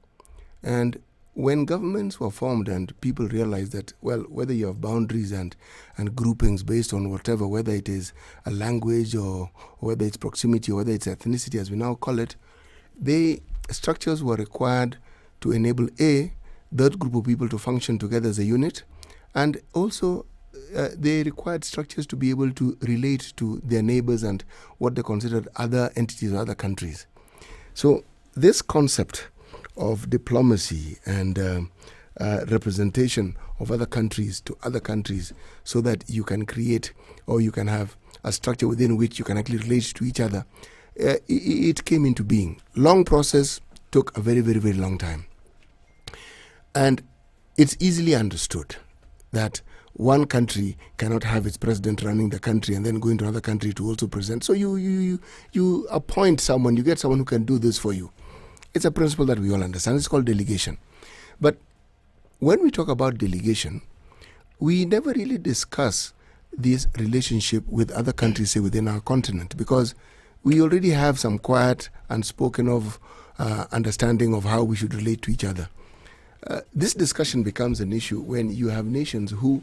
And when governments were formed and people realized that, well, whether you have boundaries and groupings based on whatever, whether it is a language or whether it's proximity or whether it's ethnicity as we now call it, structures were required to enable that group of people to function together as a unit, and also they required structures to be able to relate to their neighbors and what they considered other entities or other countries. So this concept of diplomacy and representation of other countries to other countries so that you can create or you can have a structure within which you can actually relate to each other, it came into being. Long process, took a very, very, very long time. And it's easily understood that one country cannot have its president running the country and then go into another country to also present. So you appoint someone, you get someone who can do this for you. It's a principle that we all understand. It's called delegation. But when we talk about delegation, we never really discuss this relationship with other countries, say within our continent, because we already have some quiet, unspoken of understanding of how we should relate to each other. This discussion becomes an issue when you have nations who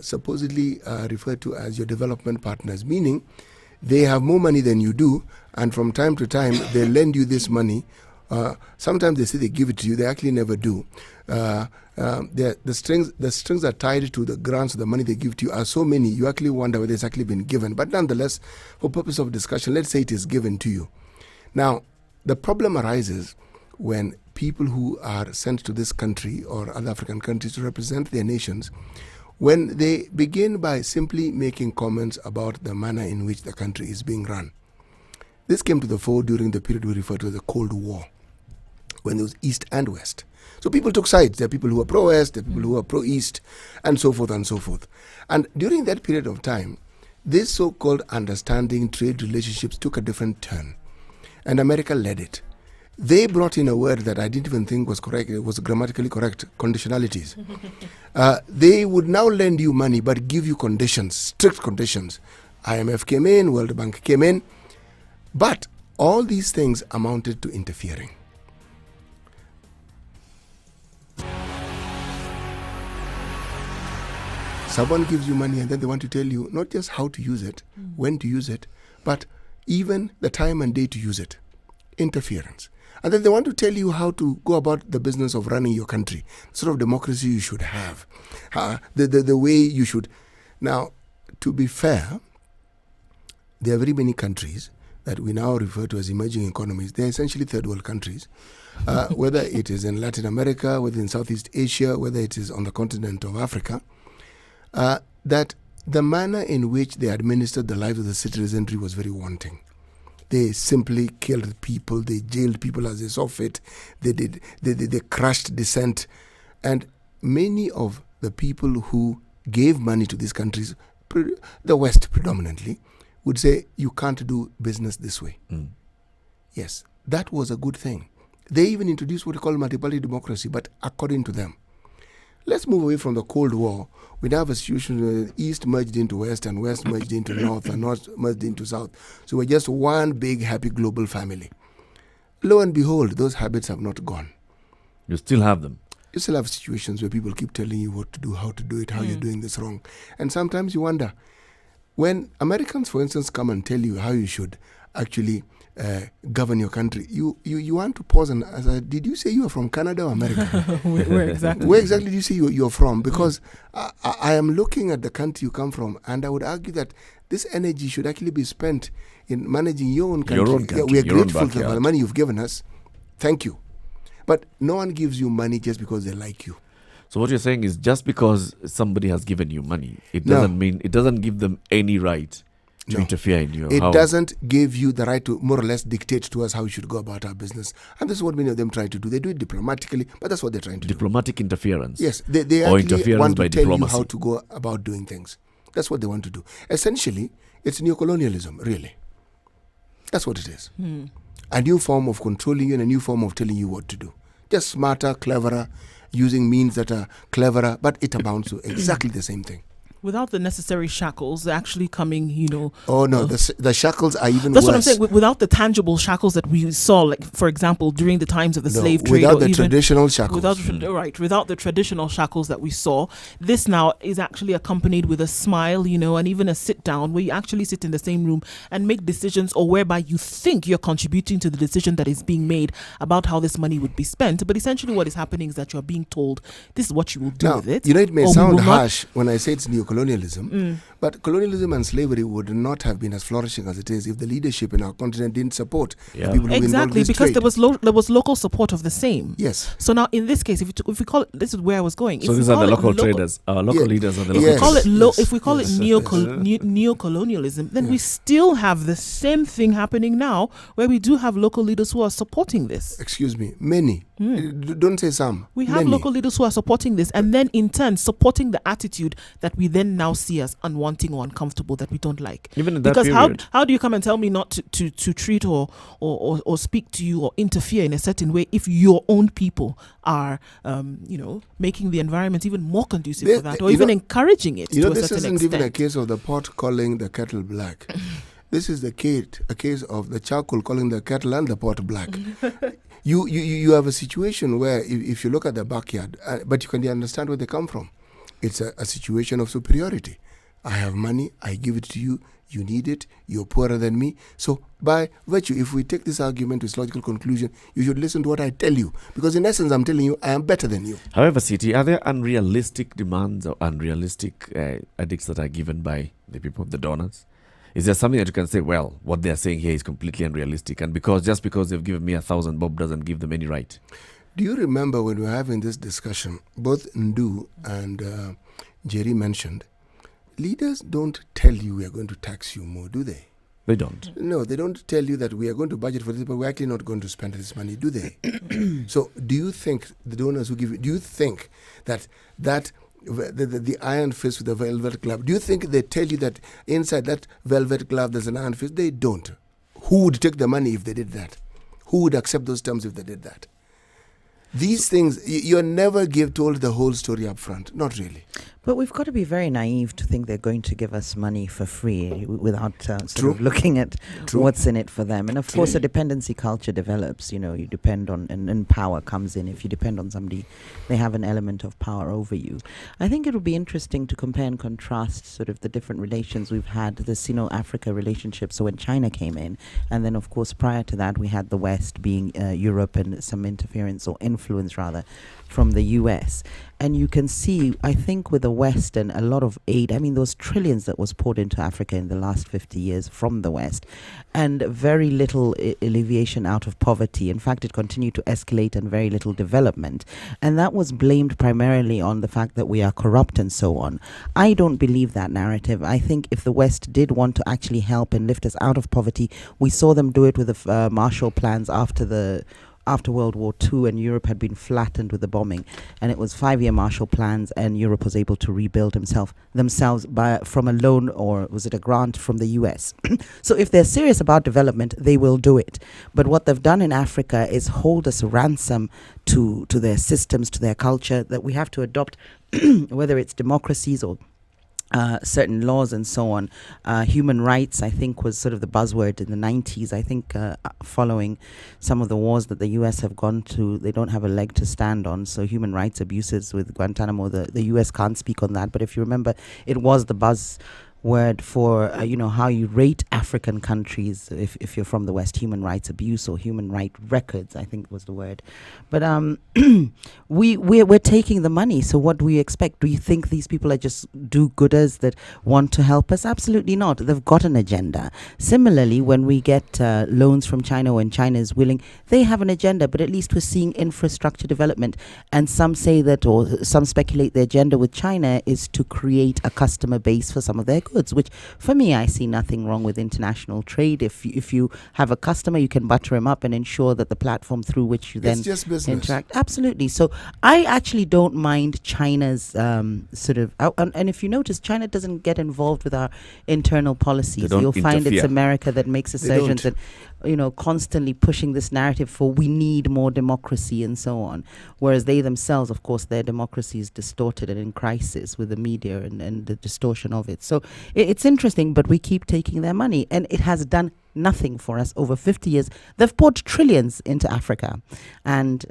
supposedly referred to as your development partners, meaning they have more money than you do, and from time to time they lend you this money. Sometimes they say they give it to you, they actually never do. The strings are tied to the grants, the money they give to you are so many, you actually wonder whether it's actually been given. But nonetheless, for purpose of discussion, let's say it is given to you. Now, the problem arises when people who are sent to this country or other African countries to represent their nations, when they begin by simply making comments about the manner in which the country is being run. This came to the fore during the period we refer to as the Cold War, when there was East and West. So people took sides. There are people who are pro-West, there are people who are pro-East, and so forth and so forth. And during that period of time, this so-called understanding trade relationships took a different turn, and America led it. They brought in a word that I didn't even think was correct. It was grammatically correct, conditionalities. They would now lend you money but give you conditions, strict conditions. IMF came in, World Bank came in. But all these things amounted to interfering. Someone gives you money and then they want to tell you not just how to use it, when to use it, but even the time and day to use it. Interference. And then they want to tell you how to go about the business of running your country, the sort of democracy you should have, the way you should. Now, to be fair, there are very many countries that we now refer to as emerging economies. They're essentially third world countries, whether it is in Latin America, whether in Southeast Asia, whether it is on the continent of Africa, that the manner in which they administered the lives of the citizenry was very wanting. They simply killed people, they jailed people as they saw fit, they crushed dissent. And many of the people who gave money to these countries, the West predominantly, would say, you can't do business this way. Yes, that was a good thing. They even introduced what we call multi-party democracy, but according to them. Let's move away from the Cold War. We now have a situation where the East merged into West and West merged into North and North merged into South. So we're just one big happy global family. Lo and behold, those habits have not gone.
You still have them.
You still have situations where people keep telling you what to do, how to do it, how you're doing this wrong. And sometimes you wonder, when Americans, for instance, come and tell you how you should actually govern your country, you want to pause and ask, did you say you are from Canada or America?
Where exactly?
Where exactly do you say you're from? Because I am looking at the country you come from, and I would argue that this energy should actually be spent in managing your own country.
Your own country,
Yeah, we are
your own
grateful for
backyard.
the money you've given us. Thank you. But no one gives you money just because they like you.
So what you're saying is just because somebody has given you money, it
No.
doesn't mean, it doesn't give them any right to
No.
interfere in your
It
how.
doesn't give you the right to more or less dictate to us how we should go about our business. And this is what many of them try to do. They do it diplomatically, but that's what they're trying to
Diplomatic interference.
do. Yes, they
Or
actually
interference
want
by
to tell
diplomacy.
you how to go about doing things. That's what they want to do. Essentially, it's neocolonialism, really. That's what it is. A new form of controlling you and a new form of telling you what to do. Just smarter, cleverer, using means that are cleverer, but it amounts to exactly the same thing.
Without the necessary shackles actually coming,
Oh no, the shackles are even
That's
worse.
what I'm saying. Without the tangible shackles that we saw, like for example, during the times of the
No,
slave trade,
without
or
the
even
traditional shackles.
without the traditional shackles that we saw, this now is actually accompanied with a smile, and even a sit down where you actually sit in the same room and make decisions, or whereby you think you're contributing to the decision that is being made about how this money would be spent. But essentially, what is happening is that you're being told this is what you will do
Now,
with it.
it may
or we
sound
will not-
harsh when I say it's neocolonialism, but colonialism and slavery would not have been as flourishing as it is if the leadership in our continent didn't support the people who involved
Exactly,
this
because
trade.
there was local support of the same.
Yes.
So now in this case, if we call it, this is where I was going.
So
If
these
we
are the
call it
local traders, our local
Yeah.
leaders are the local
Yes.
Call it
traders.
if we call it neocolonialism, then we still have the same thing happening now, where we do have local leaders who are supporting this.
Excuse me, many. Don't say some.
We have
many.
local leaders who are supporting this, and then in turn supporting the attitude that we then now see as unwanting or uncomfortable, that we don't like.
Even in that
Because
period.
how do you come and tell me not to treat or speak to you or interfere in a certain way if your own people are making the environment even more conducive
They-
for that,
they-
or
you
even
know-
encouraging it to a
this
certain
isn't
extent?
even a case of the pot calling the kettle black. This is a case of the charcoal calling the kettle and the pot black. You have a situation where if you look at the backyard, but you can understand where they come from. It's a situation of superiority. I have money, I give it to you, you need it, you're poorer than me. So by virtue, if we take this argument to its logical conclusion, you should listen to what I tell you. Because in essence, I'm telling you, I am better than you.
However, CT, are there unrealistic demands or unrealistic edicts that are given by the people, the donors? Is there something that you can say, well, what they're saying here is completely unrealistic, and just because they've given me 1,000 bob doesn't give them any right?
Do you remember when we were having this discussion, both Ndu and Jerry mentioned, leaders don't tell you we are going to tax you more, do they?
They don't.
No, they don't tell you that we are going to budget for this, but we're actually not going to spend this money, do they? So do you think the donors who give you, do you think that the iron fist with the velvet glove, do you think they tell you that inside that velvet glove there's an iron fist? They don't. Who would take the money if they did that? Who would accept those terms if they did that? These things, you're never told the whole story up front. Not really.
But we've got to be very naive to think they're going to give us money for free without sort
True.
of looking at
True.
what's in it for them. And of course, a dependency culture develops. You know, you depend on, and power comes in. If you depend on somebody, they have an element of power over you. I think it would be interesting to compare and contrast sort of the different relations we've had, the Sino-Africa relationship. So when China came in, and then of course prior to that, we had the West being Europe and some interference or influence rather from the US. And you can see, I think, with the West and a lot of aid, I mean, those trillions that was poured into Africa in the last 50 years from the West, and very little alleviation out of poverty. In fact, it continued to escalate and very little development. And that was blamed primarily on the fact that we are corrupt and so on. I don't believe that narrative. I think if the West did want to actually help and lift us out of poverty, we saw them do it with the Marshall Plans after World War II, and Europe had been flattened with the bombing, and it was 5-year Marshall Plans, and Europe was able to rebuild themselves from a loan, or was it a grant from the US. So if they're serious about development, they will do it. But what they've done in Africa is hold us ransom to their systems, to their culture, that we have to adopt, whether it's democracies or certain laws and so on. Human rights, I think, was sort of the buzzword in the 90s. I think following some of the wars that the US have gone to, they don't have a leg to stand on. So human rights abuses with Guantanamo, the US can't speak on that. But if you remember, it was the buzzword for how you rate African countries if you're from the West. Human rights abuse or human right records, I think was the word. But we're taking the money, so what do we expect? Do you think these people are just do-gooders that want to help us? Absolutely not. They've got an agenda. Similarly, when we get loans from China, when China is willing, they have an agenda, but at least we're seeing infrastructure development. And some say that, or some speculate the agenda with China is to create a customer base for some of their goods, which for me, I see nothing wrong with international trade. If you have a customer, you can butter him up and ensure that the platform through which you then
It's just business.
interact. Absolutely. So I actually don't mind China's sort of, and if you notice, China doesn't get involved with our internal policies.
don't
You'll find it's
interfere.
America that makes assertions
don't.
and constantly pushing this narrative for we need more democracy and so on. Whereas they themselves, of course, their democracy is distorted and in crisis with the media and the distortion of it. So it's interesting, but we keep taking their money, and it has done nothing for us over 50 years. They've poured trillions into Africa, and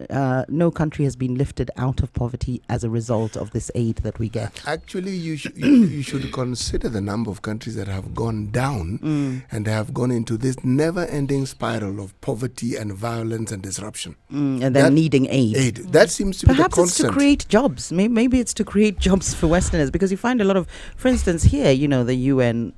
no country has been lifted out of poverty as a result of this aid that we get.
Actually, you should consider the number of countries that have gone down and have gone into this never-ending spiral of poverty and violence and disruption.
And then needing aid.
That seems to
Perhaps
be the
it's to
constant.
create jobs. Maybe it's to create jobs for Westerners, because you find a lot of, for instance, here, the UN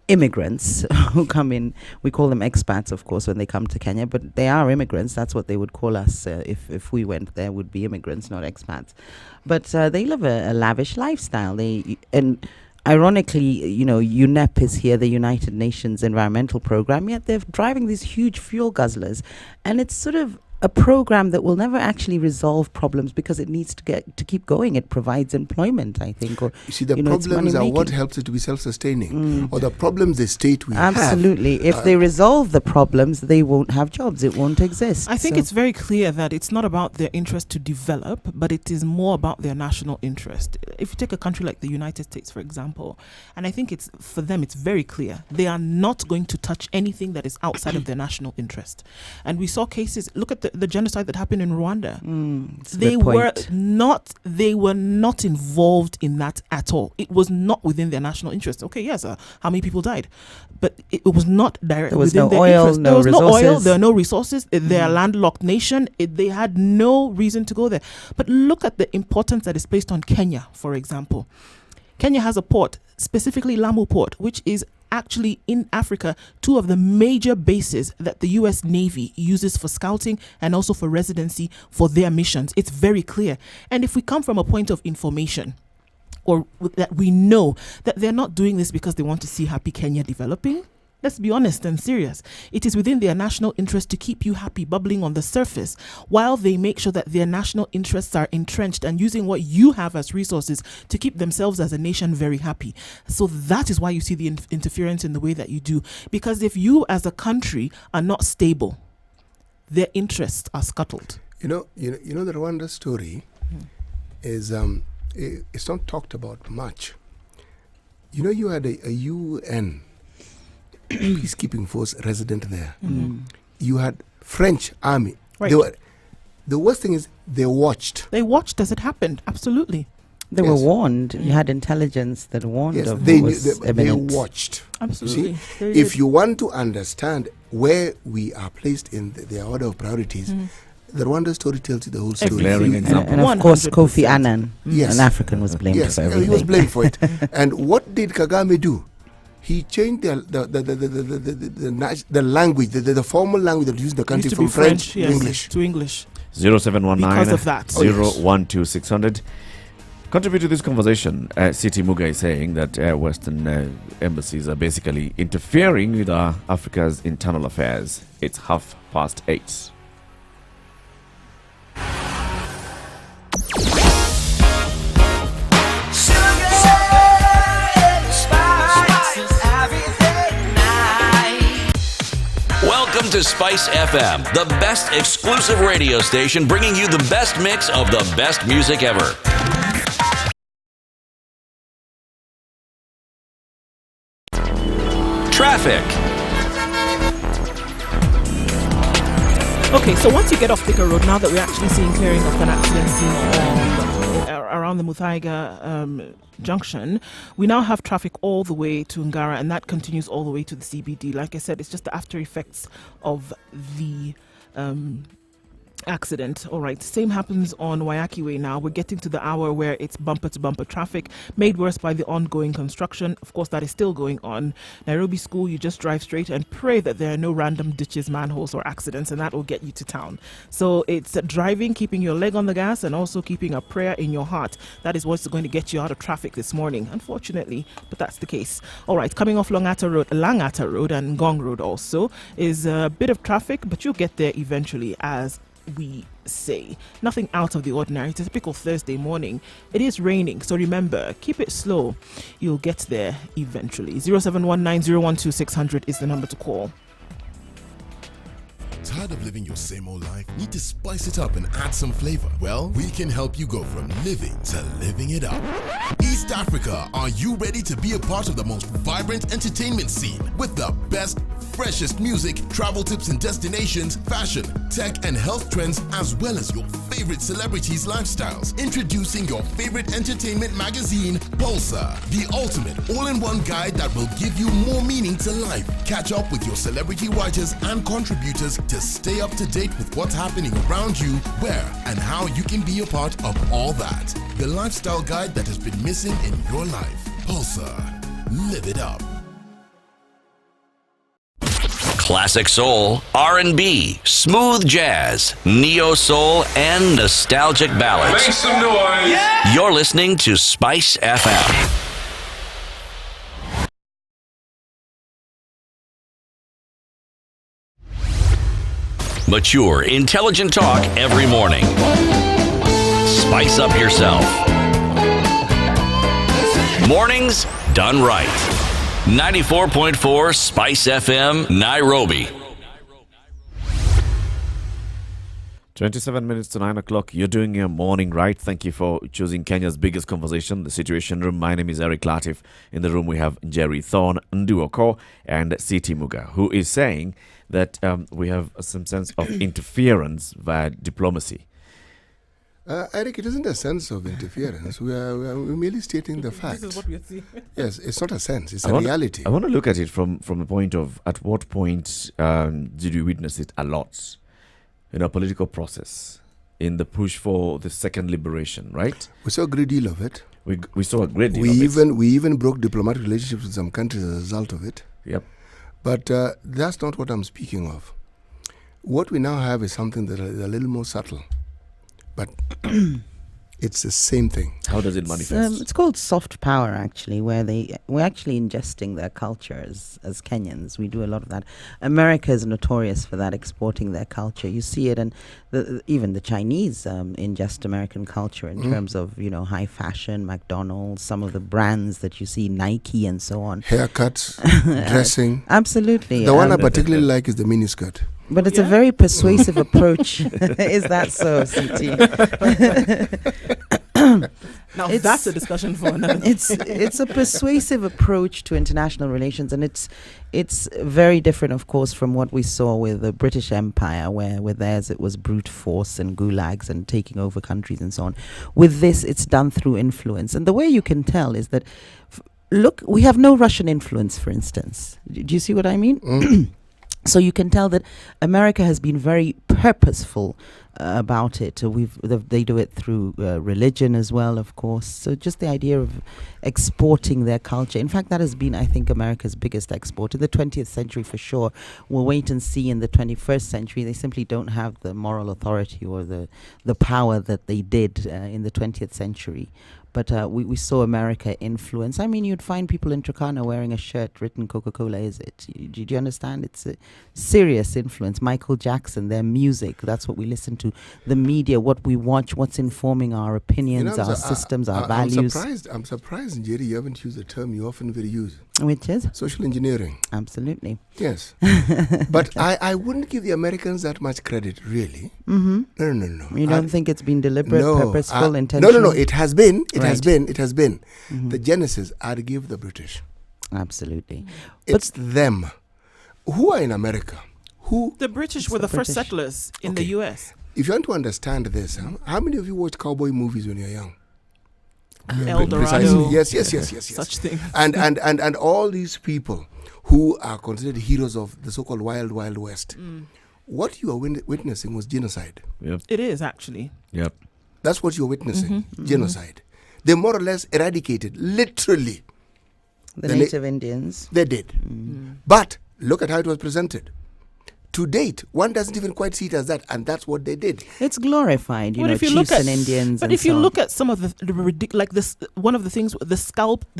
immigrants who come in, we call them expats, of course, when they come to Kenya, but they are immigrants. That's what they would call us if we went there, would be immigrants, not expats. But they live a lavish lifestyle. And ironically, UNEP is here, the United Nations Environmental Program, yet they're driving these huge fuel guzzlers. And it's sort of a program that will never actually resolve problems, because it needs to keep going. It provides employment, I think. Or
You see, the
it's
problems are what
money-making.
helps it to be self-sustaining, or the problems the state we
Absolutely.
have.
If they resolve the problems, they won't have jobs. It won't exist.
I think
So-
it's very clear that it's not about their interest to develop, but it is more about their national interest. If you take a country like the United States, for example, and I think for them it's very clear, they are not going to touch anything that is outside of their national interest. And we saw cases, look at the genocide that happened in Rwanda.
It's a
They
good
were
point.
not involved in that at all. It was not within their national interest. Okay, yes, how many people died? But it was not directly
There was
within
no
their
oil,
interest.
no
There was no oil,
resources.
there are no resources. They're a landlocked nation. They had no reason to go there. But look at the importance that is placed on Kenya, for example. Kenya has a port, specifically Lamu Port, which is actually in Africa, two of the major bases that the US Navy uses for scouting and also for residency for their missions. It's very clear. And if we come from a point of information, or that we know that they're not doing this because they want to see happy Kenya developing, let's be honest and serious. It is within their national interest to keep you happy, bubbling on the surface, while they make sure that their national interests are entrenched and using what you have as resources to keep themselves as a nation very happy. So that is why you see the interference in the way that you do. Because if you as a country are not stable, their interests are scuttled.
You know the Rwanda story is it's not talked about much. You know, you had a UN peacekeeping force resident there. You had French army.
Right.
They were, the worst thing is they watched.
They watched as it happened. Absolutely.
They were warned. You had intelligence that warned
Yes,
of
they
what was
they
imminent.
watched.
Absolutely.
You see,
They
if
did.
you want to understand where we are placed in the order of priorities, the Rwanda story tells you the whole story.
Glaring example.
And of course,
100%.
Kofi Annan,
Yes.
an African, was blamed
Yes,
for
he
everything.
was blamed for it. And what did Kagame do? He changed the language, the formal language that used in the
It
country
used to
from
be
French
yes,
to English.
To English.
0719
Because of that.
012 Contribute to this conversation. City Muga is saying that Western embassies are basically interfering with Africa's internal affairs. It's 8:30.
Welcome to Spice FM, the best exclusive radio station bringing you the best mix of the best music ever. Traffic.
Okay, so once you get off Thika Road, now that we're actually seeing clearing of an accident scene around the Muthaiga junction, we now have traffic all the way to Ngara, and that continues all the way to the CBD. Like I said, it's just the after effects of the accident. All right, same happens on Wayaki Way now. We're getting to the hour where it's bumper to bumper traffic, made worse by the ongoing construction. Of course, that is still going on. Nairobi School, you just drive straight and pray that there are no random ditches, manholes, or accidents, and that will get you to town. So it's driving, keeping your leg on the gas, and also keeping a prayer in your heart. That is what's going to get you out of traffic this morning, unfortunately, but that's the case. All right, coming off Langata Road and Ngong Road also is a bit of traffic, but you'll get there eventually, as we say. Nothing out of the ordinary. It's a typical Thursday morning. It is raining, so remember, keep it slow. You'll get there eventually. 0719012600 is the number to call.
Tired of living your same old life? Need to spice it up and add some flavor? Well, we can help you go from living to living it up. East Africa, are you ready to be a part of the most vibrant entertainment scene with the best, freshest music, travel tips and destinations, fashion, tech and health trends, as well as your favorite celebrities' lifestyles? Introducing your favorite entertainment magazine, Pulsar, the ultimate all-in-one guide that will give you more meaning to life. Catch up with your celebrity writers and contributors to stay up to date with what's happening around you, where and how you can be a part of all that. The lifestyle guide that has been missing in your life. Pulsar. Live it up.
Classic soul, R&B, smooth jazz, neo soul, and nostalgic ballads.
Make some noise. Yeah.
You're listening to Spice FM. Mature, intelligent talk every morning. Spice up yourself. Mornings done right. 94.4 Spice FM, Nairobi.
27 minutes to 9 o'clock. You're doing your morning right. Thank you for choosing Kenya's biggest conversation, The Situation Room. My name is Eric Latif. In the room, we have Jerry Thorne, Nduoko, and City Muga, who is saying that we have some sense of interference via diplomacy.
Eric, it isn't a sense of interference. We're merely stating the fact.
This is what we are seeing.
Yes, it's not a sense. It's a reality.
I want to look at it from the point of at what point did we witness it a lot in our political process, in the push for the second liberation, right?
We saw a great deal of it.
We saw a great deal
We
of it.
We even broke diplomatic relationships with some countries as a result of it.
Yep.
But that's not what I'm speaking of. What we now have is something that is a little more subtle. But it's the same thing.
How does it manifest?
It's called soft power, actually, where we're actually ingesting their culture as Kenyans. We do a lot of that. America is notorious for that, exporting their culture. You see it, and even the Chinese ingest American culture in terms of, high fashion, McDonald's, some of the brands that you see, Nike and so on.
Haircuts, dressing.
Absolutely.
The one I particularly like is the miniskirt.
But it's a very persuasive approach. Is that so, CT?
Now
It's-
that's a discussion for another.
It's a persuasive approach to international relations, and it's very different, of course, from what we saw with the British Empire, where with theirs it was brute force and gulags and taking over countries and so on. With this, it's done through influence, and the way you can tell is that, look, we have no Russian influence, for instance. Do you see what I mean? So you can tell that America has been very purposeful about it. They do it through religion as well, of course. So just the idea of exporting their culture. In fact, that has been, I think, America's biggest export in the 20th century for sure. We'll wait and see in the 21st century. They simply don't have the moral authority or the power that they did in the 20th century. But we saw America influence. I mean, you'd find people in Turkana wearing a shirt written Coca-Cola, is it? Do you understand? It's a serious influence. Michael Jackson, their music, that's what we listen to. The media, what we watch, what's informing our opinions, our systems, our values.
I'm surprised, Jerry, you haven't used the term you often very use.
Which is?
Social engineering.
Absolutely.
Yes. But I wouldn't give the Americans that much credit, really.
Mm-hmm.
No.
You don't think it's been deliberate, purposeful,
No,
intentional?
it has been. It has
Right.
been.
Mhm.
The genesis, I'd give the British.
Absolutely.
It's them. Who are in America? Who?
The British were
the
the first
British.
settlers in the
Okay.
U.S.
If you want to understand this, how many of you watched cowboy movies when you were young?
El
Precisely.
Dorado.
Yes.
Such things.
And all these people who are considered heroes of the so-called Wild Wild West. What you are witnessing was genocide.
Yep.
It is actually.
Yep.
That's what you're witnessing. Genocide. They more or less eradicated, literally.
The
The na-
native Indians.
They did. But look at how it was presented. To date, one doesn't even quite see it as that, and that's what they did.
It's glorified, you know,
if you
chiefs
look at
and Indians.
but
and
if you
so on.
look at some of like this, one of the things, the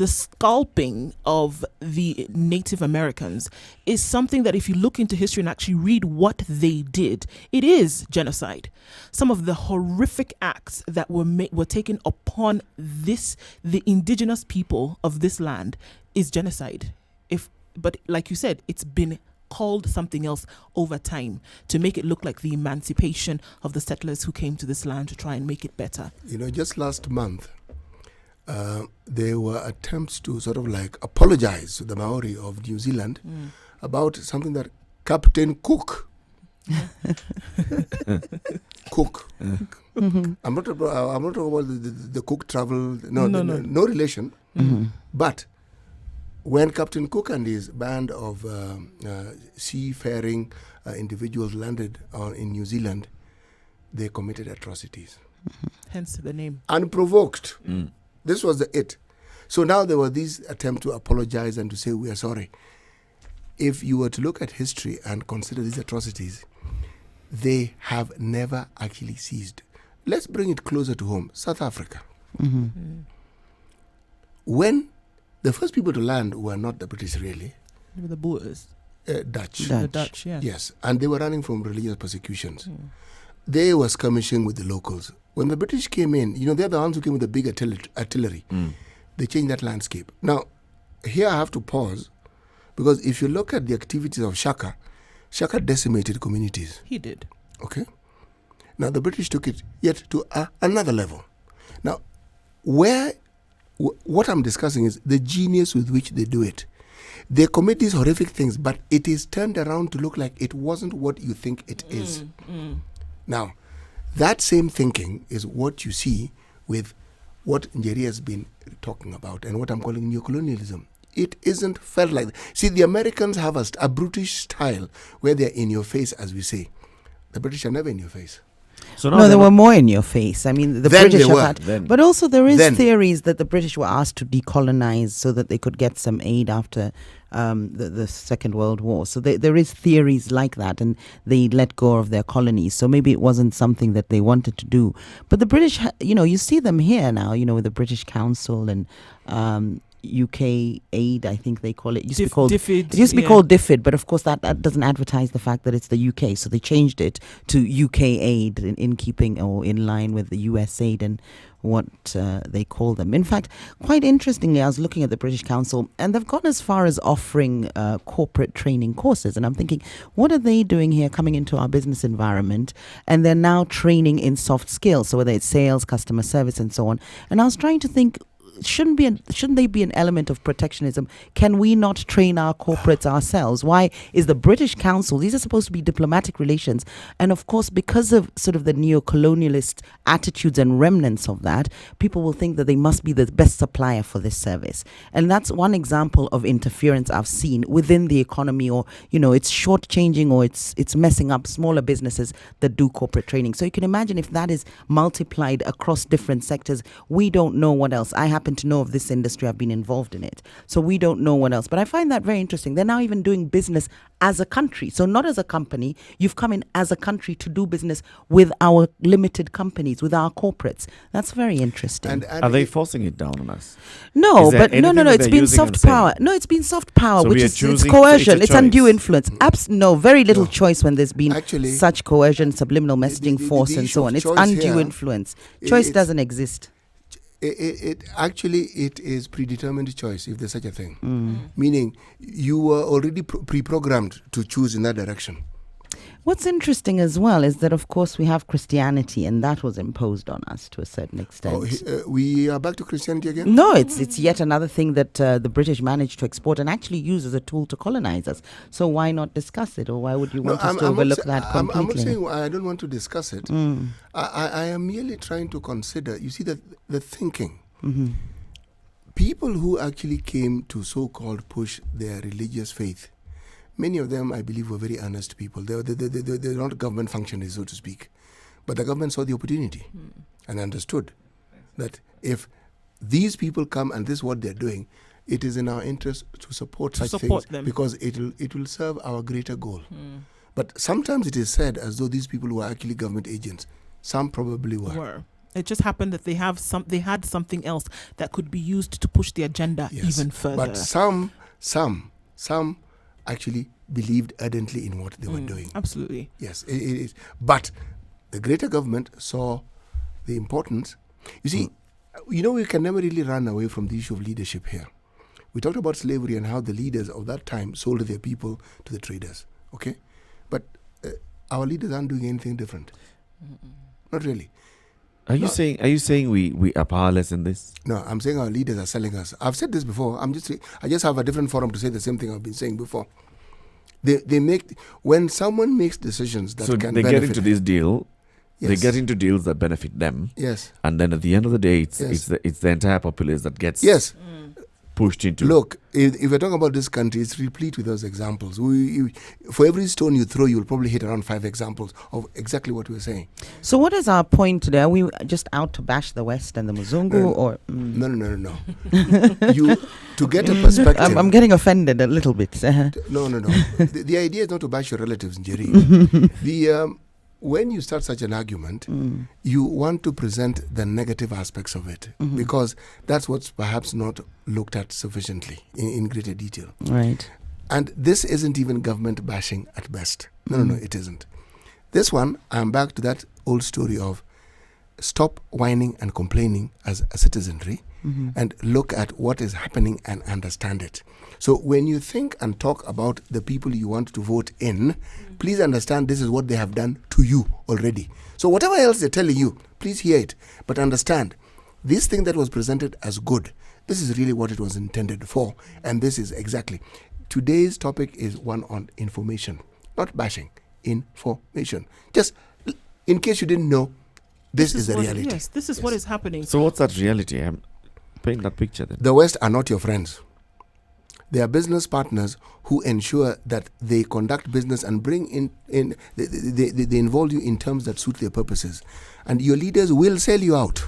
scalping of the Native Americans is something that if you look into history and actually read what they did, it is genocide. Some of the horrific acts that were taken upon the indigenous people of this land is genocide. But like you said, it's been called something else over time to make it look like the emancipation of the settlers who came to this land to try and make it better.
You know, just last month, there were attempts to sort of like apologize to the Maori of New Zealand about something that Captain Cook. Cook. I'm not talking about the Cook travel. No relation. But when Captain Cook and his band of seafaring individuals landed in New Zealand, they committed atrocities.
Hence the name.
Unprovoked. This was it. So now there were these attempts to apologize and to say we are sorry. If you were to look at history and consider these atrocities, they have never actually ceased. Let's bring it closer to home. South Africa. When the first people to land were not the British, really.
They were the Boers.
Dutch.
The Dutch, yeah.
Yes, and they were running from religious persecutions. They were skirmishing with the locals. When the British came in, you know, they're the ones who came with the big artillery. They changed that landscape. Now, here I have to pause, because if you look at the activities of Shaka decimated communities.
He did.
Okay? Now, the British took it yet to another level. Now, what I'm discussing is the genius with which they do it. They commit these horrific things, but it is turned around to look like it wasn't what you think it is. Now, that same thinking is what you see with what Njeri has been talking about and what I'm calling neocolonialism. It isn't felt like that. See, the Americans have a brutish style where they're in your face, as we say. The British are never in your face.
So now
No, they were more in your face. I mean, the
Then
British
they
have
were.
had,
Then.
but also there is
Then.
theories that the British were asked to decolonize so that they could get some aid after the Second World War. So there is theories like that, and they let go of their colonies. So maybe it wasn't something that they wanted to do. But the British, you know, you see them here now, you know, with the British Council and UK aid, I think they call it. It used to be
Dif-
called
DFID,
It used to be
yeah.
called DFID, but of course that doesn't advertise the fact that it's the UK. So they changed it to UK aid in keeping or in line with the US aid and what they call them. In fact, quite interestingly, I was looking at the British Council and they've gone as far as offering corporate training courses. And I'm thinking, what are they doing here coming into our business environment? And they're now training in soft skills. So whether it's sales, customer service and so on. And I was trying to think, shouldn't they be an element of protectionism? Can we not train our corporates ourselves? Why is the British Council, these are supposed to be diplomatic relations, and of course because of sort of the neo-colonialist attitudes and remnants of that, people will think that they must be the best supplier for this service. And that's one example of interference I've seen within the economy, or it's shortchanging or it's messing up smaller businesses that do corporate training. So you can imagine if that is multiplied across different sectors, we don't know what else. I happen to know of this industry, I've been involved in it, so we don't know what else. But I find that very interesting. They're now even doing business as a country, so not as a company. You've come in as a country to do business with our limited companies, with our corporates. That's very interesting.
And
Are they forcing it down on us?
No,
Is there
but no.
anything that
It's
they're
been
using and
soft
saying?
power. No, it's been soft power,
So
which
we are
is it's
choosing-
coercion.
it's a
It's undue
choice.
influence. No, very little
No.
choice when there's been
Actually,
such coercion, subliminal messaging,
the
force, and
issue
so
of
on. It's
choice
undue
here,
influence. Choice
it's-
doesn't exist.
It actually is predetermined choice, if there's such a thing. Meaning you were already pre-programmed to choose in that direction.
What's interesting as well is that, of course, we have Christianity, and that was imposed on us to a certain extent.
We are back to Christianity again?
No, it's yet another thing that the British managed to export and actually use as a tool to colonize us. So why not discuss it, or why would you want us to overlook that completely?
I'm not saying I don't want to discuss it. I am merely trying to consider, you see, that the thinking. People who actually came to so-called push their religious faith, many of them, I believe, were very earnest people. They're not government functionaries, so to speak. But the government saw the opportunity and understood that if these people come and this is what they're doing, it is in our interest to support such things
them.
because it will serve our greater goal. But sometimes it is said as though these people were actually government agents. Some probably were.
It just happened that they had something else that could be used to push the agenda even further.
But some actually believed ardently in what they were doing.
Absolutely.
Yes, it is. But the greater government saw the importance. You see, we can never really run away from the issue of leadership here. We talked about slavery and how the leaders of that time sold their people to the traders. Okay? But our leaders aren't doing anything different. Not really.
Are you saying we are powerless in this?
No, I'm saying our leaders are selling us. I've said this before. I just have a different forum to say the same thing I've been saying before. They make, when someone makes decisions that
So
can
they
benefit
get into this deal.
Yes.
They get into deals that benefit them.
Yes.
And then at the end of the day, it's
Yes.
it's the entire populace that gets
Yes.
pushed into.
Look, if we're talking about this country, it's replete with those examples. For every stone you throw, you'll probably hit around 5 examples of exactly what we're saying.
So what is our point today? Are we just out to bash the West and the Muzungu, or
No. You to get a perspective.
I'm getting offended a little bit.
No. The idea is not to bash your relatives, Njeri. When you start such an argument, you want to present the negative aspects of it because that's what's perhaps not looked at sufficiently in greater detail.
Right.
And this isn't even government bashing at best. No, it isn't. This one, I'm back to that old story of stop whining and complaining as a citizenry and look at what is happening and understand it. So when you think and talk about the people you want to vote in, please understand this is what they have done to you already. So whatever else they're telling you, please hear it. But understand, this thing that was presented as good, this is really what it was intended for. And this is exactly. Today's topic is one on information, not bashing, information. Just in case you didn't know, this is the reality.
Yes, this is what is happening.
So what's that reality? I'm painting that picture then.
The West are not your friends. They are business partners who ensure that they conduct business and bring in they involve you in terms that suit their purposes. And your leaders will sell you out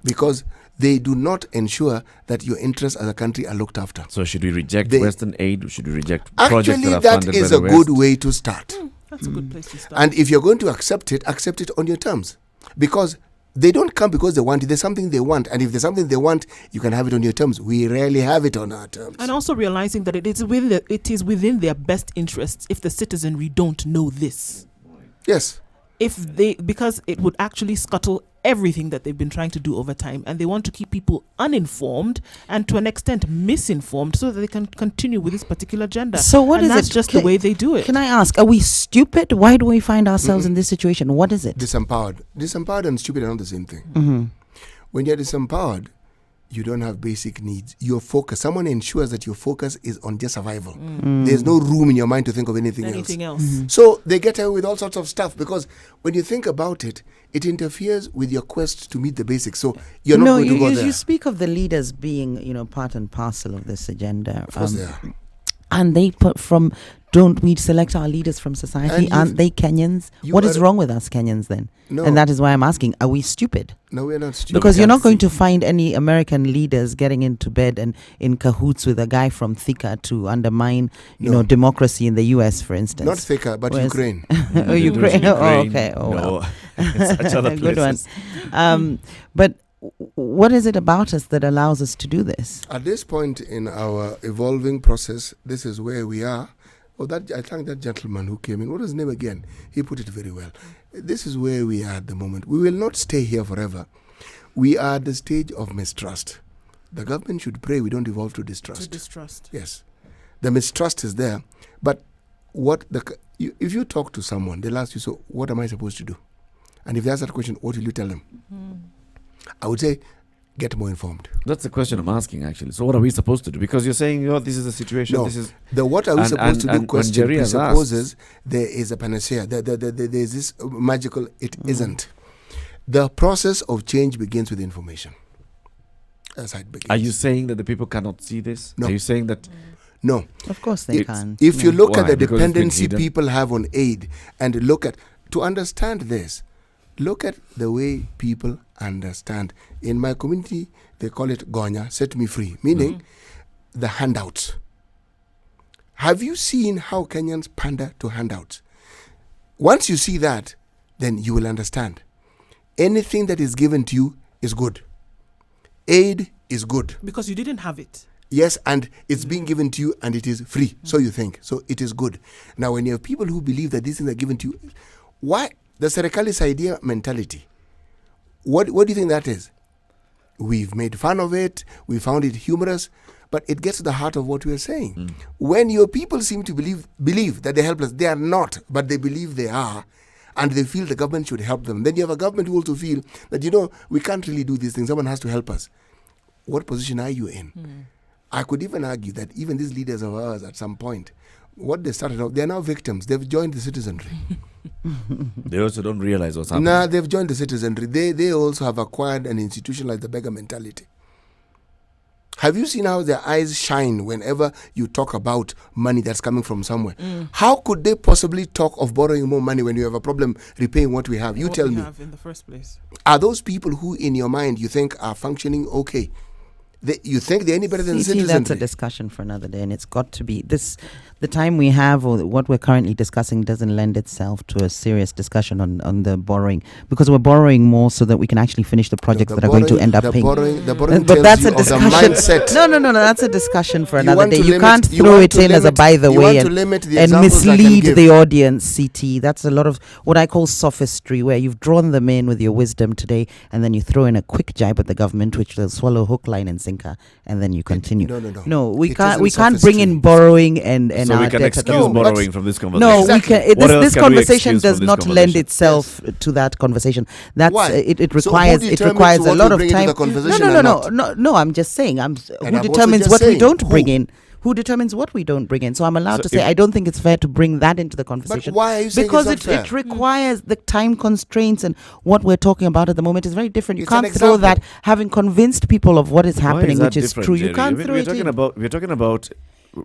because they do not ensure that your interests as a country are looked after.
So should we reject Western aid? Should we reject projects
Actually,
that are
that
funded
is
by
a
the
good
West?
way to start.
That's a good place to start.
And if you're going to accept it on your terms. Because They don't come because they want it. There's something they want. And if there's something they want, you can have it on your terms. We rarely have it on our terms.
And also realizing that it is within their best interests if the citizenry don't know this.
Yes.
Because it would actually scuttle everything that they've been trying to do over time, and they want to keep people uninformed and to an extent misinformed so that they can continue with this particular agenda.
So what is
that's
it?
just the way they do it.
Can I ask, are we stupid? Why do we find ourselves in this situation? What is it?
Disempowered and stupid are not the same thing. When you're disempowered, you don't have basic needs. Your focus, someone ensures that your focus is on just survival. There's no room in your mind to think of anything else. So they get away with all sorts of stuff because when you think about it, it interferes with your quest to meet the basics. So you're not going to go there.
You speak of the leaders being, part and parcel of this agenda.
Of course they are.
And they don't we select our leaders from society? Aren't they Kenyans? What is wrong with us Kenyans then?
No.
And that is why I'm asking, are we stupid?
No, we're not stupid.
Because you're not going to find any American leaders getting into bed and in cahoots with a guy from Thika to undermine, democracy in the US, for instance.
Not Thika, but Ukraine.
Ukraine. Oh, okay. Oh,
no.
well.
Such other places.
Good one. But what is it about us that allows us to do this?
At this point in our evolving process, this is where we are. I thank that gentleman who came in. What was his name again? He put it very well. This is where we are at the moment. We will not stay here forever. We are at the stage of mistrust. The government should pray we don't evolve to distrust. Yes. The mistrust is there. But if you talk to someone, they'll ask you, so what am I supposed to do? And if they ask that question, what will you tell them? I would say, get more informed.
That's the question I'm asking, actually. So what are we supposed to do? Because you're saying, this is the situation.
No,
this is
the what are we supposed to do question presupposes
asked,
there is a panacea. There's this magical, it isn't. The process of change begins with information. That's how it begins.
Are you saying that the people cannot see this?
No.
Are you saying that?
No.
Of course they can.
If you look
Why?
at the
Because it's been
dependency
hidden?
people have on aid and to understand this, look at the way people understand. In my community, they call it Gonya, set me free, meaning the handouts. Have you seen how Kenyans pander to handouts? Once you see that, then you will understand. Anything that is given to you is good. Aid is good.
Because you didn't have it.
Yes, and it's being given to you and it is free. So you think. So it is good. Now, when you have people who believe that these things are given to you, why? The Serikali's idea mentality. What do you think that is? We've made fun of it. We found it humorous. But it gets to the heart of what we are saying. When your people seem to believe that they're helpless, they are not, but they believe they are. And they feel the government should help them. Then you have a government who also feel that, we can't really do these things. Someone has to help us. What position are you in? I could even argue that even these leaders of ours at some point, what they started off, they're now victims. They've joined the citizenry.
They also don't realize what's happening.
Nah, they've joined the citizenry. They also have acquired an institution like the beggar mentality. Have you seen how their eyes shine whenever you talk about money that's coming from somewhere? How could they possibly talk of borrowing more money when you have a problem repaying what we have? You tell me.
What we have in the first place.
Are those people who in your mind you think are functioning okay? You think they're any better than citizens?
That's a discussion for another day, and it's got to be this. The time we have, or what we're currently discussing, doesn't lend itself to a serious discussion on the borrowing, because we're borrowing more so that we can actually finish the projects that are going to end up paying.
The borrowing
but that's a
tells you
discussion.
of the mindset.
No, that's a discussion for another day.
You
Can't throw it in as a by the way and mislead the audience. CT. That's a lot of what I call sophistry, where you've drawn them in with your wisdom today, and then you throw in a quick jibe at the government, which they'll swallow hook, line, and sinker, and then you continue. No, we can't bring in borrowing and
so we can excuse borrowing from this conversation.
No,
exactly.
we can. This conversation does not lend itself to that conversation. That's it requires a lot of time. No. I'm just saying. Who determines what we don't bring in? Who determines what we don't bring in? So I'm allowed to say I don't think it's fair to bring that into the conversation.
But why are you saying
because
it's not fair?
It requires the time constraints, and what we're talking about at the moment is very different. You
It's
can't
an
throw
example.
that having convinced people of what is happening,
Why
which is
different,
true. You
Jerry?
can't
We're
throw it
talking
in.
about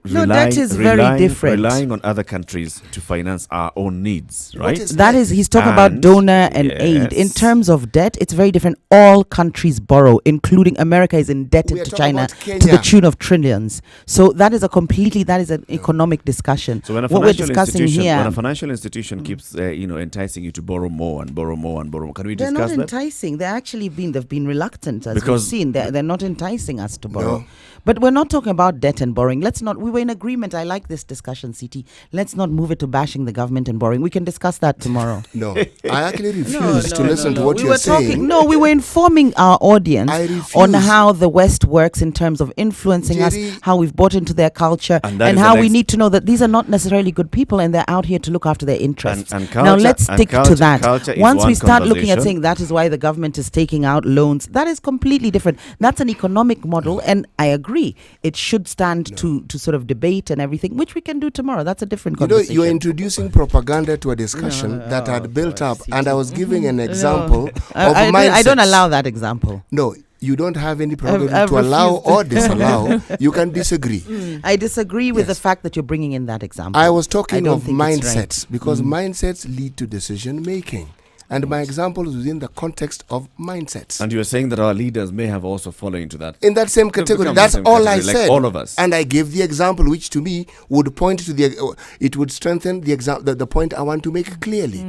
No, that is very different.
Relying on other countries to finance our own needs, right?
That is, he's talking about
And-
donor and aid. In
yes.
terms of debt, it's very different. All countries borrow, including America is indebted
We are
to
talking
China
about
to the
Kenya.
tune of trillions. So that is an economic discussion.
So when a
What we're
financial
discussing
institution,
here,
when a financial institution keeps, enticing you to borrow more and borrow more and borrow more, can we
they're
discuss
not
that?
enticing. They've been reluctant, as we've
Because-
seen. They're not enticing us to borrow.
No.
But we're not talking about debt and borrowing. We were in agreement. I like this discussion, CT. Let's not move it to bashing the government and borrowing. We can discuss that tomorrow.
No, I actually refuse to listen to what
we
you're
were
saying.
we were informing our audience
I refuse.
on how the West works in terms of influencing
Jerry-
us, how we've bought into their culture,
And that
and
is
how
the
we
next-
need to know that these are not necessarily good people and they're out here to look after their interests.
And
Now
culture-
let's
and
stick to
culture-
that.
culture is
Once we
one
start looking at
conversation.
saying that is why the government is taking out loans, that is completely different. That's an economic model, and I agree it should stand to sort of debate and everything, which we can do tomorrow. That's a different
You know,
conversation.
you're introducing propaganda to a discussion that had built up, and I was giving an example of
I
mindsets.
don't allow that example.
No, you don't have any problem
I've
to allow
refused.
or disallow. You can disagree.
I disagree with the
Yes.
fact that you're bringing in that example.
I was
I
talking
don't
of
think it's right.
mindsets because mindsets lead to decision making. And my example is within the context of mindsets.
And you were saying that our leaders may have also fallen into that.
In that same category,
become
that's
the same
all I
category, like
said.
all of us.
And I gave the example, which to me would point to it would strengthen the point I want to make clearly.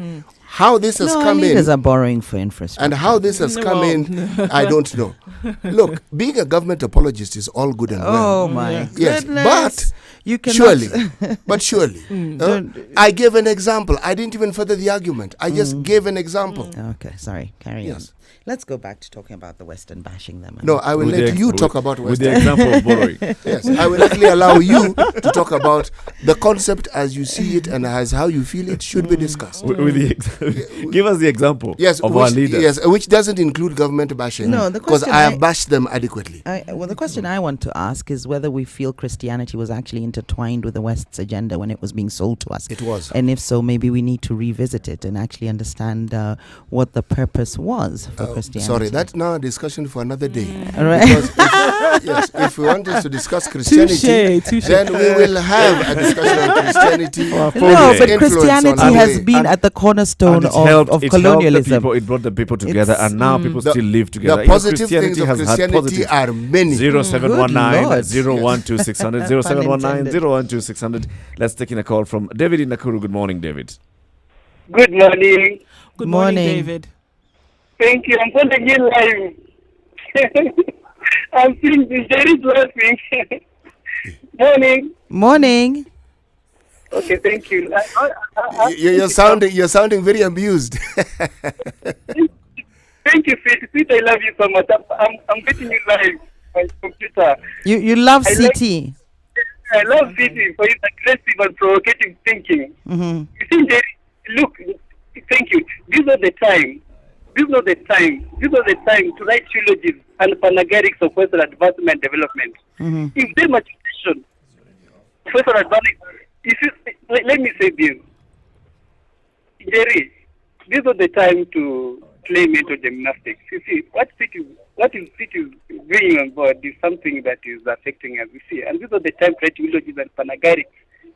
How this has
No, our
come in.
leaders are borrowing for infrastructure.
And how this has come in, I don't know. Look, being a government apologist is all good and well.
Oh my
Yes,
goodness.
but
you can
surely,
don't-
I gave an example. I didn't even further the argument. I just gave an example.
Okay, sorry. Carry
Yes.
on. Let's go back to talking about the West and bashing them.
No, I will
With
let
the-
you
with-
talk about
with
Western.
the example of borrowing.
Yes, I will actually allow you to talk about the concept as you see it and as how you feel it should be discussed.
With give us the example
Yes,
of
which,
our leaders.
yes, which doesn't include government bashing.
No, the
because
question
I have
I-
bashed them adequately.
Well, the question I want to ask is whether we feel Christianity was actually intertwined with the West's agenda when it was being sold to us.
It was.
And if so, maybe we need to revisit it and actually understand what the purpose was for Christianity.
Sorry, that's now a discussion for another day.
All right.
Because if we want us to discuss Christianity,
Touche.
then we will have a discussion on Christianity.
No,
Okay.
but
Influence
Christianity
on
has
our way.
been at the cornerstone
And it helped,
of
it helped
colonialism.
the people, it brought the people together,
It's-
and now people
The-
still live together.
The positive things of
has had
Christianity
positives.
are many.
0719
Lord.
012 600 0719
intended.
012 600. Let's take in a call from David in Nakuru. Good morning, David.
Good morning.
Good morning,
Morning.
David.
Thank you. I'm calling you live. I'm seeing the Jerry's laughing. Morning.
Morning.
Okay, thank you.
You're sounding very amused.
Thank you, Fit. Fit, I love you so much. I'm getting you live on my computer.
You love
I
CT.
I love Fit for his aggressive and provocative thinking.
Mm-hmm.
You see, Jerry, look, thank you. This is not the time. This is not the time. This is not the time to write eulogies and panegyrics of Western advancement and development.
Mm-hmm.
If there's maturation, Western advancement, let me say this. Jerry, this is not the time to play mental gymnastics. You see, what Fit is bringing on board is something that is affecting us. You see, and this is not the time to write eulogies and panegyrics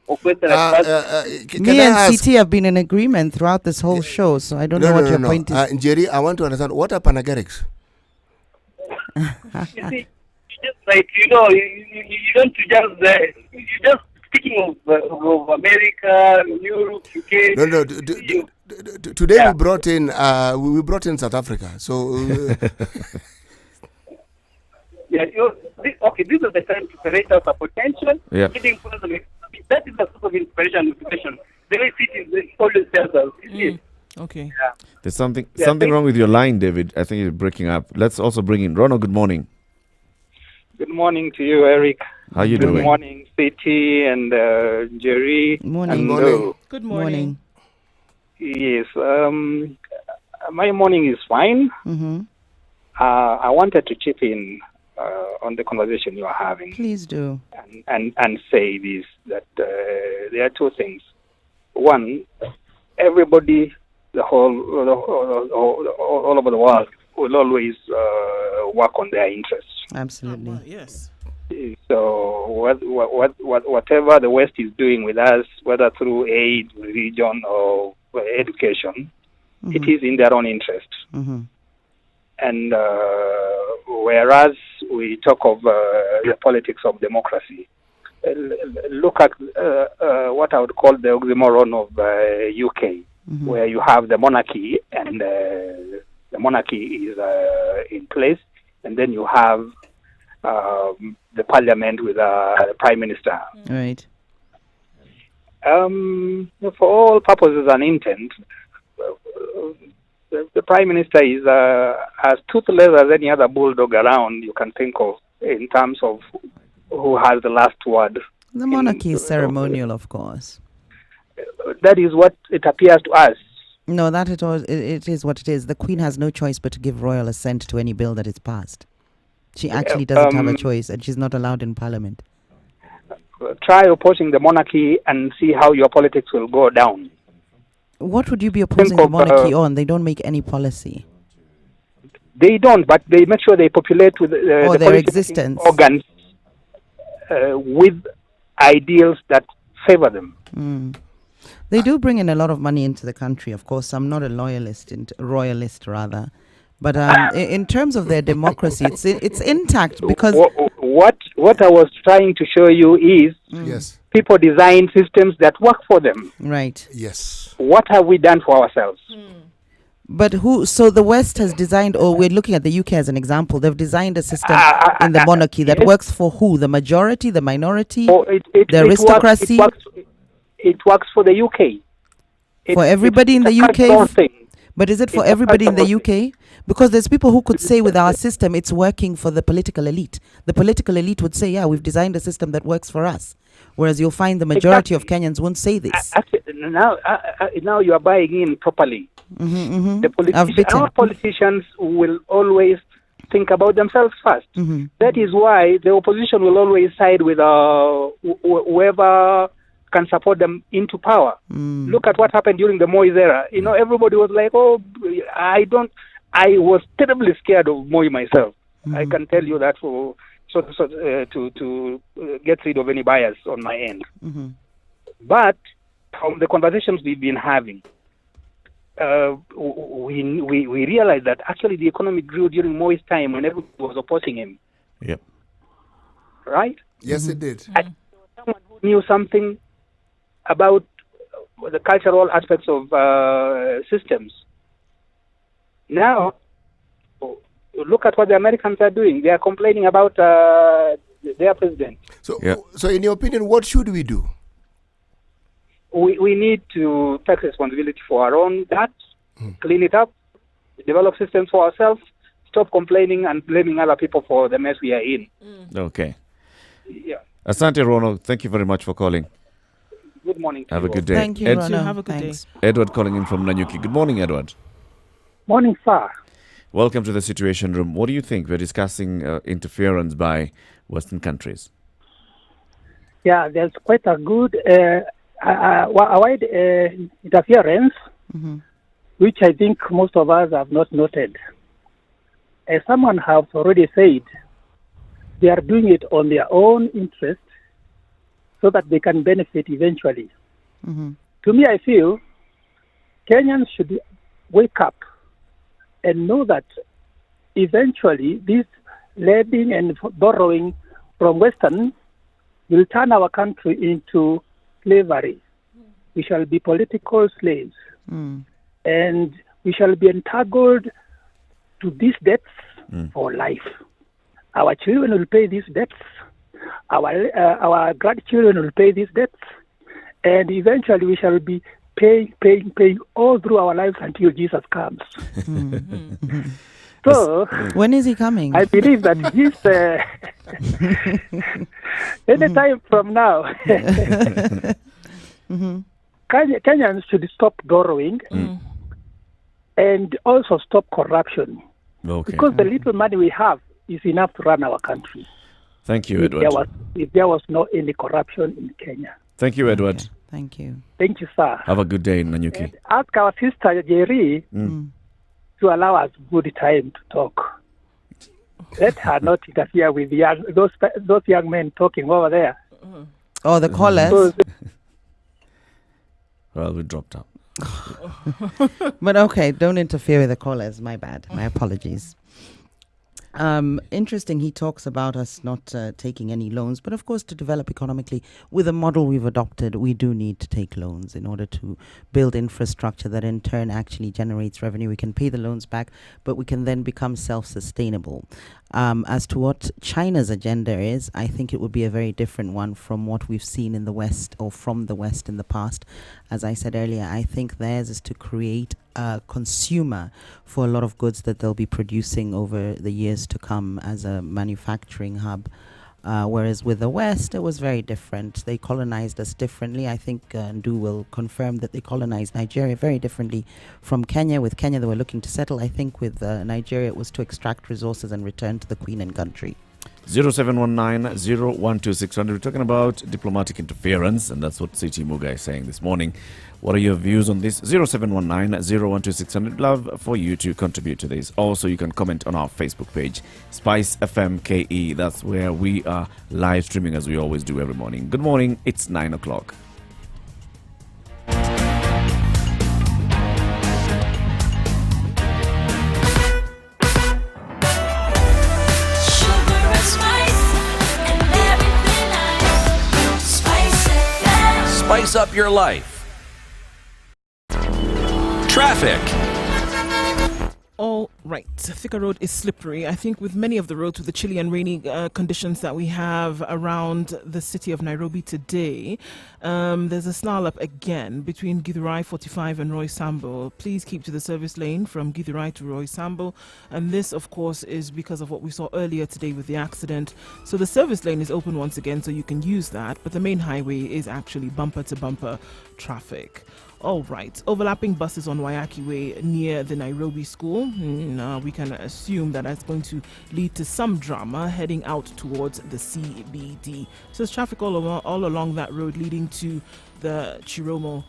of Western advancement.
Can
Me
I
and
ask?
CT have been in agreement throughout this whole show, so I don't know what your point is.
Jerry, I want to understand what are panegyrics.
You see, just like you don't just speaking of America, Europe, UK.
No. Today we brought in South Africa. So
Yeah, okay. This is the time to create our potential.
Yeah.
Giving positive. That is the source of inspiration and motivation. The way it always tells us. You see?
Okay.
Yeah.
There's something
Yeah,
something
thank-
wrong with your line, David. I think you're breaking up. Let's also bring in Ronald. Good morning.
Good morning to you, Eric.
How you
Good
doing?
morning, CT and Jerry.
Morning.
And,
Morning.
Good morning.
yes, my morning is fine.
Mm-hmm.
I wanted to chip in on the conversation you are having
Please do.
and say this, that there are two things. One, everybody, all over the world will always work on their interests.
Absolutely.
Yes.
So whatever the West is doing with us, whether through aid, religion, or education, it is in their own interest. And whereas we talk of the politics of democracy, look at what I would call the oxymoron of UK, where you have the monarchy, and the monarchy is in place, and then you have the parliament with the prime minister.
Right.
For all purposes and intent, the prime minister is as toothless as any other bulldog around you can think of in terms of who has the last word.
The monarchy is ceremonial, of course.
That is what it appears to us.
No, that it is what it is. The Queen has no choice but to give royal assent to any bill that is passed. She actually doesn't have a choice, and she's not allowed in Parliament.
Try opposing the monarchy and see how your politics will go down.
What would you be opposing the monarchy on? They don't make any policy.
They don't, but they make sure they populate with the
their existence
organs with ideals that favor them.
They do bring in a lot of money into the country. Of course, I'm not a royalist rather, but in terms of their democracy, it's intact because
what I was trying to show you is
yes,
people design systems that work for them.
Right.
Yes.
What have we done for ourselves?
But so the West has designed, or we're looking at the UK as an example, they've designed a system in the monarchy that works for who? The majority, the minority, the aristocracy?
It works for the UK.
For everybody in the UK? But is it for everybody in the UK? Because there's people who could say with our system, it's working for the political elite. The political elite would say, yeah, we've designed a system that works for us. Whereas you'll find the majority of Kenyans won't say this.
Now you are buying in properly. Our politicians will always think about themselves first. That is why the opposition will always side with whoever can support them into power. Look at what happened during the Moi era. Everybody was like, I was terribly scared of Moi myself. I can tell you that to get rid of any bias on my end. But from the conversations we've been having, we realized that actually the economy grew during Moi's time when everybody was opposing him.
Yep.
Right?
Yes, it did.
And someone who knew something about the cultural aspects of systems. Now, look at what the Americans are doing. They are complaining about their president.
So in your opinion, what should we do?
We need to take responsibility for our own dirt, clean it up, develop systems for ourselves, stop complaining and blaming other people for the mess we are in.
Okay.
Yeah.
Asante Rono, thank you very much for calling.
Good morning.
Have a good day.
Thank you, Rono. Have a good day.
Edward calling in from Nanyuki. Good morning, Edward.
Morning, sir.
Welcome to the Situation Room. What do you think? We're discussing interference by Western countries.
Yeah, there's quite a good wide interference, which I think most of us have not noted. As someone has already said, they are doing it on their own interest so that they can benefit eventually. To me, I feel Kenyans should wake up and know that eventually this lending and borrowing from Western will turn our country into slavery. We shall be political slaves. And we shall be entangled to these debts for life. Our children will pay these debts. Our grandchildren will pay these debts. And eventually we shall be paying all through our lives until Jesus comes. So,
when is he coming?
I believe that this any time from now, Kenyans should stop borrowing and also stop corruption.
Okay.
Because the little money we have is enough to run our country.
Thank you, Edward.
If there was no any corruption in Kenya.
Thank you, Edward.
Okay. Thank you.
Thank you, sir.
Have a good day in Nanyuki.
And ask our sister Jerry to allow us good time to talk. Let her not interfere with those young men talking over there.
Oh, the callers.
So
Well, we dropped out.
But okay, don't interfere with the callers. My bad. My apologies. Interesting. He talks about us not taking any loans, but of course, to develop economically with the model we've adopted, we do need to take loans in order to build infrastructure that in turn actually generates revenue. We can pay the loans back, but we can then become self-sustainable. As to what China's agenda is, I think it would be a very different one from what we've seen in the West or from the West in the past. As I said earlier, I think theirs is to create a consumer for a lot of goods that they'll be producing over the years to come as a manufacturing hub. Whereas with the West, it was very different. They colonized us differently. I think Ndu will confirm that they colonized Nigeria very differently from Kenya. With Kenya, they were looking to settle. I think with Nigeria, it was to extract resources and return to the Queen and country.
0719-012-600. We're talking about diplomatic interference, and that's what CT Muga is saying this morning. What are your views on this? 0719-012-600. Love for you to contribute to this. Also, you can comment on our Facebook page, Spice FM KE. That's where we are live streaming as we always do every morning. Good morning. It's 9 o'clock.
Sugar and spice and everything I Spice FM.
Spice up your life. Traffic.
All right. Thika Road is slippery. I think with many of the roads with the chilly and rainy conditions that we have around the city of Nairobi today, there's a snarl up again between Githurai 45 and Roy Sambo. Please keep to the service lane from Githurai to Roy Sambo. And this, of course, is because of what we saw earlier today with the accident. So the service lane is open once again, so you can use that. But the main highway is actually bumper to bumper traffic. All right. Overlapping buses on Wayaki Way near the Nairobi school. We can assume that that's going to lead to some drama heading out towards the CBD. So there's traffic all along that road leading to the Chiromo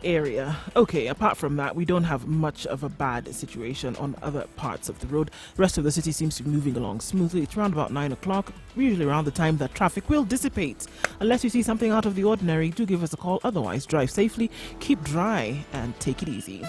area. Okay, apart from that, we don't have much of a bad situation on other parts of the road. The rest of the city seems to be moving along smoothly. It's around about 9 o'clock, usually around the time that traffic will dissipate. Unless you see something out of the ordinary, do give us a call. Otherwise, drive safely, keep dry, and take it easy.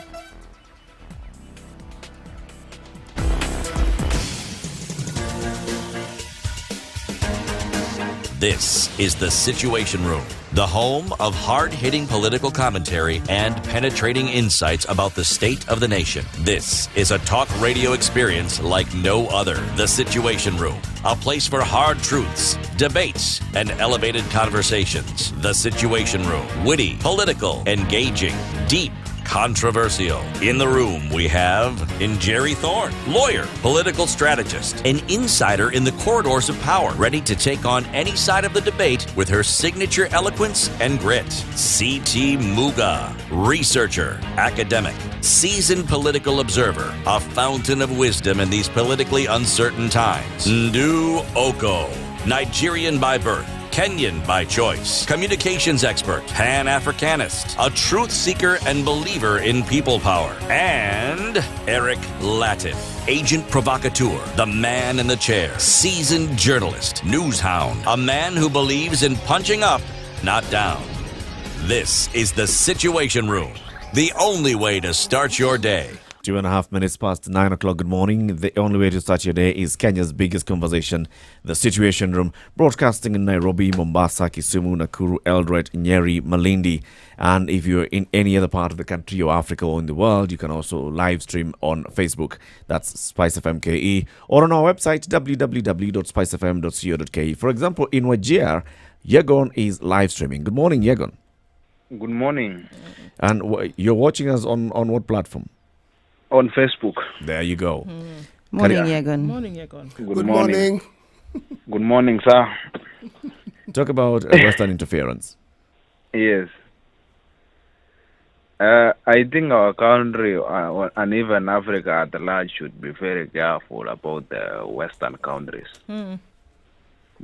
This is The Situation Room, the home of hard-hitting political commentary and penetrating insights about the state of the nation. This is a talk radio experience like no other. The Situation Room, a place for hard truths, debates, and elevated conversations. The Situation Room, witty, political, engaging, deep, controversial. In the room, we have Jerry Thorne, lawyer, political strategist, an insider in the corridors of power, ready to take on any side of the debate with her signature eloquence and grit. CT Muga, researcher, academic, seasoned political observer, a fountain of wisdom in these politically uncertain times. Ndu Oko, Nigerian by birth, Kenyan by choice, communications expert, Pan-Africanist, a truth seeker and believer in people power, and Eric Latif, agent provocateur, the man in the chair, seasoned journalist, news hound, a man who believes in punching up, not down. This is The Situation Room, the only way to start your day.
2.5 minutes past 9 o'clock. Good morning. The only way to start your day is Kenya's biggest conversation, The Situation Room, broadcasting in Nairobi, Mombasa, Kisumu, Nakuru, Eldoret, Nyeri, Malindi. And if you're in any other part of the country or Africa or in the world, you can also live stream on Facebook. That's Spice FM KE, or on our website, www.spicefm.co.ke. For example, in Wajir, Yegon is live streaming. Good morning, Yegon.
Good morning.
And you're watching us on what platform?
On Facebook.
There you go.
Morning, Yegon.
Morning, Yegon.
Good morning. Good morning, sir.
Talk about Western interference.
Yes. I think our country and even Africa at large should be very careful about the Western countries.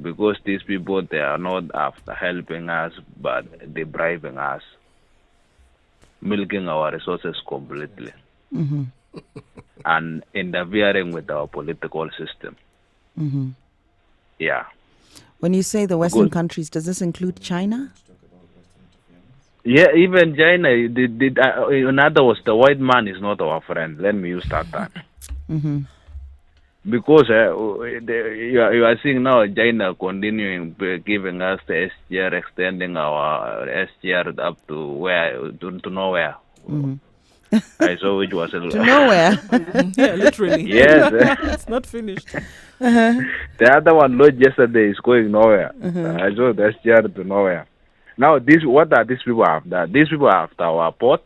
Because these people, they are not after helping us, but they're bribing us, milking our resources completely. and interfering with our political system.
Mm-hmm.
Yeah.
When you say the Western
Good.
countries, does this include China?
Yeah, even China, in other words, the white man is not our friend. Let me use that term.
Mm-hmm.
Because you are seeing now China continuing giving us the SGR, extending our SGR up to where to nowhere.
Mm-hmm.
I saw which was
To nowhere.
Yeah, literally.
Yes.
It's not finished.
The other one launched yesterday is going nowhere.
Mhm.
I saw the SGR to nowhere. Now, what are these people after? These people are after our port.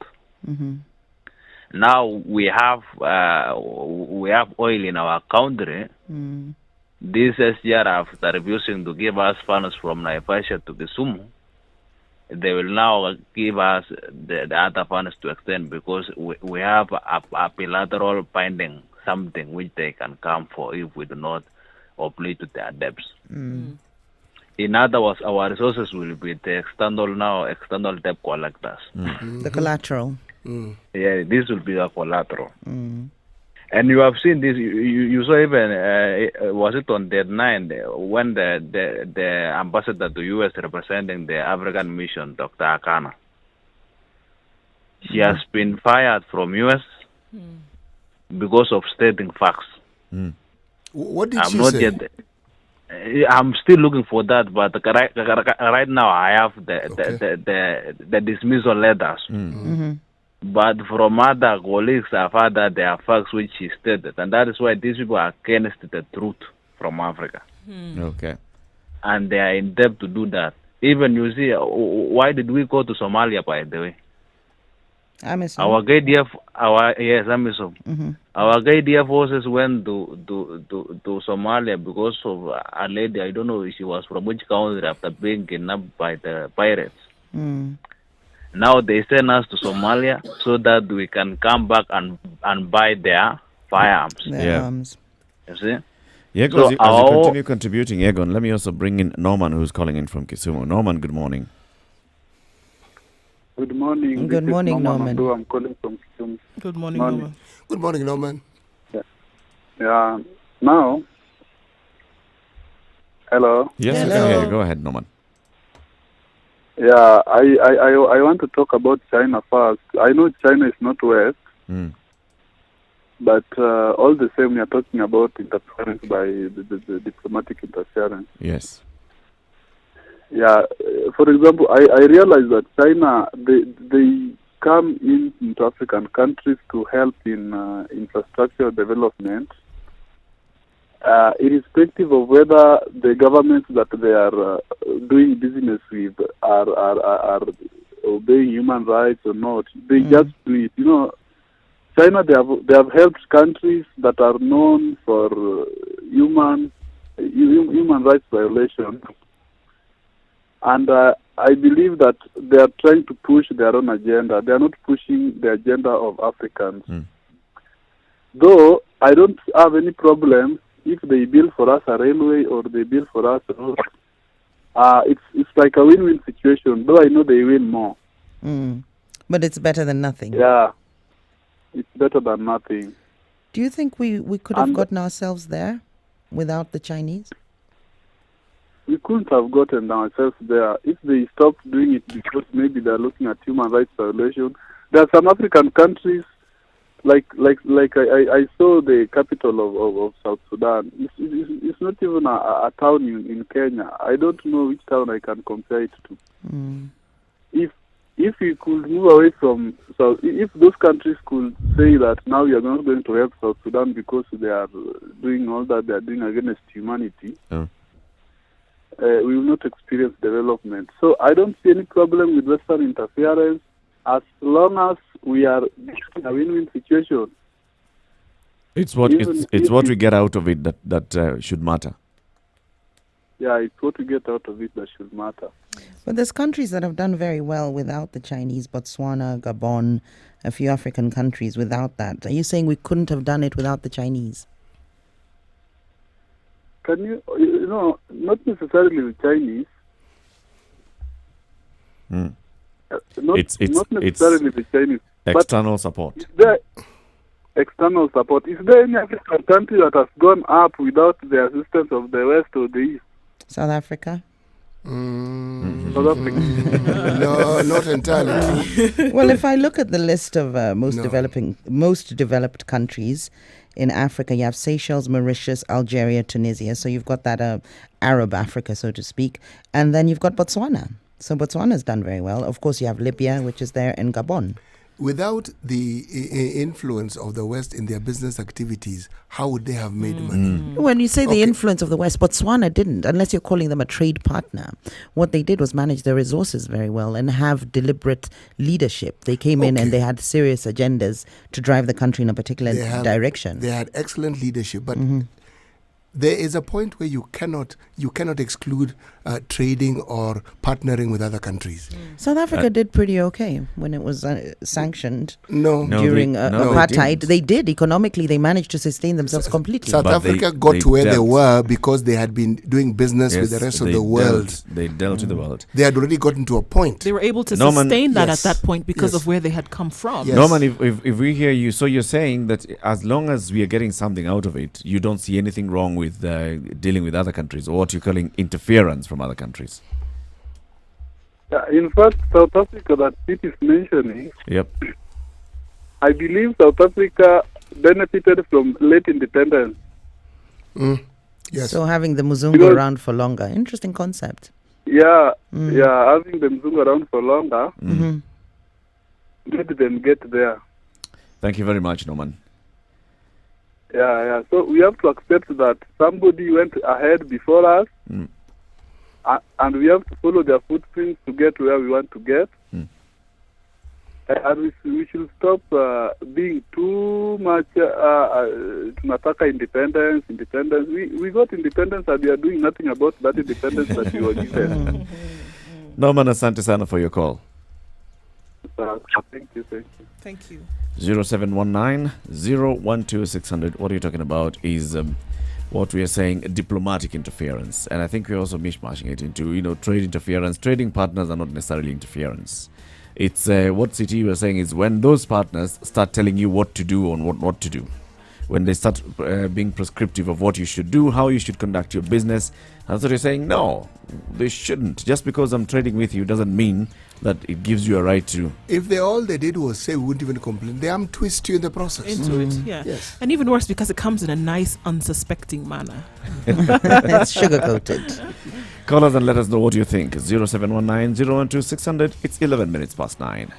Mm-hmm.
Now we have oil in our country.
Mm.
This SGR, after refusing to give us funds from Naivasha to Kisumu, they will now give us the other funds to extend because we have a bilateral binding, something which they can come for if we do not oblige to their debts.
Mm.
In other words, our resources will be the external debt collectors.
The collateral.
Yeah, this will be the collateral.
Mm.
And you have seen this. You saw even was it on day 9 when the ambassador to US representing the African mission, Dr. Akana, she has been fired from US because of stating facts.
What did
I'm
she
not
say?
yet. I'm still looking for that, but right now I have the dismissal letters.
Mm-hmm.
But from other colleagues, I've heard that there are facts which she stated, and that is why these people are against the truth from Africa.
Okay.
And they are in debt to do that. Even you see, why did we go to Somalia, by the way?
AMISOM.
Our KDF, AMISOM.
Mm-hmm.
Our KDF forces went to Somalia because of a lady, I don't know if she was from which country, after being kidnapped by the pirates.
Mm.
Now they send us to Somalia so that we can come back and buy their firearms.
Yeah.
Arms.
You see?
Yeah,
So
as you continue contributing, Egon, let me also bring in Norman, who's calling in from Kisumu. Norman, good morning.
Good morning.
Good
This is
morning, Norman.
Mando. I'm calling from Kisumu.
Good morning,
Morning.
Norman.
Good morning, Norman.
Yeah. Now, hello.
Yes, I can hear you. Go ahead, Norman.
Yeah, I want to talk about China first. I know China is not West, but all the same, we are talking about interference by the diplomatic interference.
Yes.
Yeah, for example, I realize that China, they come into African countries to help in infrastructure development, irrespective of whether the governments that they are doing business with are obeying human rights or not. They just do it. You know, China, they have helped countries that are known for human rights violations. And I believe that they are trying to push their own agenda. They are not pushing the agenda of Africans. Though I don't have any problem if they build for us a railway or they build for us a road. It's like a win-win situation, though I know they win more.
But it's better than nothing.
Yeah, it's better than nothing.
Do you think we could have gotten ourselves there without the Chinese?
We couldn't have gotten ourselves there if they stopped doing it because maybe they're looking at human rights violation. There are some African countries, like I saw the capital of South Sudan. It's not even a town in Kenya. I don't know which town I can compare it to. If we could move away from if those countries could say that now we are not going to help South Sudan because they are doing all that they are doing against humanity. We will not experience development. So I don't see any problem with Western interference as long as we are in a win-win situation.
It's what we get out of it that should matter.
Yeah, it's what we get out of it that should matter.
But there's countries that have done very well without the Chinese, Botswana, Gabon, a few African countries without that. Are you saying we couldn't have done it without the Chinese?
Can you know, not necessarily the Chinese. Not necessarily the Chinese.
External support.
external support. Is there any African country that has gone up without the assistance of the West or the East?
South Africa?
South Africa?
No, not entirely.
Well, if I look at the list of most developed countries in Africa, you have Seychelles, Mauritius, Algeria, Tunisia. So you've got that Arab Africa, so to speak. And then you've got Botswana. So Botswana's done very well. Of course, you have Libya, which is there, and Gabon.
Without the influence of the West in their business activities, how would they have made money?
When you say the influence of the West, Botswana didn't, unless you're calling them a trade partner. What they did was manage their resources very well and have deliberate leadership. They came in and they had serious agendas to drive the country in a particular direction.
They had excellent leadership, but there is a point where you cannot exclude trading or partnering with other countries.
South Africa did pretty okay when it was sanctioned.
During
apartheid. They did. Economically, they managed to sustain themselves completely.
South Africa got to where they were because they had been doing business with the rest of the world.
They dealt with the world.
They had already gotten to a point.
They were able to sustain that at that point because of where they had come from.
Norman, if we hear you, so you're saying that as long as we are getting something out of it, you don't see anything wrong with dealing with other countries, or what you're calling interference from other countries.
In fact, South Africa that Pete is mentioning, I believe South Africa benefited from late independence.
So having the Muzungu around for longer. Interesting concept.
Having the Muzungu around for longer made them get there.
Thank you very much, Norman.
So we have to accept that somebody went ahead before us, and we have to follow their footprints to get where we want to get. And we should stop being too much tunataka independence. We got independence and we are doing nothing about that independence that we were given.
Norman, asante sana for your call.
Thank you.
0719-012-600. What are you talking about is what we are saying, diplomatic interference. And I think we're also mishmashing it into, trade interference. Trading partners are not necessarily interference. It's what CT was saying is when those partners start telling you what to do and what not to do. When they start being prescriptive of what you should do, how you should conduct your business. That's what you're saying. No, they shouldn't. Just because I'm trading with you doesn't mean that it gives you a right to.
If all they did was say we wouldn't even complain, they twist you in the process.
Into it, Yes. And even worse because it comes in a nice, unsuspecting manner.
It's sugar-coated.
Call us and let us know what you think. 0719-012-600. It's 11 minutes past 9.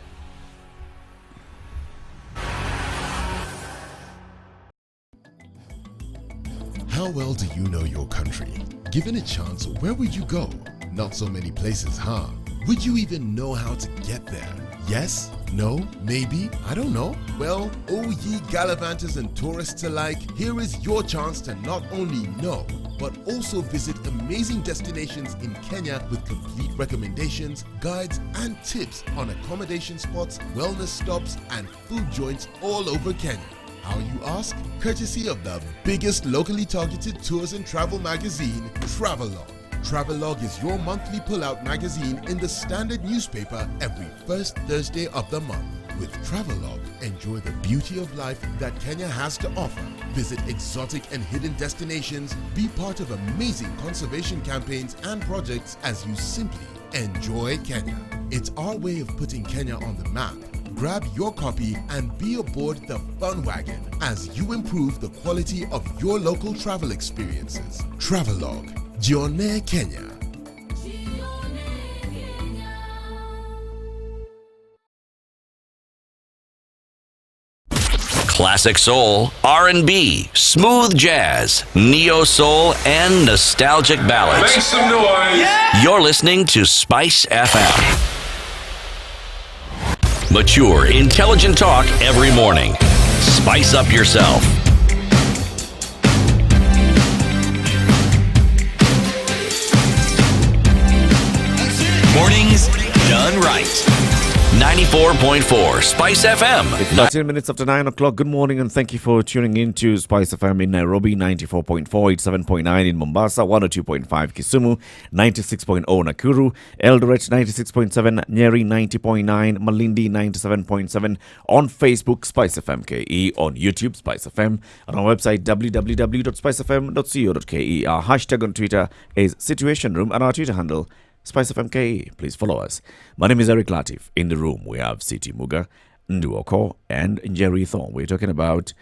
How well do you know your country? Given a chance, where would you go? Not so many places, huh? Would you even know how to get there? Yes? No? Maybe? I don't know. Well, oh ye gallivanters and tourists alike, here is your chance to not only know, but also visit amazing destinations in Kenya with complete recommendations, guides, and tips on accommodation spots, wellness stops, and food joints all over Kenya. How, you ask? Courtesy of the biggest locally targeted tours and travel magazine, Travelog. Travelog is your monthly pull-out magazine in the Standard newspaper every first Thursday of the month. With Travelog, enjoy the beauty of life that Kenya has to offer. Visit exotic and hidden destinations, be part of amazing conservation campaigns and projects as you simply enjoy Kenya. It's our way of putting Kenya on the map. Grab your copy and be aboard the fun wagon as you improve the quality of your local travel experiences. Travelog, Jione Kenya.
Classic soul, R&B, smooth jazz, neo soul, and nostalgic ballads.
Make some noise. Yeah!
You're listening to Spice FM. Mature, intelligent talk every morning. Spice up yourself. Mornings done right. 94.4 Spice FM.
It's 13 minutes after 9 o'clock. Good morning and thank you for tuning in to Spice FM in Nairobi, 94.4, 87.9 in Mombasa, 102.5 Kisumu, 96.0 Nakuru, Eldoret 96.7, Nyeri 90.9, Malindi 97.7, on Facebook Spice FM KE, on YouTube Spice FM, on our website www.spicefm.co.ke. Our hashtag on Twitter is Situation Room and our Twitter handle Spice FM KE. Please follow us. My name is Eric Latif. In the room, we have Siti Muga, Nduoko, and Jerry Thorne. We're talking about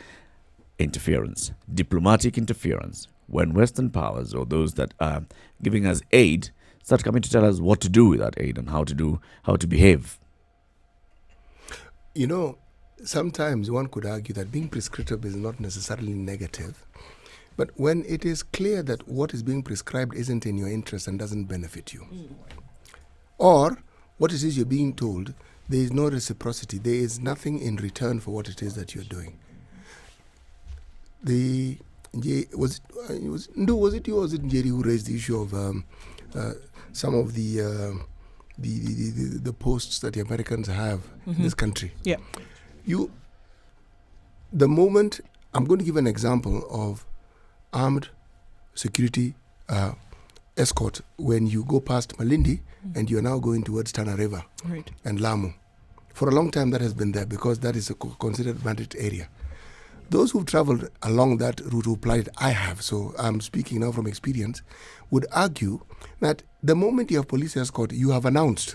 interference, diplomatic interference, when Western powers or those that are giving us aid start coming to tell us what to do with that aid and how to behave.
You know, sometimes one could argue that being prescriptive is not necessarily negative. But when it is clear that what is being prescribed isn't in your interest and doesn't benefit you, or what it is you're being told, there is no reciprocity, there is nothing in return for what it is that you're doing. Was it you or was it Njeri who raised the issue of some of the posts that the Americans have in this country?
Yeah.
The moment, I'm going to give an example of armed security escort when you go past Malindi and you're now going towards Tana River and Lamu. For a long time that has been there because that is a considered bandit area. Those who've traveled along that route who applied, I have, so I'm speaking now from experience, would argue that the moment you have police escort, you have announced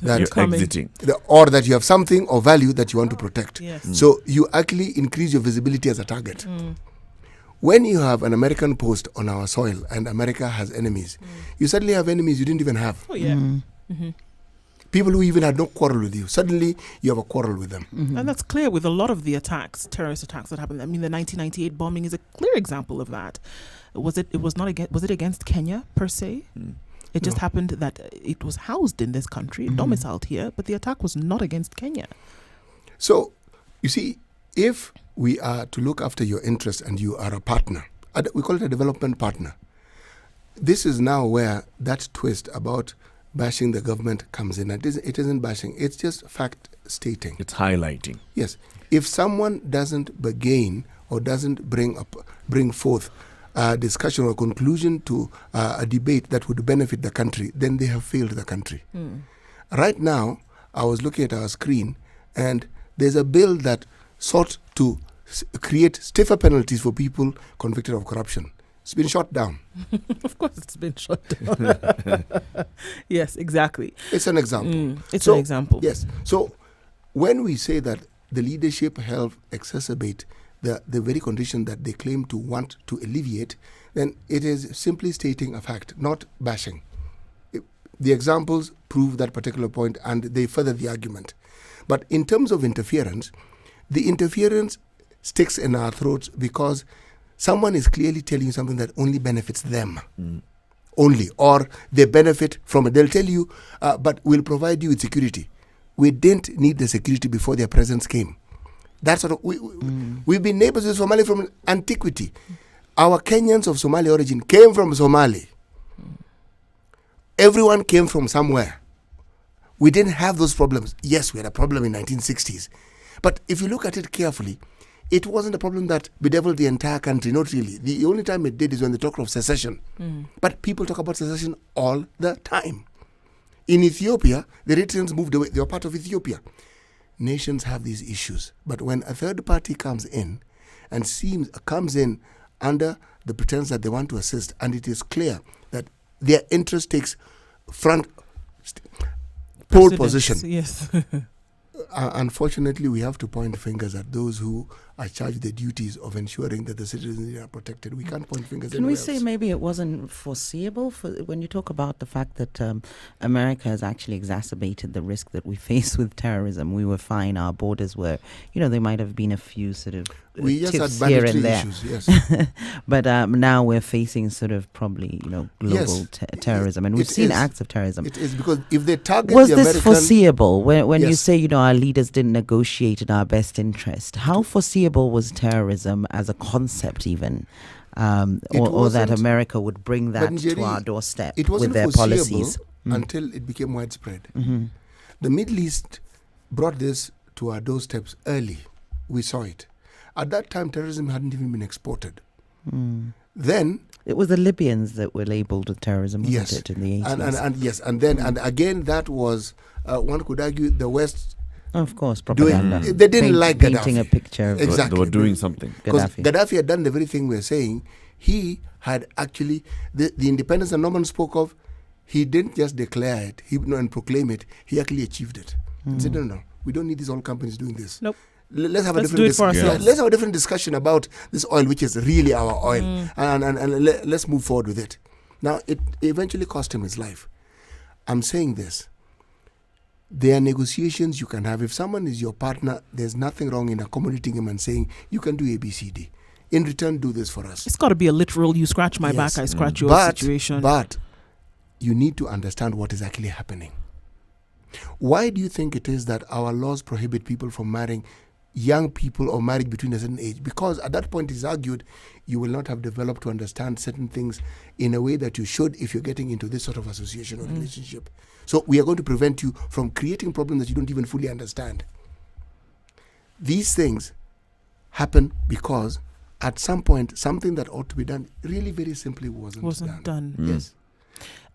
that
you're exiting.
Or that you have something of value that you want to protect.
Yes.
So you actually increase your visibility as a target. When you have an American post on our soil and America has enemies, you suddenly have enemies you didn't even have.
Oh, yeah.
People who even had no quarrel with you, suddenly you have a quarrel with them.
And that's clear with a lot of the attacks, terrorist attacks that happened. I mean, the 1998 bombing is a clear example of that. Was it against Kenya per se? It just happened that it was housed in this country, domiciled here, but the attack was not against Kenya.
So, you see, if we are to look after your interests and you are a partner, we call it a development partner. This is now where that twist about bashing the government comes in. It isn't bashing, it's just fact stating.
It's highlighting.
Yes. If someone doesn't begin or doesn't bring forth a discussion or conclusion to a debate that would benefit the country, then they have failed the country. Right now, I was looking at our screen and there's a bill that sought to create stiffer penalties for people convicted of corruption. It's been shot down.
Of course it's been shot down. Yes, exactly.
It's an example.
It's an example.
Yes. So when we say that the leadership help exacerbate the very condition that they claim to want to alleviate, then it is simply stating a fact, not bashing. The examples prove that particular point and they further the argument. But in terms of interference, the interference sticks in our throats because someone is clearly telling you something that only benefits them. Only. Or they benefit from it. They'll tell you, but we'll provide you with security. We didn't need the security before their presence came. That's sort of, we've been neighbors with Somali from antiquity. Our Kenyans of Somali origin came from Somali. Everyone came from somewhere. We didn't have those problems. Yes, we had a problem in 1960s. But if you look at it carefully, it wasn't a problem that bedeviled the entire country, not really. The only time it did is when they talk of secession. But people talk about secession all the time. In Ethiopia, the Eritreans moved away. They were part of Ethiopia. Nations have these issues. But when a third party comes in and comes in under the pretense that they want to assist, and it is clear that their interest takes pole position.
Yes.
Unfortunately, we have to point fingers at those who are charged the duties of ensuring that the citizens are protected. We can't point fingers.
Can we say maybe it wasn't foreseeable when you talk about the fact that America has actually exacerbated the risk that we face with terrorism? We were fine. Our borders were, there might have been a few sort of
we just
tips
had
here and there.
Issues, yes.
But now we're facing sort of probably, global terrorism. And we've seen acts of terrorism.
It is because if they target
was
the
this
American...
foreseeable? When you
Yes.
say, our leaders didn't negotiate in our best interest, how foreseeable was terrorism as a concept even? Or that America would bring that to our doorstep
it wasn't
with their
foreseeable
policies?
until it became widespread. The Middle East brought this to our doorsteps early. We saw it. At that time, terrorism hadn't even been exported. Then
it was the Libyans that were labelled with terrorism, wasn't
yes,
it, in the 80s?
and again that was one could argue the West.
Of course, propaganda.
They didn't like Gaddafi.
Painting a picture of
exactly.
They were doing something.
Because Gaddafi had done the very thing we're saying. He had actually the independence that Norman spoke of. He didn't just declare it, and proclaim it. He actually achieved it. He said, no, we don't need these oil companies doing this.
Nope.
Let's have
Let's do it for ourselves.
Let's have a different discussion about this oil, which is really our oil, and let's move forward with it. Now, it eventually cost him his life. I'm saying this. There are negotiations you can have. If someone is your partner, there's nothing wrong in accommodating him and saying, you can do A, B, C, D. In return, do this for us.
It's got to be a literal, you scratch my back, I scratch your situation.
But you need to understand what is actually happening. Why do you think it is that our laws prohibit people from marrying young people or marriage between a certain age? Because at that point, it's argued you will not have developed to understand certain things in a way that you should if you're getting into this sort of association or relationship. So we are going to prevent you from creating problems that you don't even fully understand. These things happen because at some point, something that ought to be done really very simply wasn't done. Yes.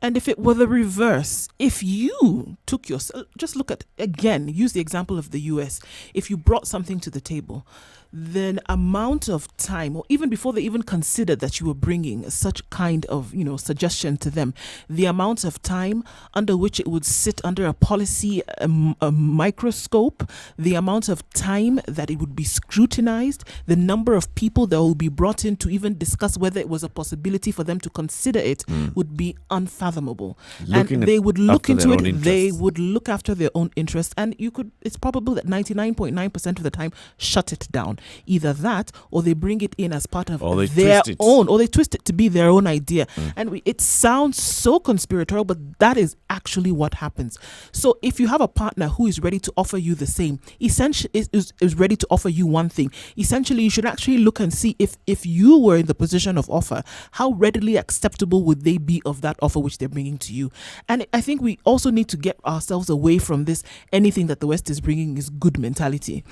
And if it were the reverse, if you took yourself, just look at, again, use the example of the US. If you brought something to the table, then amount of time, or even before they even considered that you were bringing such kind of, suggestion to them, the amount of time under which it would sit under a policy a microscope, the amount of time that it would be scrutinized, the number of people that will be brought in to even discuss whether it was a possibility for them to consider it would be unfathomable. And they would look into it, they would look after their own interests, and it's probable that 99.9% of the time shut it down. Either that, or they bring it in as part of their own, or they twist it to be their own idea. And it sounds so conspiratorial, but that is actually what happens. So if you have a partner who is ready to offer you the same, essentially is ready to offer you one thing, essentially you should actually look and see if you were in the position of offer, how readily acceptable would they be of that offer which they're bringing to you. And I think we also need to get ourselves away from this anything that the West is bringing is good mentality.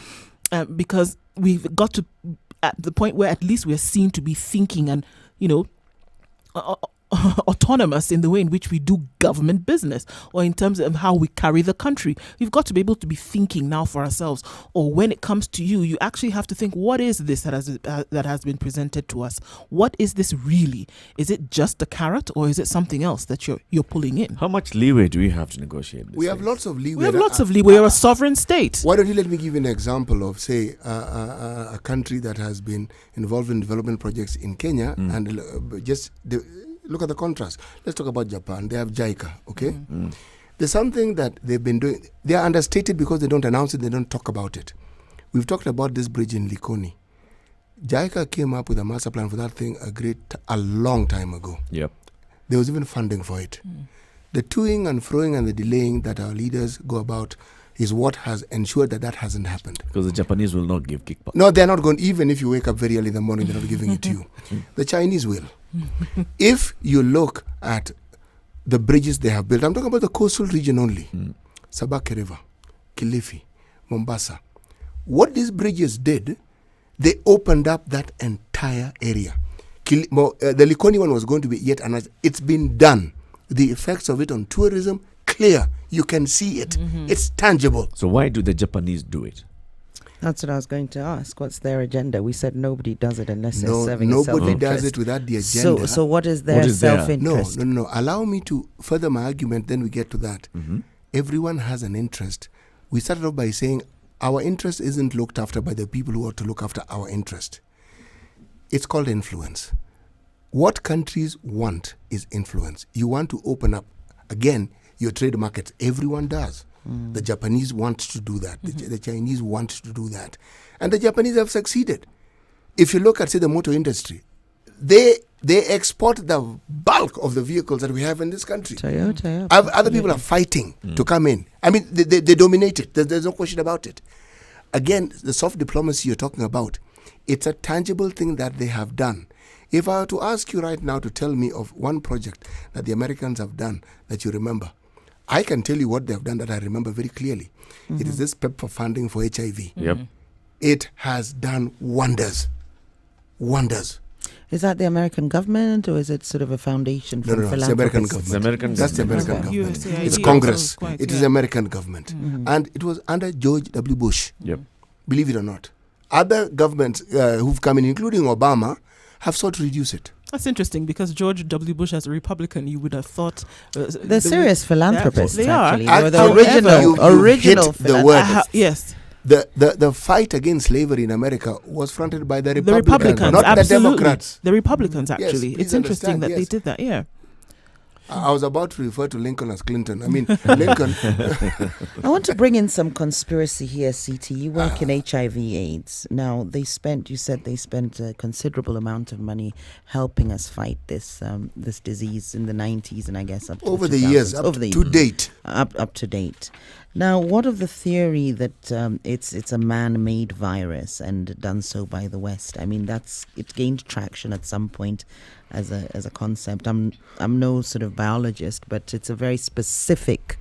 Because we've got to at the point where at least we're seen to be thinking and, autonomous in the way in which we do government business, or in terms of how we carry the country. We've got to be able to be thinking now for ourselves. Or when it comes to you, you actually have to think, what is this that has been presented to us? What is this really? Is it just a carrot, or is it something else that you're pulling in?
How much leeway do we have to negotiate this?
We have lots of leeway.
We have lots of leeway. We're a sovereign state.
Why don't you let me give you an example of, say, a country that has been involved in development projects in Kenya, and look at the contrast. Let's talk about Japan. They have JICA, okay? There's something that they've been doing. They are understated because they don't announce it, they don't talk about it. We've talked about this bridge in Likoni. JICA came up with a master plan for that thing a long time ago.
Yep.
There was even funding for it. The toing and froing and the delaying that our leaders go about is what has ensured that hasn't happened.
Because the Japanese will not give kickback.
No, they're not going. Even if you wake up very early in the morning, they're not giving it to you. The Chinese will. If you look at the bridges they have built, I'm talking about the coastal region only. Sabaki River, Kilifi, Mombasa. What these bridges did, they opened up that entire area. The Likoni one was going to be yet another. It's been done. The effects of it on tourism, clear. You can see it. It's tangible.
So why do the Japanese do it?
That's what I was going to ask. What's their agenda? We said nobody does it unless they're serving
nobody
self-interest.
does it without the agenda.
So what is their self-interest?
No. Allow me to further my argument, then we get to that. Everyone has an interest. We started off by saying our interest isn't looked after by the people who ought to look after our interest. It's called influence. What countries want is influence. You want to open up, again, your trade markets. Everyone does. The Japanese want to do that. The Chinese want to do that. And the Japanese have succeeded. If you look at, say, the motor industry, they export the bulk of the vehicles that we have in this country.
Toyota.
Other people are fighting to come in. I mean, they dominate it. There's no question about it. Again, the soft diplomacy you're talking about, it's a tangible thing that they have done. If I were to ask you right now to tell me of one project that the Americans have done that you remember, I can tell you what they have done that I remember very clearly. It is this PEPFAR funding for HIV.
Yep.
It has done wonders. Wonders.
Is that the American government, or is it sort of a foundation for
No, it's the American government.
It's the American
That's the
government.
American government.
USAID
It's
also
Congress.
quite,
It is American government. And it was under George W. Bush.
Yep.
Believe it or not. Other governments who've come in, including Obama, have sought to reduce it.
That's interesting because George W. Bush, as a Republican, you would have thought
They're serious philanthropists.
They
actually.
are.
They were the original
hit the word.
Yes.
The fight against slavery in America was fronted by the Republicans, not
absolutely.
the Democrats.
The Republicans,
Yes,
actually.
please
It's interesting
understand,
that they
yes.
did that, yeah.
I was about to refer to Lincoln as Clinton. I mean, Lincoln.
I want to bring in some conspiracy here, CT. You work in HIV/AIDS. Now, you said they spent a considerable amount of money helping us fight this this disease in the 90s and I guess up to
Over
the
the years,
2000s.
up
Over the
to date.
Up to date. Now, what of the theory that it's a man-made virus and done so by the West? I mean, it gained traction at some point as a concept. I'm no sort of biologist, but it's a very specific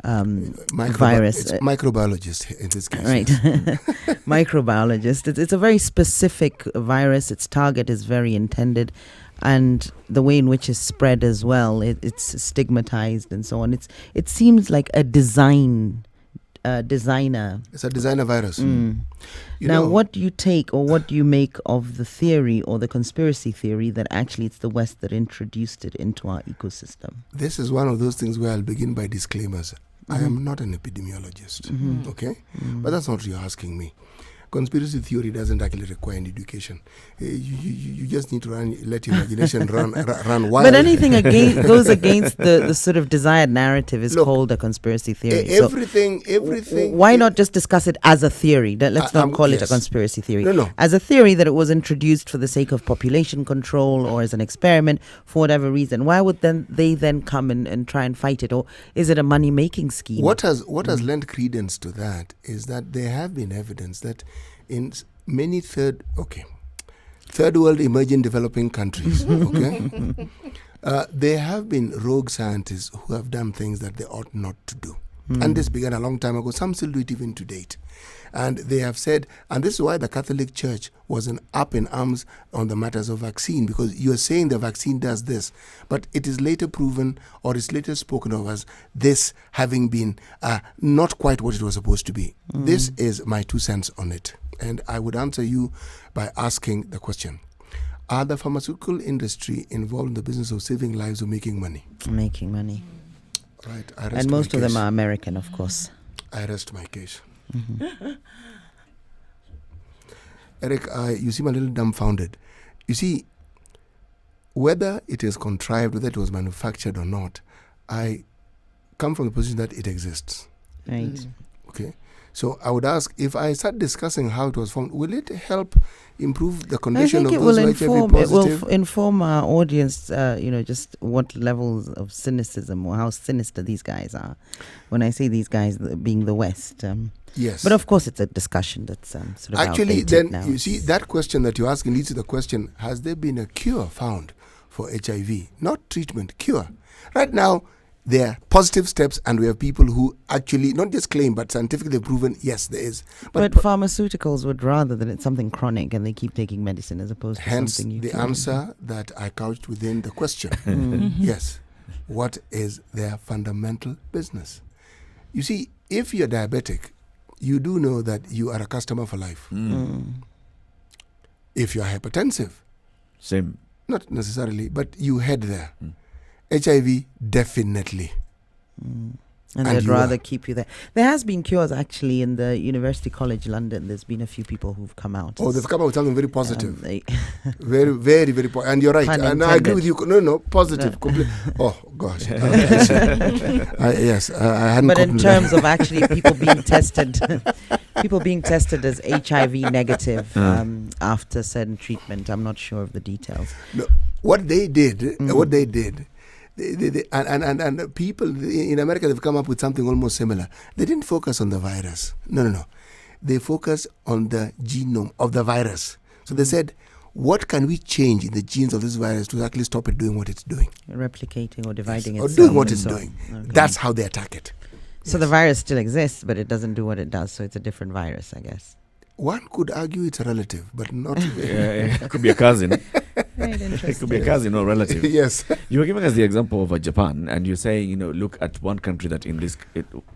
virus.
It's microbiologist in this case.
Right.
Yes.
Microbiologist. It's a very specific virus. Its target is very intended. And the way in which it's spread as well, it's stigmatized and so on. It seems like a designer.
It's a designer virus.
What do you take or what do you make of the theory or the conspiracy theory that actually it's the West that introduced it into our ecosystem?
This is one of those things where I'll begin by disclaimers. I am not an epidemiologist, okay? But that's not what you're asking me. Conspiracy theory doesn't actually require any education. You just need to let your imagination run wild.
But anything goes against the sort of desired narrative is called a conspiracy theory.
Everything.
Why not just discuss it as a theory? Let's not call it a conspiracy theory.
No.
As a theory that it was introduced for the sake of population control or as an experiment for whatever reason. Why would they then come and try and fight it? Or is it a money-making scheme?
What has lent credence to that is that there have been evidence that in many third world emerging developing countries, there have been rogue scientists who have done things that they ought not to do. And this began a long time ago. Some still do it even to date. And they have said, and this is why the Catholic Church was up in arms on the matters of vaccine, because you're saying the vaccine does this, but it is later proven or is later spoken of as this having been not quite what it was supposed to be. This is my 2 cents on it. And I would answer you by asking the question. Are the pharmaceutical industry involved in the business of saving lives or making money?
Making money.
Right.
And most of them are American, of course.
I rest my case. Eric, you seem a little dumbfounded. You see, whether it is contrived, whether it was manufactured or not, I come from the position that it exists.
Right.
Okay. So I would ask, if I start discussing how it was formed, will it help improve the condition of those who are HIV positive?
It will inform our audience, just what levels of cynicism or how sinister these guys are. When I say these guys being the West.
Yes.
But of course, it's a discussion that's sort of
actually,
outdated
then
now.
you see, that question that you're asking leads to the question, has there been a cure found for HIV? Not treatment, cure. Right now, there are positive steps, and we have people who actually not just claim, but scientifically proven, yes, there is.
But pharmaceuticals would rather that it's something chronic and they keep taking medicine as opposed to
hence
something you
the
can.
answer that I couched within the question. Yes. What is their fundamental business? You see, if you're diabetic, you do know that you are a customer for life. If you're hypertensive,
same.
Not necessarily, but you head there. HIV, definitely.
And they'd rather keep you there. There has been cures actually in the University College London. There's been a few people who've come out.
Oh, they've come out with something very positive. Very, very, very positive. And you're right.
Pun
And I agree
intended.
with you. No, positive. Oh, gosh. Yes, I hadn't.
But in
gotten
terms
that.
of actually people being tested, as HIV negative after certain treatment, I'm not sure of the details.
No, what they did, and people in America, they've come up with something almost similar. They didn't focus on the virus. No. They focused on the genome of the virus. So they said, what can we change in the genes of this virus to actually stop it doing what it's doing?
Replicating or dividing
Or
itself.
doing what
and
it's
so on.
doing.
Okay.
That's how they attack it.
So the virus still exists, but it doesn't do what it does, so it's a different virus, I guess.
One could argue it's a relative, but not.
It could be a cousin.
Right,
It could be a cousin or relative.
Yes.
You were giving us the example of Japan, and you're saying, look at one country that in this.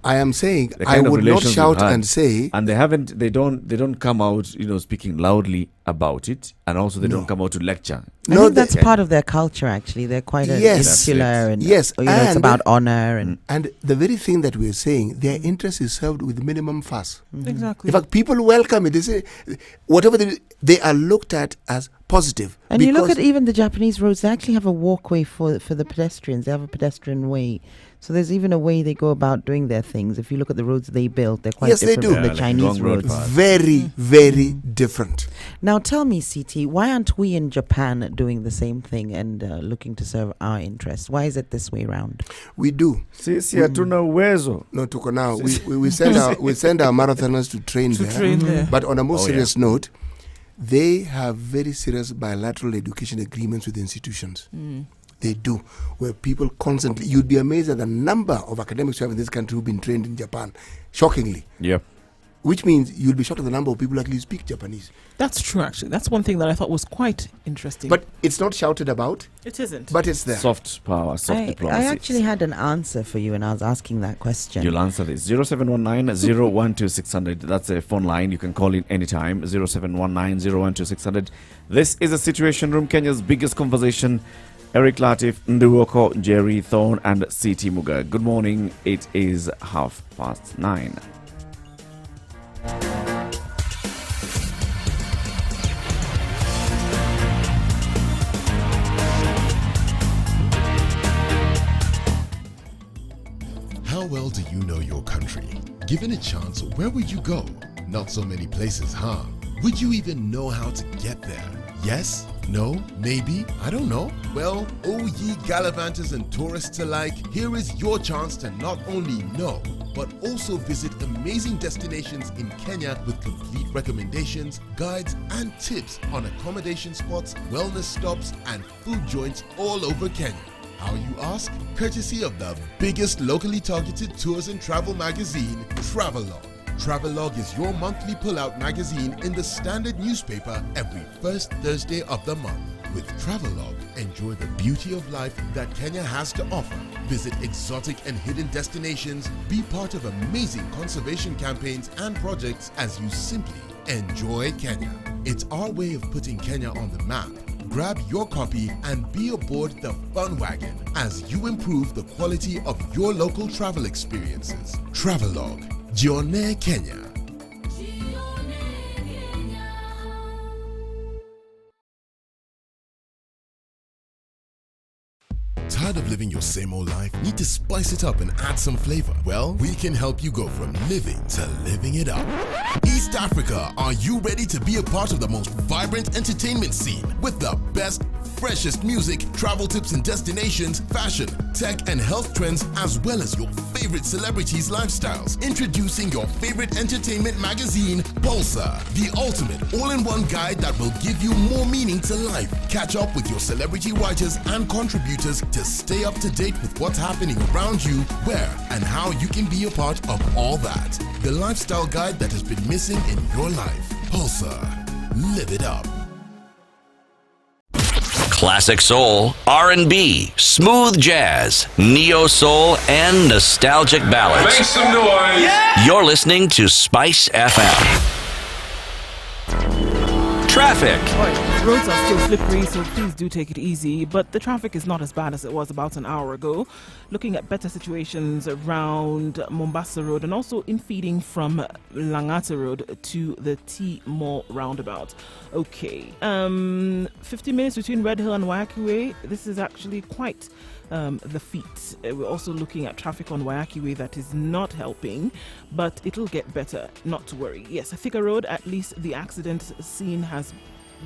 I am saying
the
I
kind of
would not
relations
shout
we've had,
and say,
and they don't come out, speaking loudly about it, and also they
No.
don't come out to lecture.
I think that's part of their culture, actually. They're quite insular, and
yes,
it's about honor
and the very thing that we're saying, their interest is served with minimum fuss.
Exactly.
In fact, people welcome it. They say whatever they are looked at as positive.
And you look at even the Japanese roads; they actually have a walkway for the pedestrians. They have a pedestrian way. So there's even a way they go about doing their things. If you look at the roads they built, they're quite
Yes, they
different
do.
from the
Like
Chinese roads.
Very, very different.
Now tell me, CT, why aren't we in Japan doing the same thing and looking to serve our interests? Why is it this way around?
We do.
Sisi hatuna uwezo.
No, tuko now. We send our marathoners to train there. But on a more serious note, they have very serious bilateral education agreements with institutions. They do, where people constantly, you'd be amazed at the number of academics we have in this country who've been trained in Japan, shockingly.
Yep.
Which means you'll be shocked at the number of people who actually speak Japanese.
That's true, actually. That's one thing that I thought was quite interesting.
But it's not shouted about.
It isn't.
But it's there.
Soft power, soft diplomacy.
I actually had an answer for you when I was asking that question.
You'll answer this. 0719-012-600. That's a phone line. You can call in anytime. 0719-012-600. This is a Situation Room, Kenya's biggest conversation. Eric Latif, Nduoko, Jerry Thorne, and CT Muga. Good morning. It is 9:30.
How well do you know your country? Given a chance, where would you go? Not so many places, huh? Would you even know how to get there? Yes? No? Maybe? I don't know. Well, oh ye gallivanters and tourists alike, here is your chance to not only know, but also visit amazing destinations in Kenya with complete recommendations, guides, and tips on accommodation spots, wellness stops, and food joints all over Kenya. How you ask? Courtesy of the biggest locally targeted tours and travel magazine, Travelog. Travelog is your monthly pull-out magazine in the Standard newspaper every first Thursday of the month. With Travelog, enjoy the beauty of life that Kenya has to offer. Visit exotic and hidden destinations, be part of amazing conservation campaigns and projects as you simply enjoy Kenya. It's our way of putting Kenya on the map. Grab your copy and be aboard the fun wagon as you improve the quality of your local travel experiences. Travelog, Jione Kenya. Tired of living your same old life? Need to spice it up and add some flavor? Well, we can help you go from living to living it up. East Africa, are you ready to be a part of the most vibrant entertainment scene with the best, freshest music, travel tips and destinations, fashion, tech and health trends, as well as your favorite celebrities' lifestyles? Introducing your favorite entertainment magazine, Pulsar, the ultimate all-in-one guide that will give you more meaning to life. Catch up with your celebrity writers and contributors to stay up to date with what's happening around you, where and how you can be a part of all that. The lifestyle guide that has been missing in your life. Pulsar. Live it up.
Classic soul, R&B, smooth jazz, neo soul, and nostalgic ballads.
Make some noise. Yeah!
You're listening to Spice FM. Traffic.
Roads are still slippery, so please do take it easy. But the traffic is not as bad as it was about an hour ago. Looking at better situations around Mombasa Road and also in feeding from Langata Road to the T Mall roundabout. Okay, 15 minutes between Red Hill and Waiaki Way. This is actually quite the feat. We're also looking at traffic on Waiaki Way that is not helping, but it'll get better, not to worry. Yes, Thika Road, at least the accident scene has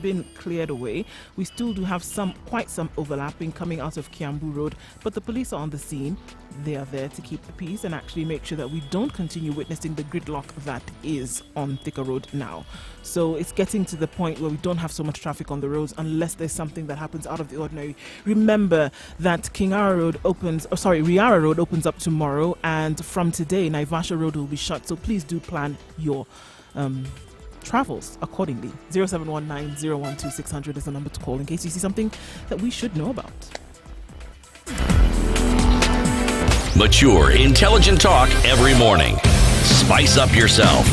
been cleared away. We still do have quite some overlapping coming out of Kiambu Road, but the police are on the scene. They are there to keep the peace and actually make sure that we don't continue witnessing the gridlock that is on Thika Road now. So it's getting to the point where we don't have so much traffic on the roads unless there's something that happens out of the ordinary. Remember that Riara Road opens up tomorrow, and from today, Naivasha Road will be shut. So please do plan your travels accordingly. 0719-012-600 is the number to call in case you see something that we should know about.
Mature, intelligent talk every morning. Spice up yourself.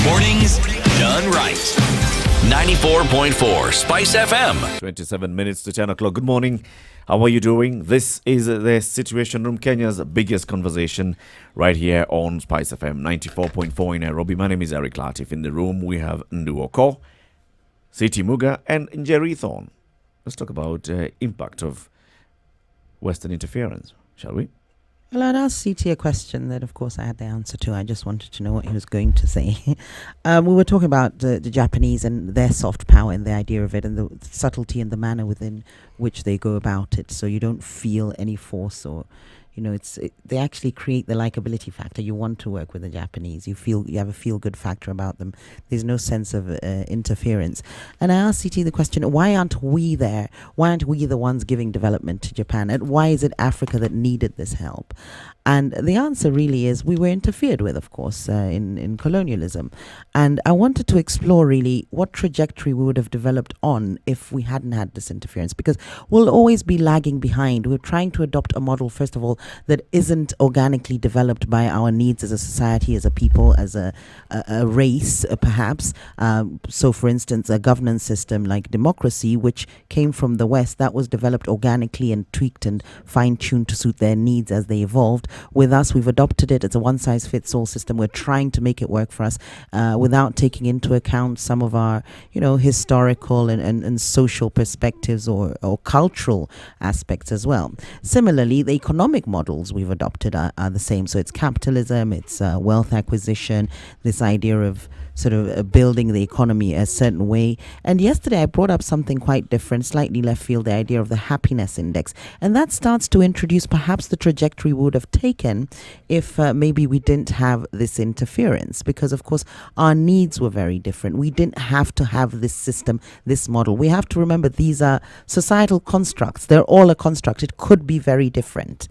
Mornings done right. 94.4 Spice FM.
27 minutes to 10 o'clock. Good morning. How are you doing? This is the Situation Room, Kenya's biggest conversation right here on Spice FM 94.4 in Nairobi. My name is Eric Latif. In the room, we have Nduoko, Siti Muga, and Njeri Thorn. Let's talk about impact of Western interference, shall we?
Well, I'd ask CT a question that, of course, I had the answer to. I just wanted to know what he was going to say. We were talking about the Japanese and their soft power and the idea of it and the subtlety and the manner within which they go about it. So you don't feel any force or, they actually create the likability factor. You want to work with the Japanese. You have a feel-good factor about them. There's no sense of interference. And I asked CT the question, why aren't we there? Why aren't we the ones giving development to Japan? And why is it Africa that needed this help? And the answer really is we were interfered with, of course, in colonialism. And I wanted to explore really what trajectory we would have developed on if we hadn't had this interference, because we'll always be lagging behind. We're trying to adopt a model, first of all, that isn't organically developed by our needs as a society, as a people, as a race, perhaps. So, for instance, a governance system like democracy, which came from the West, that was developed organically and tweaked and fine-tuned to suit their needs as they evolved. With us, we've adopted it as a one-size-fits-all system. We're trying to make it work for us without taking into account some of our, historical and social perspectives or cultural aspects as well. Similarly, the economic models we've adopted are the same. So it's capitalism, it's wealth acquisition, this idea of sort of building the economy a certain way. And yesterday I brought up something quite different, slightly left field, the idea of the happiness index. And that starts to introduce perhaps the trajectory we would have taken if maybe we didn't have this interference, because of course our needs were very different. We didn't have to have this system, this model. We have to remember these are societal constructs. They're all a construct. It could be very different.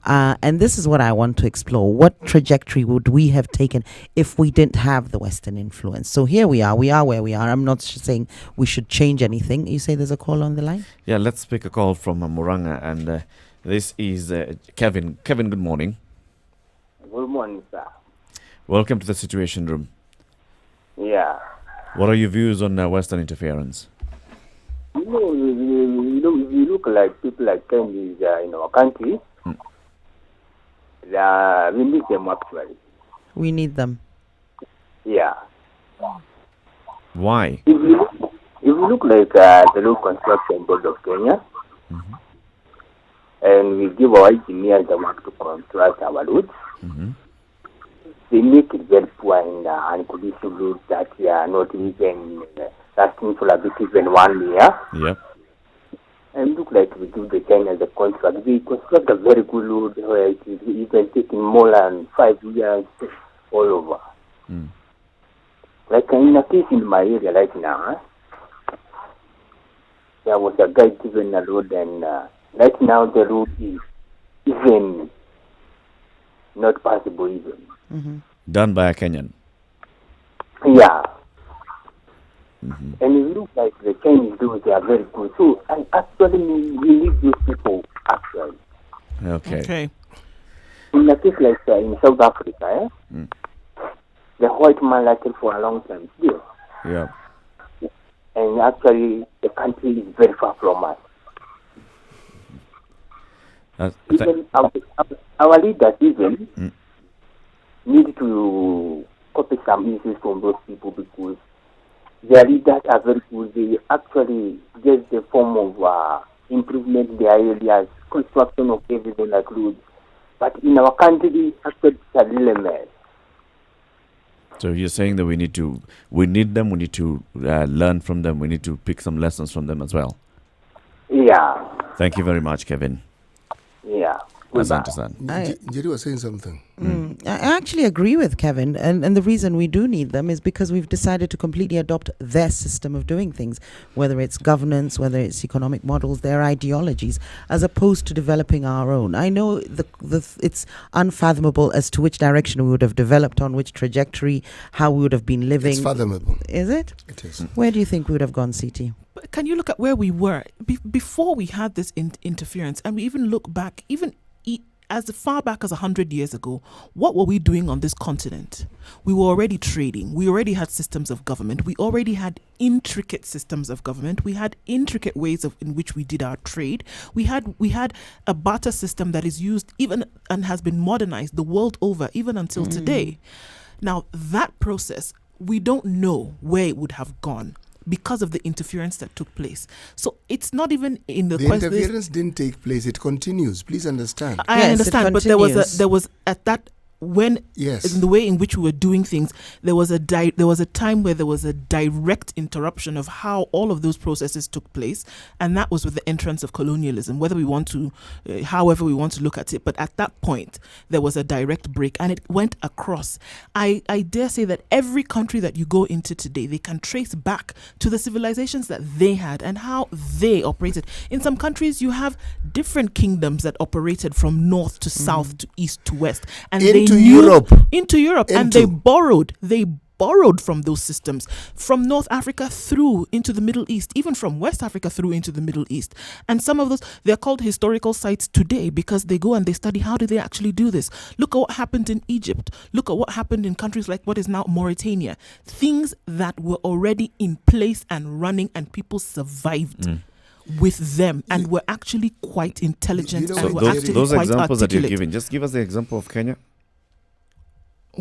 And this is what I want to explore. What trajectory would we have taken if we didn't have the Western influence? So here we are where we are. I'm not saying we should change anything. You say there's a call on the line?
Yeah, let's pick a call from Muranga, and this is Kevin. Kevin, good morning.
Good morning, sir.
Welcome to the Situation Room.
Yeah.
What are your views on Western interference?
You look like people like Kenyans in our country. We need them actually.
We need them.
Yeah.
Why?
If you look like the Road Construction Board of Kenya, and we give our engineers the work to construct our roads, they make it very poor and unconditional roads that are not even lasting for a bit, even 1 year.
Yep.
And look like we give the Kenyans the contract. They construct a very good road where it is even taking more than 5 years all over. Like in a case in my area right now, there was a guy given a road, and right now the road is even not passable even.
Done by a Kenyan.
Yeah. And it looks like the Chinese roads are very good. So I actually we need those people actually.
Okay.
In a case like in South Africa, the white man liked it for a long time still.
Yeah.
And actually the country is very far from us. Even our leaders even need to copy some issues from those people, because their leaders are very good. They actually get the form of improvement their areas, construction of everything like roads. But in our country, actually, it's a little mess.
So you're saying that we need to learn from them. We need to pick some lessons from them as well.
Yeah.
Thank you very much, Kevin.
Yeah.
Asante-san.
Jerry was saying something.
I actually agree with Kevin, and the reason we do need them is because we've decided to completely adopt their system of doing things, whether it's governance, whether it's economic models, their ideologies, as opposed to developing our own. I know it's unfathomable as to which direction we would have developed on, which trajectory, how we would have been living.
It's fathomable.
Is it?
It is.
Where do you think we would have gone, CT?
But can you look at where we were before we had this interference, and we even look back, as far back as 100 years ago? What were we doing on this continent? We were already trading. We already had systems of government. We already had intricate systems of government. We had intricate ways in which we did our trade. We had a barter system that is used even and has been modernized the world over, even until today. Now, that process, we don't know where it would have gone because of the interference that took place. So it's not even in the question.
The interference didn't take place. It continues. Please understand.
I understand, but there was at that when in the way in which we were doing things, there was a time where there was a direct interruption of how all of those processes took place, and that was with the entrance of colonialism. Whether we want to, however we want to look at it, but at that point there was a direct break, and it went across. I dare say that every country that you go into today, they can trace back to the civilizations that they had and how they operated. In some countries, you have different kingdoms that operated from north to south to east to west, and into Europe, and they borrowed from those systems, from North Africa through into the Middle East, even from West Africa through into the Middle East. And some of those, they're called historical sites today because they go and they study how do they actually do this. Look at what happened in Egypt. Look at what happened in countries like what is now Mauritania. Things that were already in place and running, and people survived with them and were actually quite intelligent.
So those examples that you're giving, just give us the example of Kenya.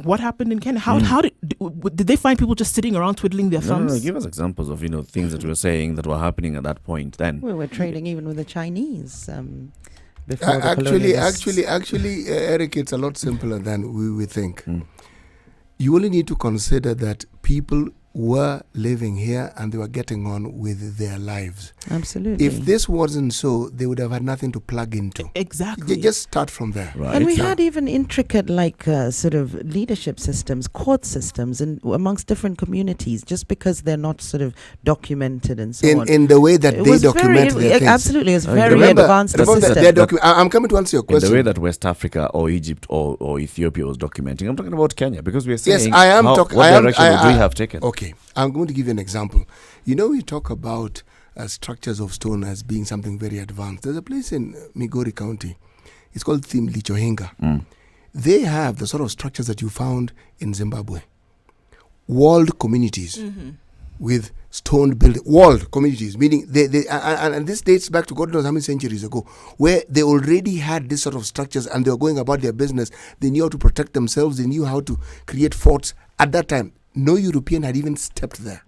What happened in Kenya? How did they find people just sitting around twiddling their thumbs?
No, give us examples of things that we were saying that were happening at that point. Then
we were trading even with the Chinese. Before
Actually, Eric, it's a lot simpler than we think. You only need to consider that people were living here and they were getting on with their lives.
Absolutely.
If this wasn't so, they would have had nothing to plug into.
Exactly.
You just start from there.
Right.
And we had even intricate sort of leadership systems, court systems amongst different communities, just because they're not sort of documented and so on.
In the way that they document their things.
Absolutely. It's very advanced system.
I'm coming to answer your question.
In the way that West Africa or Egypt or Ethiopia was documenting. I'm talking about Kenya because we're saying what direction would we have taken?
Okay. I'm going to give you an example. We talk about structures of stone as being something very advanced. There's a place in Migori County. It's called Thim Lichohenga. They have the sort of structures that you found in Zimbabwe. Walled communities with stone building. Walled communities, meaning and this dates back to God knows how many centuries ago, where they already had this sort of structures and they were going about their business. They knew how to protect themselves. They knew how to create forts. At that time, no European had even stepped there.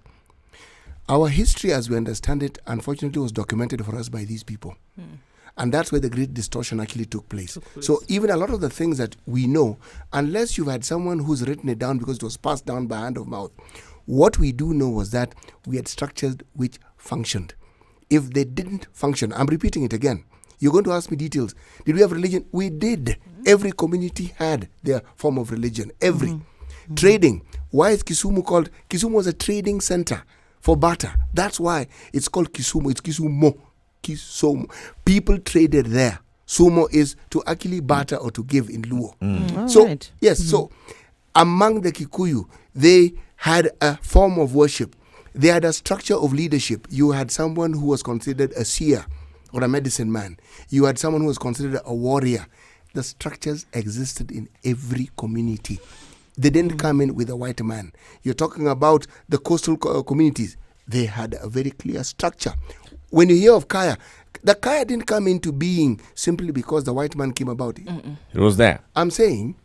Our history, as we understand it, unfortunately was documented for us by these people. And that's where the great distortion actually took place. So even a lot of the things that we know, unless you've had someone who's written it down because it was passed down by hand of mouth, what we do know was that we had structures which functioned. If they didn't function, I'm repeating it again. You're going to ask me details. Did we have religion? We did. Every community had their form of religion. Trading. Why is Kisumu called? Kisumu was a trading center for barter. That's why it's called Kisumu. It's Kisumu. People traded there. Sumo is to actually barter or to give in Luo. So among the Kikuyu, they had a form of worship. They had a structure of leadership. You had someone who was considered a seer or a medicine man. You had someone who was considered a warrior. The structures existed in every community. They didn't come in with a white man. You're talking about the coastal communities. They had a very clear structure. When you hear of Kaya, the Kaya didn't come into being simply because the white man came about it.
It was there.
I'm saying,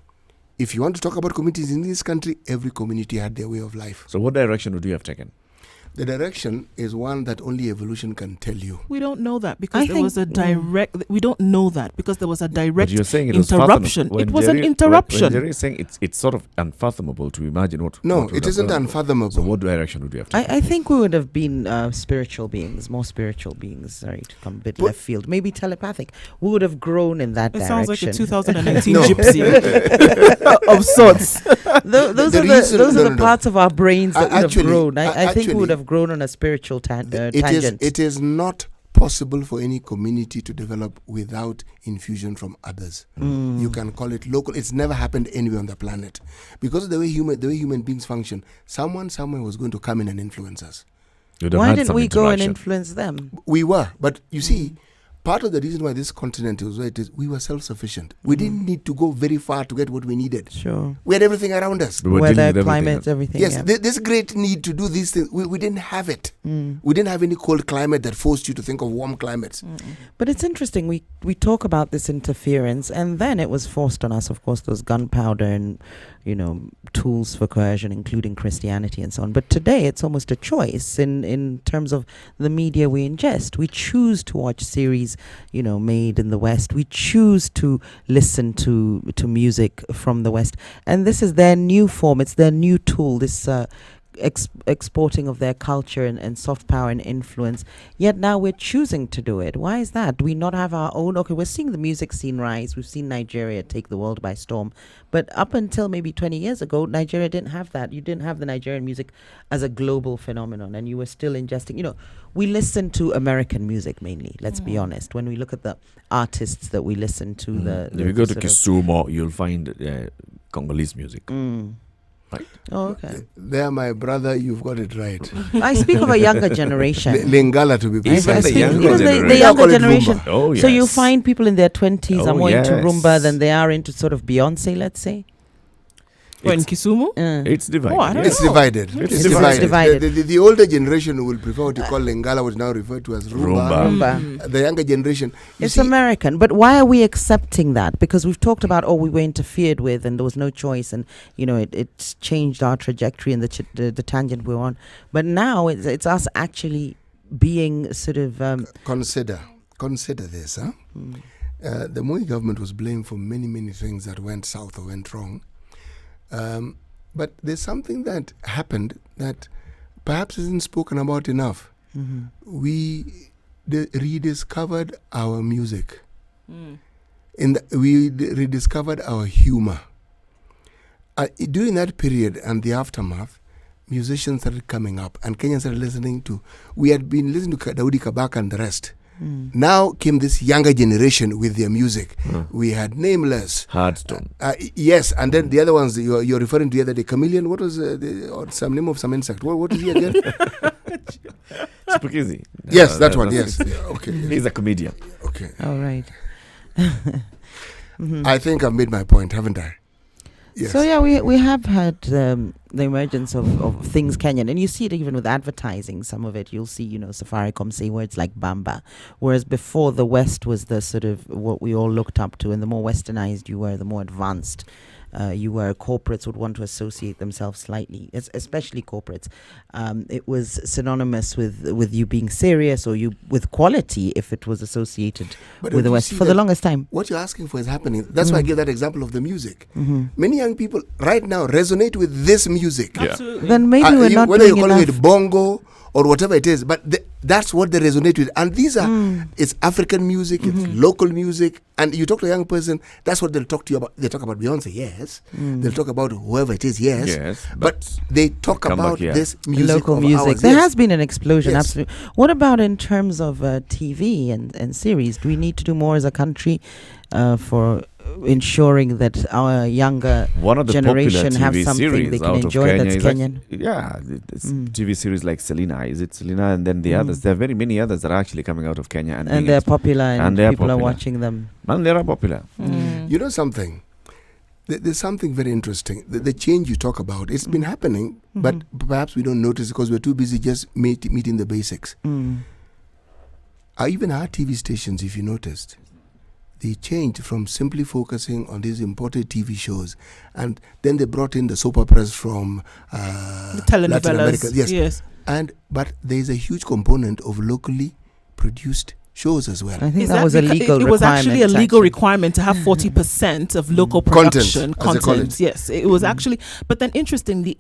if you want to talk about communities in this country, every community had their way of life.
So what direction would you have taken?
The direction is one that only evolution can tell you.
We don't know that because there was a direct. We don't know that because there was a direct
But you're saying it
interruption.
Was
it was an
When
interruption.
Jerry is saying it's sort of unfathomable to imagine what.
No,
what would
it
have
isn't
gone.
unfathomable.
So what direction would we have to?
I think we would have been spiritual beings, more spiritual beings. Sorry to come a bit left field. Maybe telepathic. We would have grown in that
It
direction.
sounds like a 2019 gypsy of sorts.
Those are the parts of our brains that would have grown. I think we would have grown on a spiritual tangent.
It is not possible for any community to develop without infusion from others. You can call it local. It's never happened anywhere on the planet because of the way human beings function. Someone somewhere was going to come in and influence us.
Why didn't we go and influence them?
We were, but you see, part of the reason why this continent is where it is, we were self-sufficient. We didn't need to go very far to get what we needed.
Sure.
We had everything around us.
Weather, climate, everything.
Yes,
yeah.
This great need to do these things, we didn't have it. We didn't have any cold climate that forced you to think of warm climates.
But it's interesting, we talk about this interference, and then it was forced on us, of course, those gunpowder and, tools for coercion, including Christianity and so on. But today it's almost a choice in terms of the media we ingest. We choose to watch series, made in the West. We choose to listen to music from the West. And this is their new form. It's their new tool, this exporting of their culture and soft power and influence. Yet now we're choosing to do it. Why is that? Do we not have our own? Okay, we're seeing the music scene rise. We've seen Nigeria take the world by storm. But up until maybe 20 years ago, Nigeria didn't have that. You didn't have the Nigerian music as a global phenomenon, and you were still ingesting. We listen to American music mainly, let's be honest. When we look at the artists that we listen to,
if you go to Kisumu, you'll find Congolese music. Right.
Oh, okay.
There, my brother, you've got it right.
I speak of a younger generation.
Lingala, to be precise.
The
younger generation.
Oh, yes.
So you find people in their 20s are more into
yes.
Rumba than they are into sort of Beyonce, let's say.
In Kisumu?
It's divided.
Oh, I don't
It's
know.
divided.
It's divided.
The older generation will prefer what you call Lingala, which is now referred to as Rumba. The younger generation.
It's American. But why are we accepting that? Because we've talked about, we were interfered with and there was no choice, and, it's changed our trajectory and the tangent we're on. But now it's us actually being sort of...
Consider this, huh? The Moi government was blamed for many, many things that went south or went wrong. But there's something that happened that perhaps isn't spoken about enough. We rediscovered our music. We rediscovered our humor. During that period and the aftermath, musicians started coming up and Kenyans started listening to... We had been listening to Daudi Kabaka and the rest. Now came this younger generation with their music. We had Nameless,
Hardstone.
Yes, and then the other ones you're referring to the other day, Chameleon. What was or some name of some insect? What is he again?
Chipukizi.
Yes, that one. Yes. Okay.
He's a comedian.
Okay.
All right.
I think I've made my point, haven't I? Yes.
So we have had the emergence of things Kenyan, and you see it even with advertising. Some of it you'll see, Safaricom say words like Bamba, whereas before the West was the sort of what we all looked up to, and the more westernized you were, the more advanced you were. Corporates would want to associate themselves slightly, especially corporates. It was synonymous with you being serious or you with quality if it was associated with the West for the longest time.
What you're asking for is happening. That's why I give that example of the music. Many young people right now resonate with this music.
Absolutely.
Then maybe we're not
whether
doing
you're calling
enough.
it bongo or whatever it is, but that's what they resonate with. And these are, it's African music, it's local music. And you talk to a young person, that's what they'll talk to you about. They talk about Beyonce, yes. They'll talk about whoever it is, yes.
Yes,
but they talk about this music.
Local
of
music.
ours,
There
yes.
has been an explosion,
Yes.
absolutely. What about in terms of TV and series? Do we need to do more as a country for ensuring that our younger
One of the
generation
popular
have
TV
something
series
they can
out of
enjoy
Kenya
that's
is
Kenyan?
It's TV series like Selena. Is it Selena? And then the others. There are very many others that are actually coming out of Kenya.
And they're popular and
they're
people are
popular.
watching them.
And they are popular.
You know something? There's something very interesting. The change you talk about, it's been happening, but perhaps we don't notice because we're too busy just meeting the basics. Even our TV stations, if you noticed, they changed from simply focusing on these imported TV shows, and then they brought in the soap operas from
telenovelas.
Latin America.
Yes.
But there is a huge component of locally produced shows as well.
I think that was a legal
It was actually a
requirement,
legal requirement to have 40% of local production
Content, as they call it.
Yes, it was actually. But then, interestingly,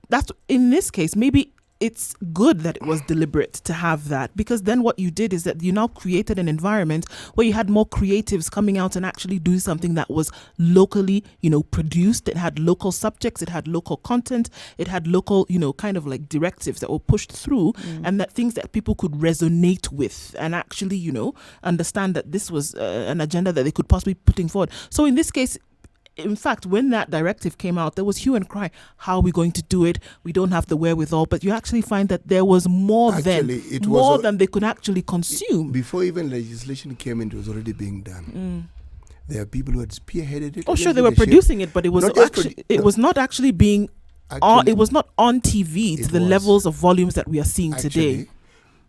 that's in this case maybe it's good that it was deliberate to have that, because then what you did is that you now created an environment where you had more creatives coming out and actually do something that was locally, produced. It had local subjects, it had local content, it had local, kind of like directives that were pushed through, and that things that people could resonate with and actually, understand that this was an agenda that they could possibly be putting forward. So in this case, in fact, when that directive came out, there was hue and cry. How are we going to do it? We don't have the wherewithal. But you actually find that there was more than they could actually consume.
Before even legislation came in, it was already being done. There are people who had spearheaded it.
Oh, sure, they were producing it, but it was not actually being. It was not on TV to the levels of volumes that we are seeing today.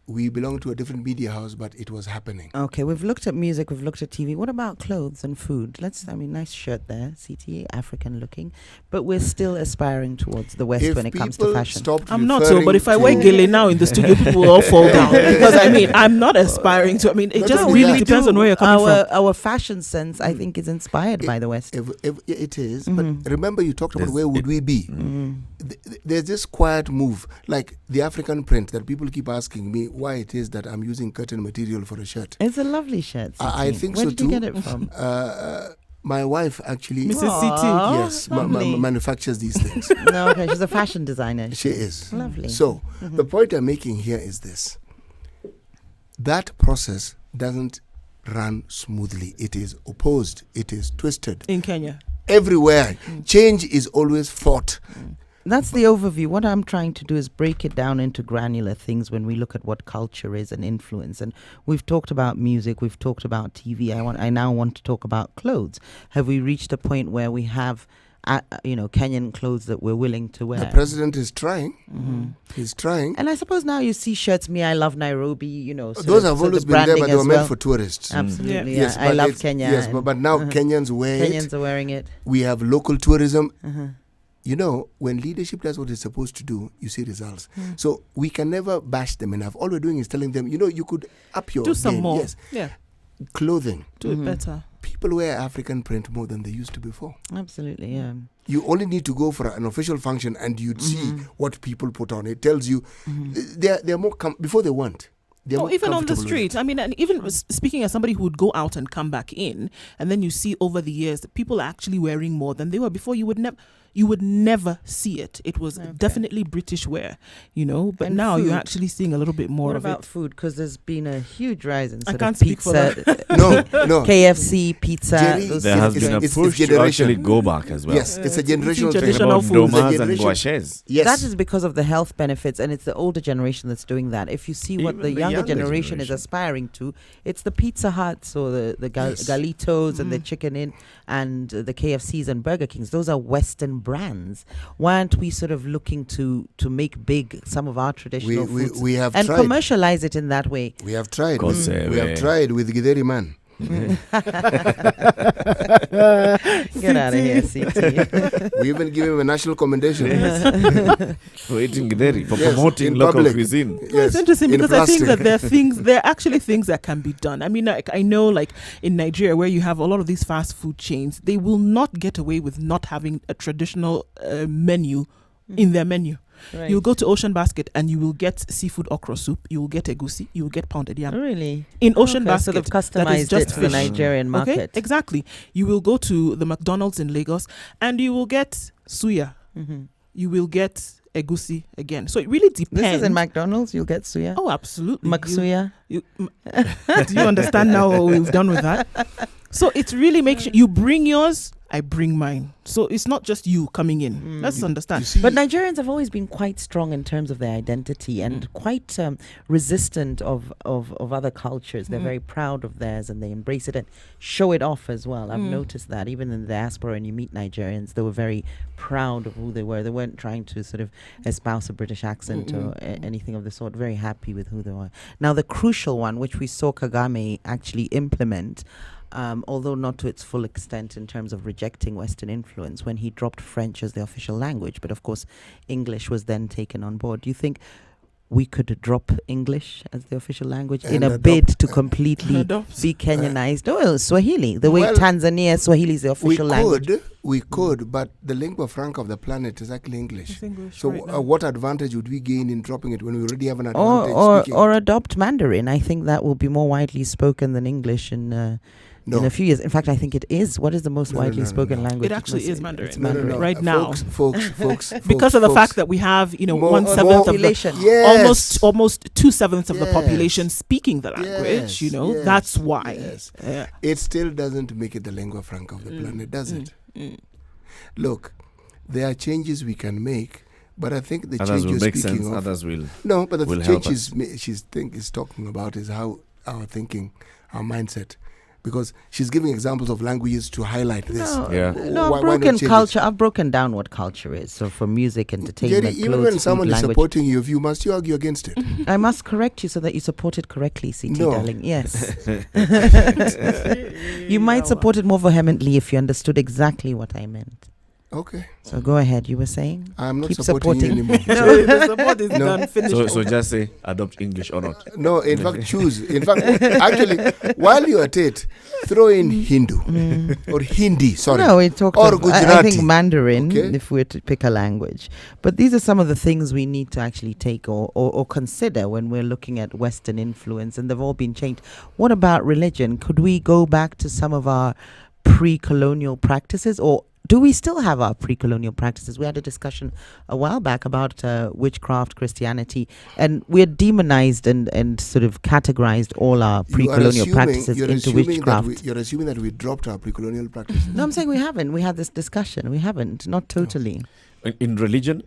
We belong to a different media house, but it was happening.
Okay, we've looked at music, we've looked at TV. What about clothes and food? Nice shirt there, CTA, African looking. But we're still aspiring towards the West when it comes to fashion.
I'm not so, but if I wear gele now in the studio, people will all fall down. Because I'm not aspiring to. It just really depends on where you're coming from.
Our fashion sense, I think, is inspired by the West.
It is, but remember you talked about where would we be? There's this quiet move, like the African print that people keep asking me why it is that I'm using curtain material for a shirt.
It's a lovely shirt.
I think
Where
so
did
too.
you get it from?
My wife actually,
Mrs. CT.
Yes, manufactures these things.
No, okay, she's a fashion designer.
She is.
Lovely.
So the point I'm making here is this: that process doesn't run smoothly. It is opposed. It is twisted.
In Kenya.
Everywhere. Change is always fought.
That's the overview. What I'm trying to do is break it down into granular things when we look at what culture is and influence. And we've talked about music, we've talked about TV. I now want to talk about clothes. Have we reached a point where we have, Kenyan clothes that we're willing to wear?
The president is trying. He's trying.
And I suppose now you see shirts, me, I love Nairobi,
Those have always been there, but they were meant for tourists.
Absolutely.
Yes,
I love Kenya.
Yes, but now Kenyans wear it.
Kenyans are wearing it.
We have local tourism. When leadership does what it's supposed to do, you see results. So we can never bash them enough. All we're doing is telling them, you could up your
do some
game.
more.
Yes.
Yeah.
Clothing.
Do it better.
People wear African print more than they used to before.
Absolutely, yeah.
You only need to go for an official function and you'd see what people put on. It tells you they're more before they weren't.
Even on the street. And even speaking as somebody who would go out and come back in, and then you see over the years that people are actually wearing more than they were before. You would never see it. It was definitely British wear, but
and
now
food.
you're actually seeing a little bit more of it.
What about food? Because there's been a huge rise in
I
sort
can't
of
speak for
pizza.
that.
No.
KFC, pizza.
Jerry,
There has been a push to actually go back as well.
Yes, it's a generational thing.
Traditional
About
food.
domas and guaches.
Yes.
That is because of the health benefits, and it's the older generation that's doing that. If you see what
Even
the
the
younger
younger
generation is aspiring to, it's the Pizza Huts or the Galitos and the Chicken Inn and the KFCs and Burger Kings. Those are Western brands. Why aren't we sort of looking to make big some of our traditional foods
we have
and
tried.
commercialize it in that way?
We have tried.
Because,
We have tried with Githeri Man.
Get out of here, CT.
We even give him a national commendation.
For eating githeri, for promoting
in
local
public.
cuisine.
Yes,
It's interesting
in
because I think
plastic.
that there are actually things that can be done. I know like in Nigeria where you have a lot of these fast food chains, they will not get away with not having a traditional menu in their menu.
Right.
You'll go to Ocean Basket and you will get seafood okra soup, you will get egusi, you will get pounded yam.
Really?
In Ocean
Okay,
Basket,
so they've
that is
customized
just
it for the
fish.
Nigerian market.
Okay, exactly. You will go to the McDonald's in Lagos and you will get suya. You will get egusi again. So it really depends.
This is in McDonald's. You'll get suya.
Oh, absolutely.
Maksuya.
Do you understand now what we've done with that? So it really makes sure you bring yours, I bring mine. So it's not just you coming in. Let's understand.
But Nigerians have always been quite strong in terms of their identity and quite resistant of other cultures. They're very proud of theirs and they embrace it and show it off as well. I've noticed that even in the diaspora, when you meet Nigerians, they were very proud of who they were. They weren't trying to sort of espouse a British accent or anything of the sort. Very happy with who they were. Now, the crucial one, which we saw Kagame actually implement, although not to its full extent in terms of rejecting Western influence, when he dropped French as the official language. But of course, English was then taken on board. Do you think we could drop English as the official language in a bid to completely be Kenyanized? Swahili, the way Tanzania, Swahili is the official language.
We could, but the lingua franca of the planet is actually English.
It's English
So
right now.
what advantage would we gain in dropping it when we already have an advantage?
Or adopt Mandarin. I think that will be more widely spoken than English in a few years. In fact, I think it is. What is the most widely spoken language?
It actually is Mandarin.
It's Mandarin.
Right now.
Folks,
because of the fact that we have, 1/7 of the
population.
almost 2/7 of the population speaking the language. That's why.
Yes. It still doesn't make it the lingua franca of the planet, does it? Look, there are changes we can make, but I think the
Others will
changes
make
speaking
sense.
of
Others will.
No, but the
will help
changes
us.
she's talking about is how our thinking, our mindset. Because she's giving examples of languages to highlight this.
No,
Why
broken
not change
culture. I've broken down what culture is. So for music, entertainment,
Jerry, even
clothes,
when
food,
someone is
language.
supporting your view, must you argue against it?
I must correct you so that you support it correctly, CT
No.
darling. Yes. You might support it more vehemently if you understood exactly what I meant.
Okay.
So go ahead. You were saying?
I'm not
Keep
supporting you anymore.
No, the support is done. Finished.
So just say adopt English or not.
No, in fact, choose. In fact, actually, while you're at it, throw in Hindu or Hindi. Sorry.
No, we talked
or
about,
Gujarati.
I think Mandarin,
Okay.
if we're to pick a language. But these are some of the things we need to actually take or consider when we're looking at Western influence, and they've all been changed. What about religion? Could we go back to some of our pre-colonial practices, or do we still have our pre-colonial practices? We had a discussion a while back about witchcraft, Christianity, and we're demonized and sort of categorized all our pre-colonial practices into witchcraft.
You're assuming that we dropped our pre-colonial practices.
No, I'm saying we haven't. We had this discussion. We haven't. Not totally.
In religion,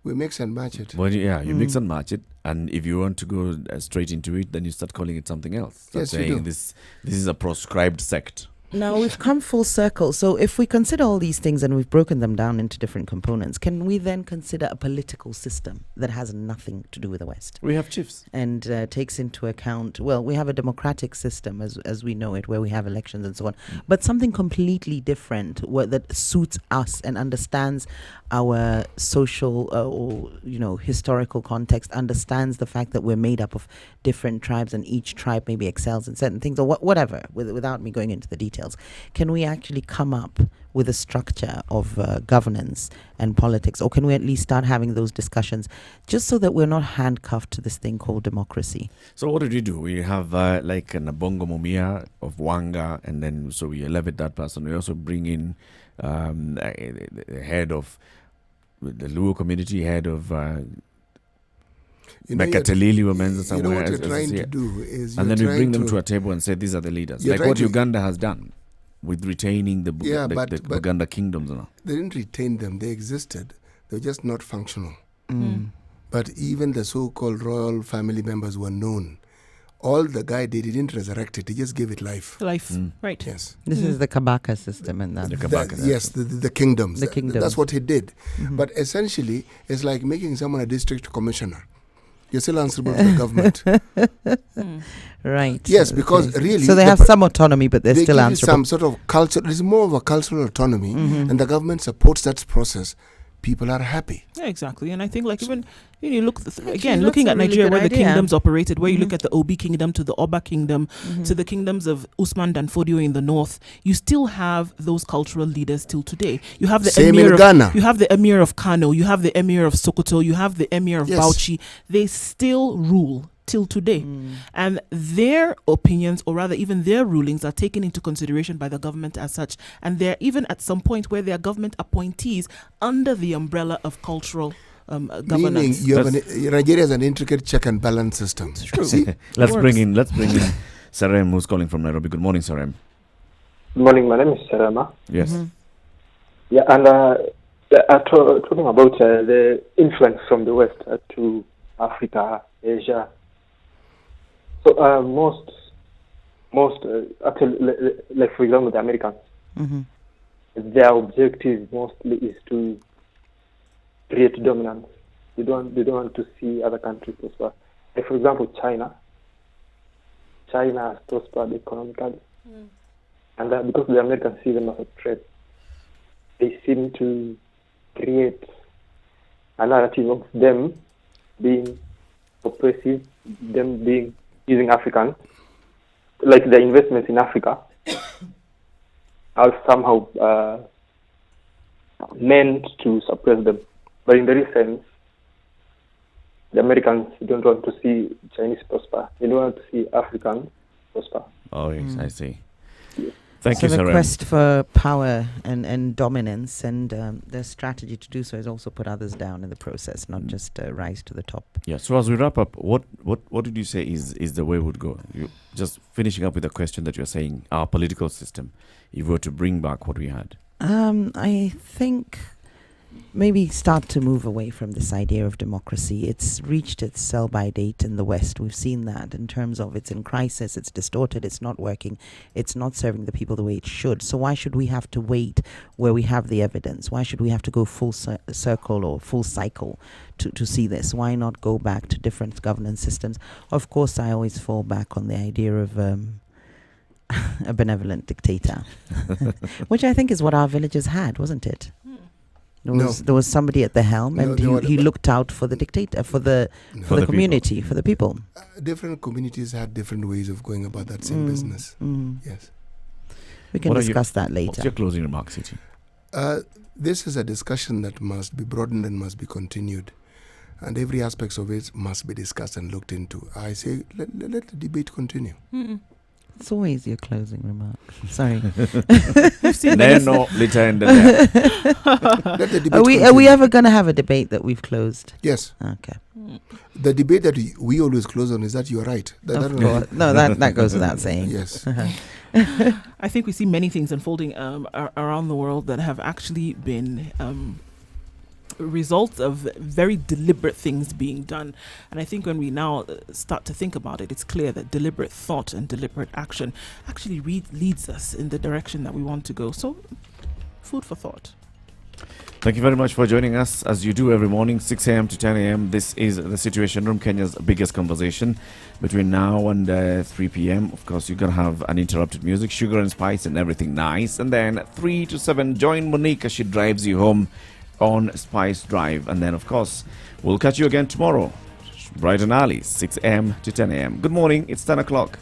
we mix and match it.
Well, you mix and match it, and if you want to go straight into it, then you start calling it something else. Start
Yes, you
saying
do.
this is a proscribed sect.
Now we've come full circle. So if we consider all these things and we've broken them down into different components, can we then consider a political system that has nothing to do with the West?
We have chiefs.
And takes into account, we have a democratic system as we know it, where we have elections and so on, but something completely different that suits us and understands our social or historical context, understands the fact that we're made up of different tribes and each tribe maybe excels in certain things or whatever, without me going into the details. Can we actually come up with a structure of governance and politics, or can we at least start having those discussions just so that we're not handcuffed to this thing called democracy?
So what did we do? We have like an Abongo Mumia of Wanga, and then so we elevate that person. We also bring in the head of the Luo community, head of Mekatalili Women's somewhere.
What you're trying to do is,
and then we bring them to a table and say these are the leaders, like what Uganda has done with retaining the Buganda kingdoms.
They didn't retain them; they existed. They were just not functional. But even the so-called royal family members were known. All the guy did, he didn't resurrect it; he just gave it life.
Right?
Yes.
This is the Kabaka system, and that.
Yes, the kingdoms.
The kingdoms.
That's what he did. But essentially, it's like making someone a district commissioner. You're still answerable to the government.
Right.
Yes, because really...
So they have some autonomy, but they're still answerable.
Some sort of culture. It's more of a cultural autonomy, and the government supports that process. People are happy.
Yeah, exactly. And I think even you look looking at Nigeria, where the kingdoms operated, where you look at the Obi kingdom to the Oba kingdom to the kingdoms of Usman Dan Fodio in the north, you still have those cultural leaders till today. You have the
Same
emir
in Ghana.
You have the emir of Kano, you have the emir of Sokoto, you have the emir of Bauchi. They still rule till today, and their opinions, or rather even their rulings, are taken into consideration by the government as such, and they're even at some point where they are government appointees under the umbrella of cultural governance.
Meaning Nigeria has an intricate check and balance system.
It's true.
See?
Let's bring in Sarem, who's calling from Nairobi. Good morning, Sarem.
Good morning. My name is Sarema.
Yes.
Yeah, and talking about the influence from the West to Africa, Asia. So most actually, like for example, the Americans, their objective mostly is to create dominance. They don't want to see other countries prosper. Like for example, China has prospered economically, And because the Americans see them as a threat, they seem to create a narrative of them being oppressive, them being using Africans, like the investments in Africa, are somehow meant to suppress them. But in the real sense, the Americans don't want to see Chinese prosper. They don't want to see Africans prosper.
Oh, yes, I see. Thank
so
you,
the
Sarem.
quest for power and dominance, and their strategy to do so is also put others down in the process, not just rise to the top.
Yeah. So as we wrap up, what did you say is the way we would go? You just finishing up with the question that you're saying, our political system, if we were to bring back what we had.
I think maybe start to move away from this idea of democracy. It's reached its sell-by date in the West. We've seen that in terms of it's in crisis, it's distorted, it's not working, it's not serving the people the way it should. So why should we have to wait where we have the evidence? Why should we have to go full circle or full cycle to see this? Why not go back to different governance systems? Of course, I always fall back on the idea of a benevolent dictator, which I think is what our villagers had, wasn't it? There was somebody at the helm, and he looked out for the dictator, for the community, for the people.
Different communities had different ways of going about that same business. Yes.
We can discuss that later.
What's your closing remarks, Iti?
This is a discussion that must be broadened and must be continued. And every aspect of it must be discussed and looked into. I say, let the debate continue.
It's always your closing remark. Sorry. Are we ever going to have a debate that we've closed?
Yes.
Okay.
The debate that we always close on is that you are right.
That goes without saying.
Yes.
I think we see many things unfolding around the world that have actually been results of very deliberate things being done. And I think when we now start to think about it, it's clear that deliberate thought and deliberate action actually leads us in the direction that we want to go. So, food for thought.
Thank you very much for joining us, as you do every morning, 6 a.m. to 10 a.m. This is The Situation Room, Kenya's biggest conversation between now and 3 p.m. Of course, you're going to have uninterrupted music, sugar and spice and everything nice. And then 3 to 7, join Monique as she drives you home on Spice Drive. And then, of course, we'll catch you again tomorrow, bright and early, 6 a.m. to 10 a.m. Good morning. It's 10 o'clock.